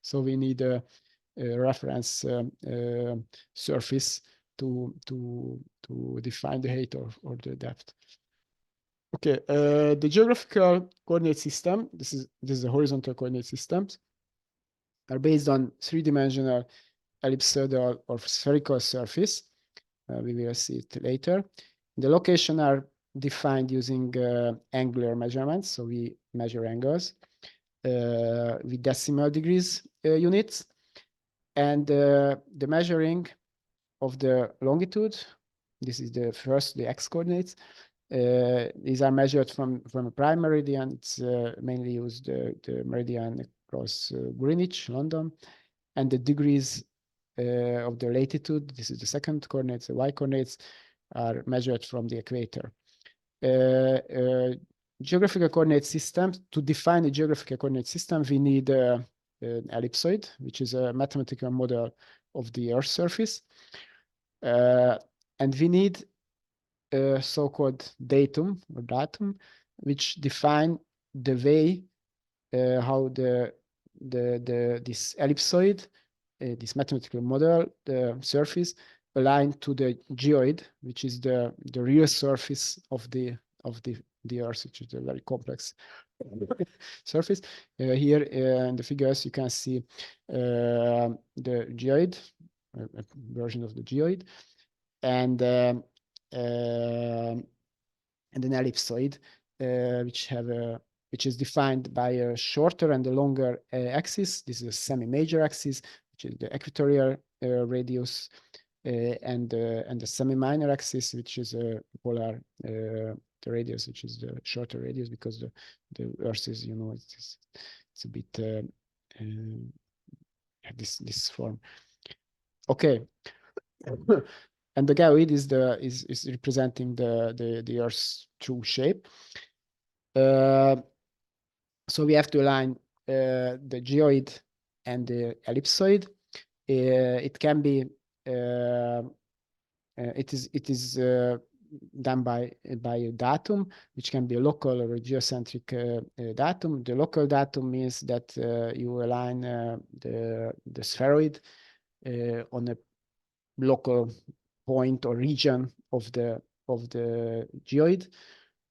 So we need a reference surface to define the height or the depth. Okay, the geographical coordinate system, this is a horizontal coordinate systems, are based on three-dimensional ellipsoidal or spherical surface. We will see it later. The location are defined using angular measurements, so we measure angles with decimal degrees units, and the measuring of the longitude. This is the first, the x coordinates. These are measured from a prime meridian. It's mainly used the meridian across Greenwich, London, and the degrees of the latitude. This is the second coordinates. The y coordinates are measured from the equator. Geographical coordinate systems. To define a geographical coordinate system, we need an ellipsoid, which is a mathematical model of the Earth's surface, and we need a so-called datum, which define the way how this ellipsoid, this mathematical model, the surface, aligned to the geoid, which is the real surface of the Earth, which is a very complex surface. Here in the figures, you can see the geoid, a version of the geoid, and an ellipsoid, which is defined by a shorter and a longer axis. This is a semi-major axis, which is the equatorial radius, and the semi-minor axis, which is a polar the radius, which is the shorter radius, because the Earth is, it's a bit this form. Okay. And the geoid is representing the Earth's true shape. So we have to align the geoid and the ellipsoid. It can be it is done by a datum, which can be a local or a geocentric datum. The local datum means that you align the spheroid on a local point or region of the geoid.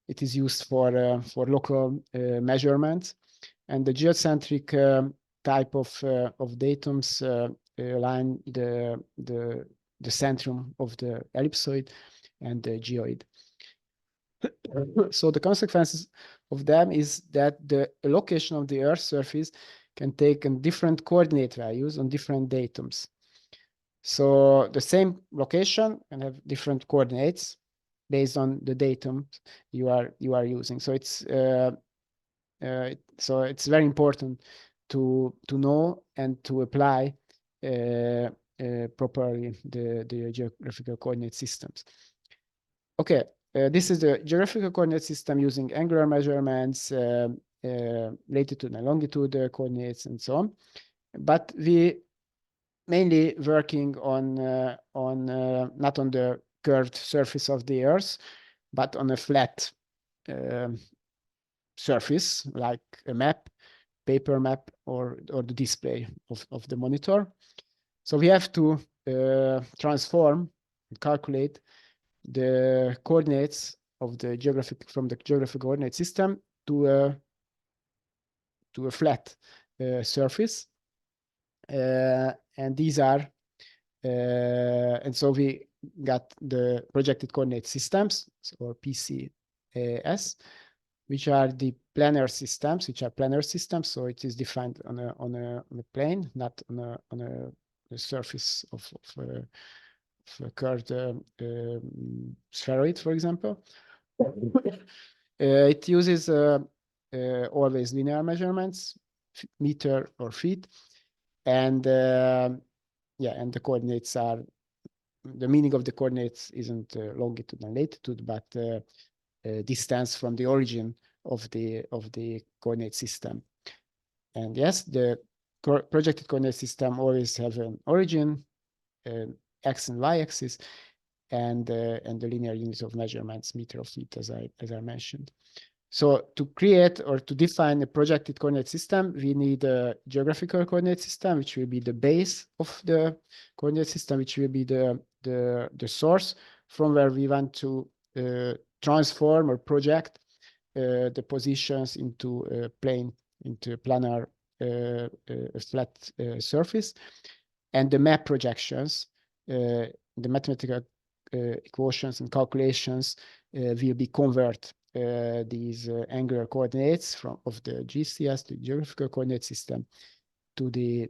It is used for local measurements, and the geocentric type of datums align the centrum of the ellipsoid and the geoid. So the consequences of them is that the location of the Earth's surface can take different coordinate values on different datums. So the same location can have different coordinates based on the datum you are using. So it's very important to know and to apply properly the geographical coordinate systems. Okay, this is the geographical coordinate system using angular measurements, latitude and longitude coordinates, and so on. But we mainly working on not on the curved surface of the Earth, but on a flat surface, like a map, paper map, or the display of the monitor. So we have to transform and calculate the coordinates of the from the geographic coordinate system to a flat surface, and these are and so we got the projected coordinate systems, or PCS, which are the planar systems, so it is defined on a plane, not on a surface of a curved spheroid, for example. It uses always linear measurements, meter or feet, and and the coordinates are, the meaning of the coordinates isn't longitude and latitude, but distance from the origin of the coordinate system. And yes, the projected coordinate system always have an origin, x and y axis, and the linear unit of measurements, meter or feet, as I mentioned. So to create or to define a projected coordinate system, we need a geographical coordinate system, which will be the base of the coordinate system, which will be the source from where we want to transform or project the positions into a plane, into a planar flat surface. And the map projections, the mathematical equations and calculations will be convert these angular coordinates of the GCS, the geographical coordinate system, to the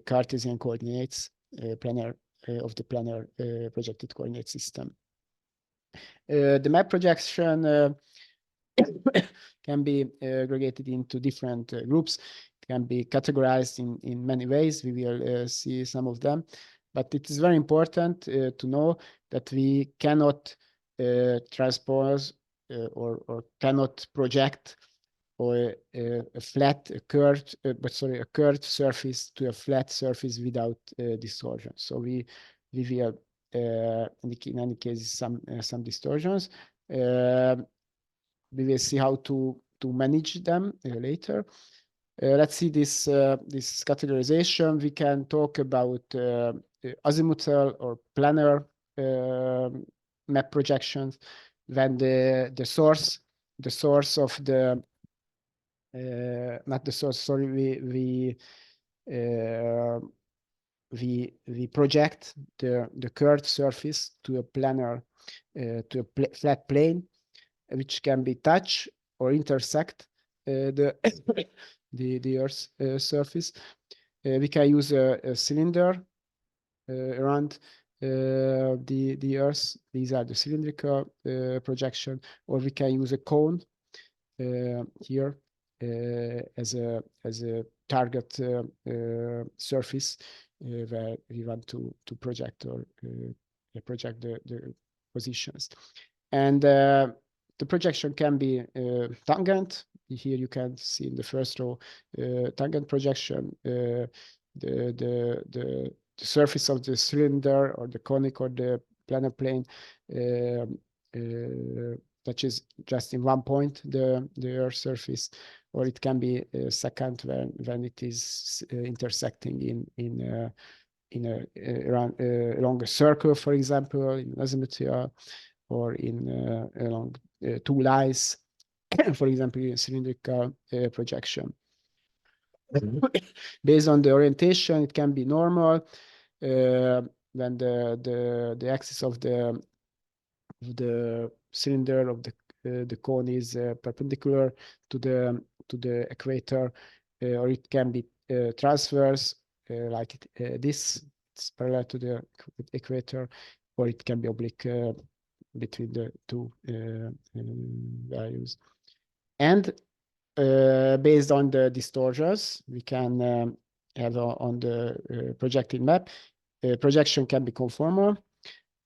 Cartesian coordinates planar of the planar projected coordinate system. The map projection can be aggregated into different groups. It can be categorized in many ways. We will see some of them, but it is very important to know that we cannot transpose or cannot project or a curved surface to a flat surface without distortion. So we will in any case some distortions. We will see how to manage them later. Let's see this categorization. We can talk about azimuthal or planar map projections when the source of the not the source, sorry, we project the curved surface to a planar to a flat plane, which can be touch or intersect the Earth's surface. We can use a cylinder around the Earth. These are the cylindrical projection, or we can use a cone here as a target surface where we want to project or project the positions. And the projection can be tangent. Here you can see in the first row tangent projection. The surface of the cylinder or the conic or the planar plane touches just in one point the Earth surface, or it can be second when it is intersecting along a circle, for example, in azimuthal, or along two lines, for example, in cylindrical projection. Based on the orientation, it can be normal when the axis of the cylinder of the cone is perpendicular to the equator, or it can be transverse, like this. It's parallel to the equator, or it can be oblique between the two values. And based on the distortions we can have on the projected map, projection can be conformal,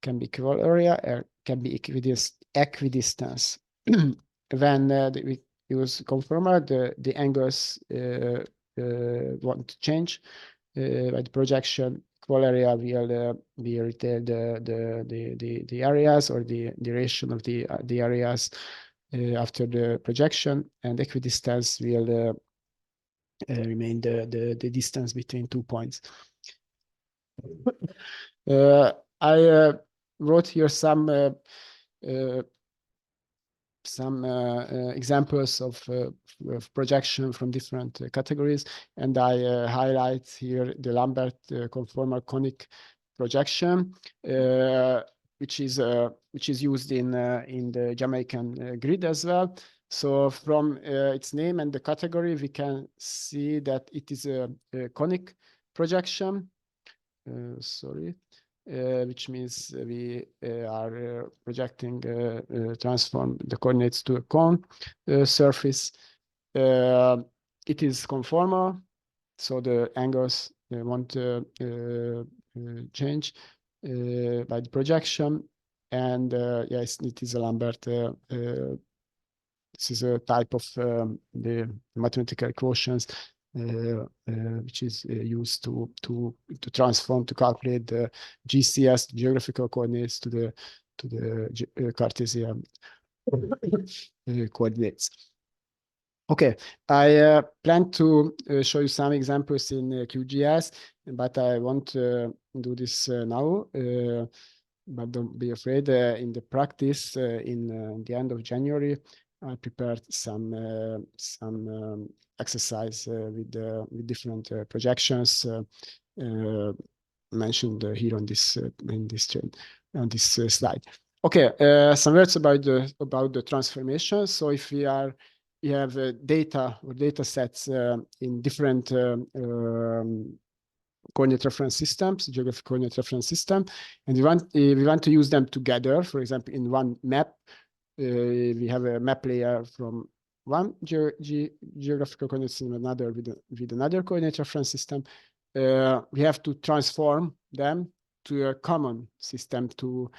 can be equal area, or can be equidistance. When we use conformal, the angles won't change. By the projection, equal area will retail the areas or the duration of the areas after the projection, and equidistance will remain the distance between 2 points. wrote here some examples of projection from different categories, and I highlight here the Lambert conformal conic projection, which is used in the Jamaican grid as well. So from its name and the category, we can see that it is a conic projection. Which means we are projecting, transform the coordinates to a cone surface. It is conformal, so the angles won't change by the projection. And yes, it is a Lambert. This is a type of the mathematical equations which is used to transform, to calculate the GCS, geographical coordinates, to the Cartesian coordinates. Okay, I plan to show you some examples in QGIS, but I won't do this now. But don't be afraid. In the practice, in the end of January, I prepared some exercise with different projections mentioned here on this slide. Okay, some words about the transformation. So if we have data or data sets in different coordinate reference systems, geographic coordinate reference system, and we want to use them together. For example, in one map, we have a map layer from one geographical coordinate system, another with another coordinate reference system. We have to transform them to a common system to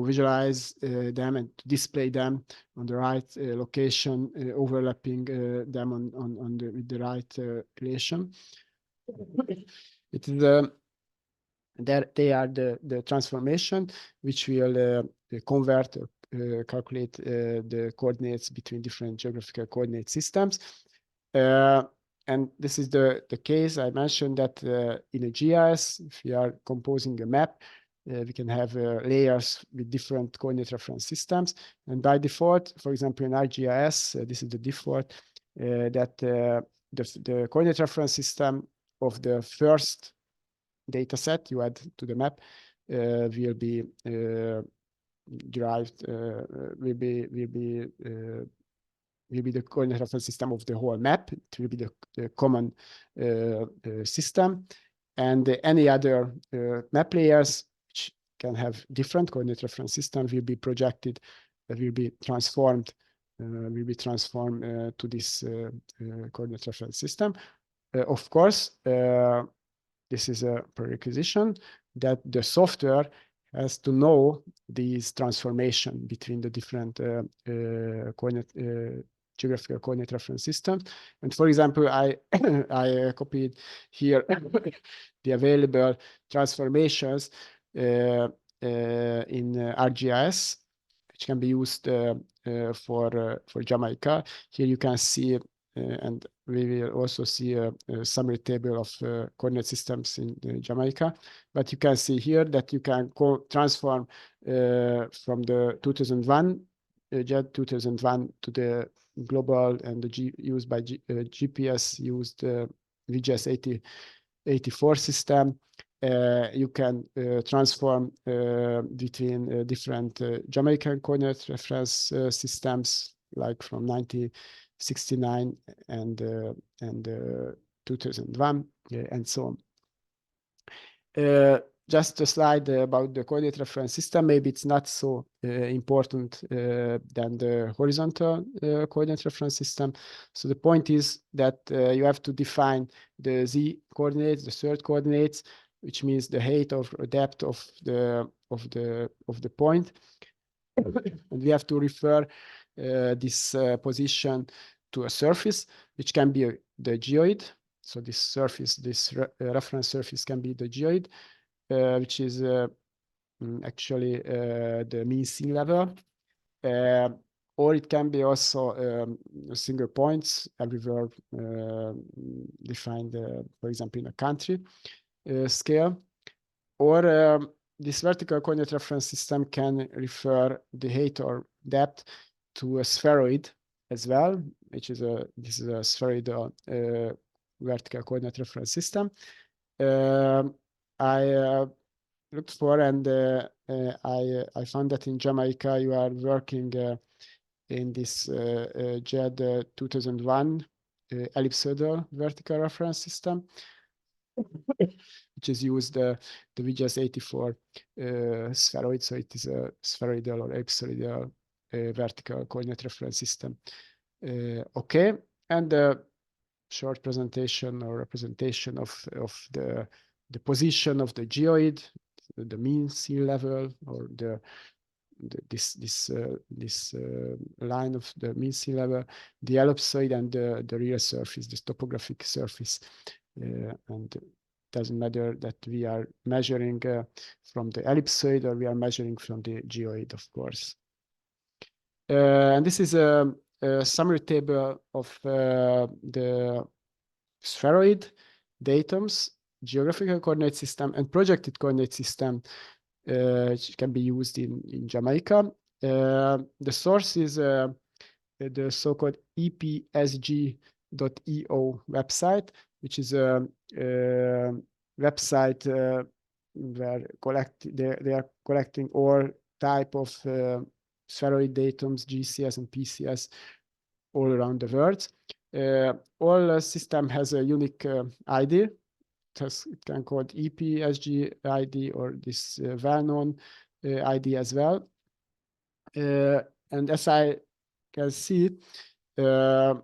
visualize them and to display them on the right location, overlapping them with the right relation. It is they are the transformation which will convert calculate the coordinates between different geographical coordinate systems. And this is the case. I mentioned that in a GIS, if we are composing a map, we can have layers with different coordinate reference systems. And by default, for example, in ArcGIS, this is the default, that the coordinate reference system of the first data set you add to the map will be derived, will be the coordinate reference system of the whole map. It will be the common system, and any other map layers which can have different coordinate reference system will be projected, will be transformed to this coordinate reference system. Of course, this is a prerequisite that the software has to know these transformation between the different geographical coordinate reference systems. And for example, I copied here the available transformations in ArcGIS, which can be used for Jamaica. Here you can see, and we will also see a summary table of coordinate systems in Jamaica. But you can see here that you can transform from the 2001 JET 2001 to the global and the used by GPS used VGS 84 system. You can transform between different Jamaican coordinate reference systems, like from 1969 and 2001 and so on. Just a slide about the coordinate reference system. Maybe it's not so important than the horizontal coordinate reference system. So the point is that you have to define the z coordinates, the third coordinates, which means the height or depth of the point, and we have to refer this position to a surface, which can be the geoid. So this surface, this reference surface, can be the geoid, which is actually the mean sea level, or it can be also single points everywhere defined, for example, in a country scale, or this vertical coordinate reference system can refer the height or depth to a spheroid as well, which is this is a spheroidal vertical coordinate reference system. I looked for, and I found that in Jamaica you are working in this JED 2001 ellipsoidal vertical reference system, which is used the VGS 84 spheroid, so it is a spheroidal or ellipsoidal vertical coordinate reference system. Okay, and the short presentation or representation of the position of the geoid, the mean sea level, or this line of the mean sea level, the ellipsoid, and the real surface, this topographic surface. And it doesn't matter that we are measuring from the ellipsoid or we are measuring from the geoid, of course. And this is a summary table of the spheroid, datums, geographical coordinate system, and projected coordinate system, which can be used in Jamaica. The source is the so-called EPSG.eo website, which is a website where they are collecting all type of spheroid datums, GCS and PCS, all around the world. All system has a unique ID. It can called EPSG ID or this well-known ID as well. And as I can see, 3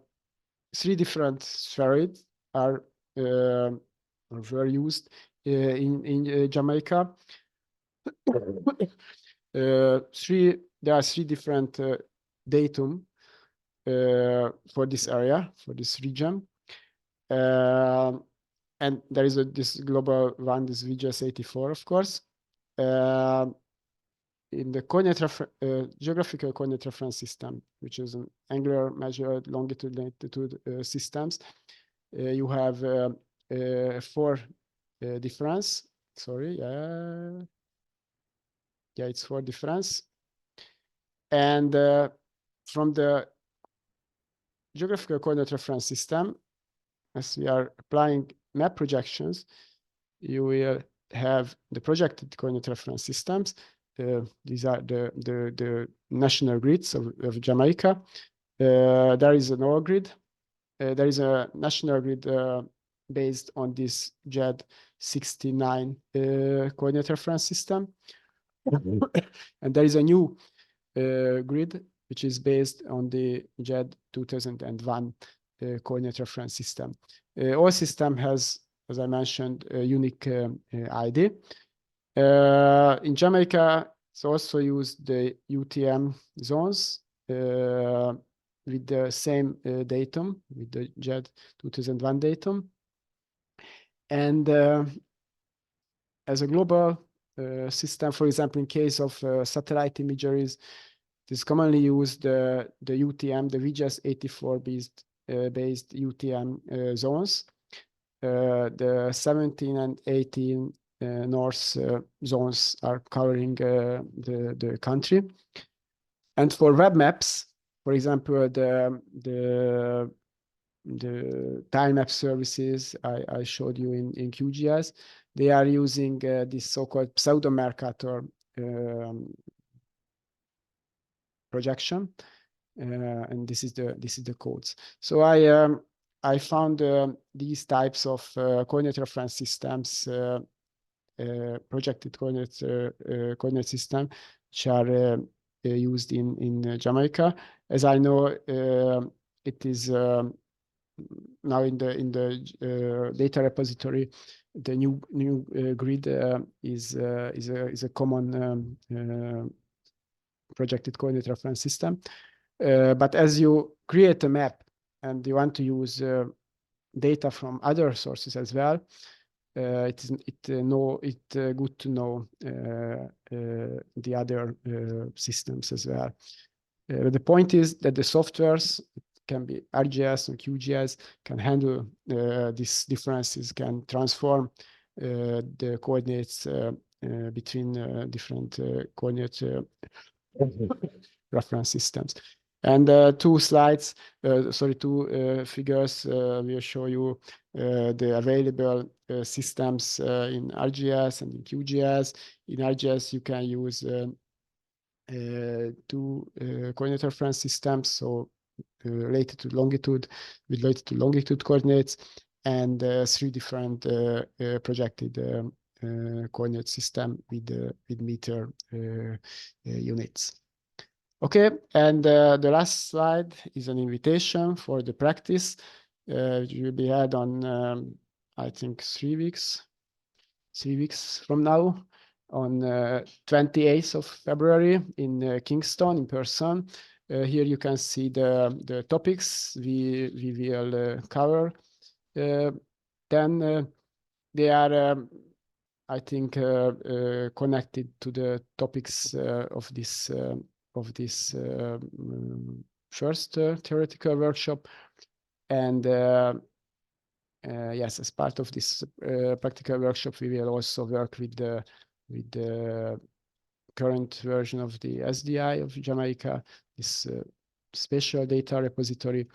different spheroids were used in Jamaica. There are 3 different datum for this area, for this region. And there is this global one, this VGS 84, of course. In the geographical coordinate reference system, which is an angular measured longitude latitude systems, you have 4 difference. Sorry, yeah, it's 4 difference. And from the geographical coordinate reference system, as we are applying map projections, you will have the projected coordinate reference systems. These are the national grids of Jamaica. There is an OR grid. There is a national grid based on this JED 69 coordinate reference system. And there is a new grid, which is based on the JED 2001 coordinate reference system. All system has, as I mentioned, a unique ID. In Jamaica, it's also used the UTM zones with the same datum, with the JED 2001 datum. And as a global system, for example, in case of satellite imageries, it is commonly used the UTM, the VGS 84 based UTM zones. The 17 and 18 north zones are covering the country. And for web maps, for example, the tile map services I showed you in QGIS, they are using this so-called pseudo-Mercator projection, and this is the codes. So I found these types of coordinate reference systems, projected coordinate system, which are used in Jamaica. As I know, it is now in the data repository. The new grid is a common projected coordinate reference system. But as you create a map and you want to use data from other sources as well, it's good to know the other systems as well. The point is that the softwares, can be ArcGIS and QGIS, can handle these differences, can transform the coordinates between different coordinate reference systems. And two figures will show you the available systems in ArcGIS and in QGIS. In ArcGIS, you can use two coordinate reference systems, so related to longitude, related to longitude coordinates, and three different projected coordinate system with meter units. Okay, and the last slide is an invitation for the practice. It will be had on, I think, 3 weeks from now, on 28th of February in Kingston in person. Here you can see the topics we will cover. Then they are, I think, connected to the topics of this first theoretical workshop. And yes, as part of this practical workshop, we will also work with the current version of the SDI of JAMAICA, this spatial data repository,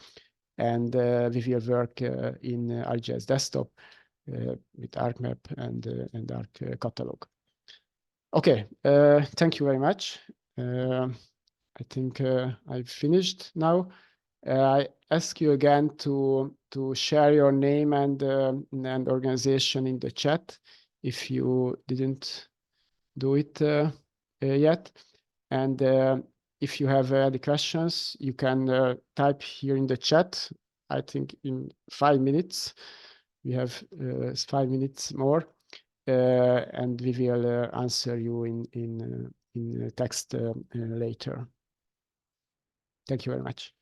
and we will work in ArcGIS desktop with ArcMap and ArcCatalog. Okay, thank you very much. I think I've finished now. I ask you again to share your name and organization in the chat if you didn't do it yet. And if you have any questions, you can type here in the chat. I think in 5 minutes, we have 5 minutes more, and we will answer you in text later. Thank you very much.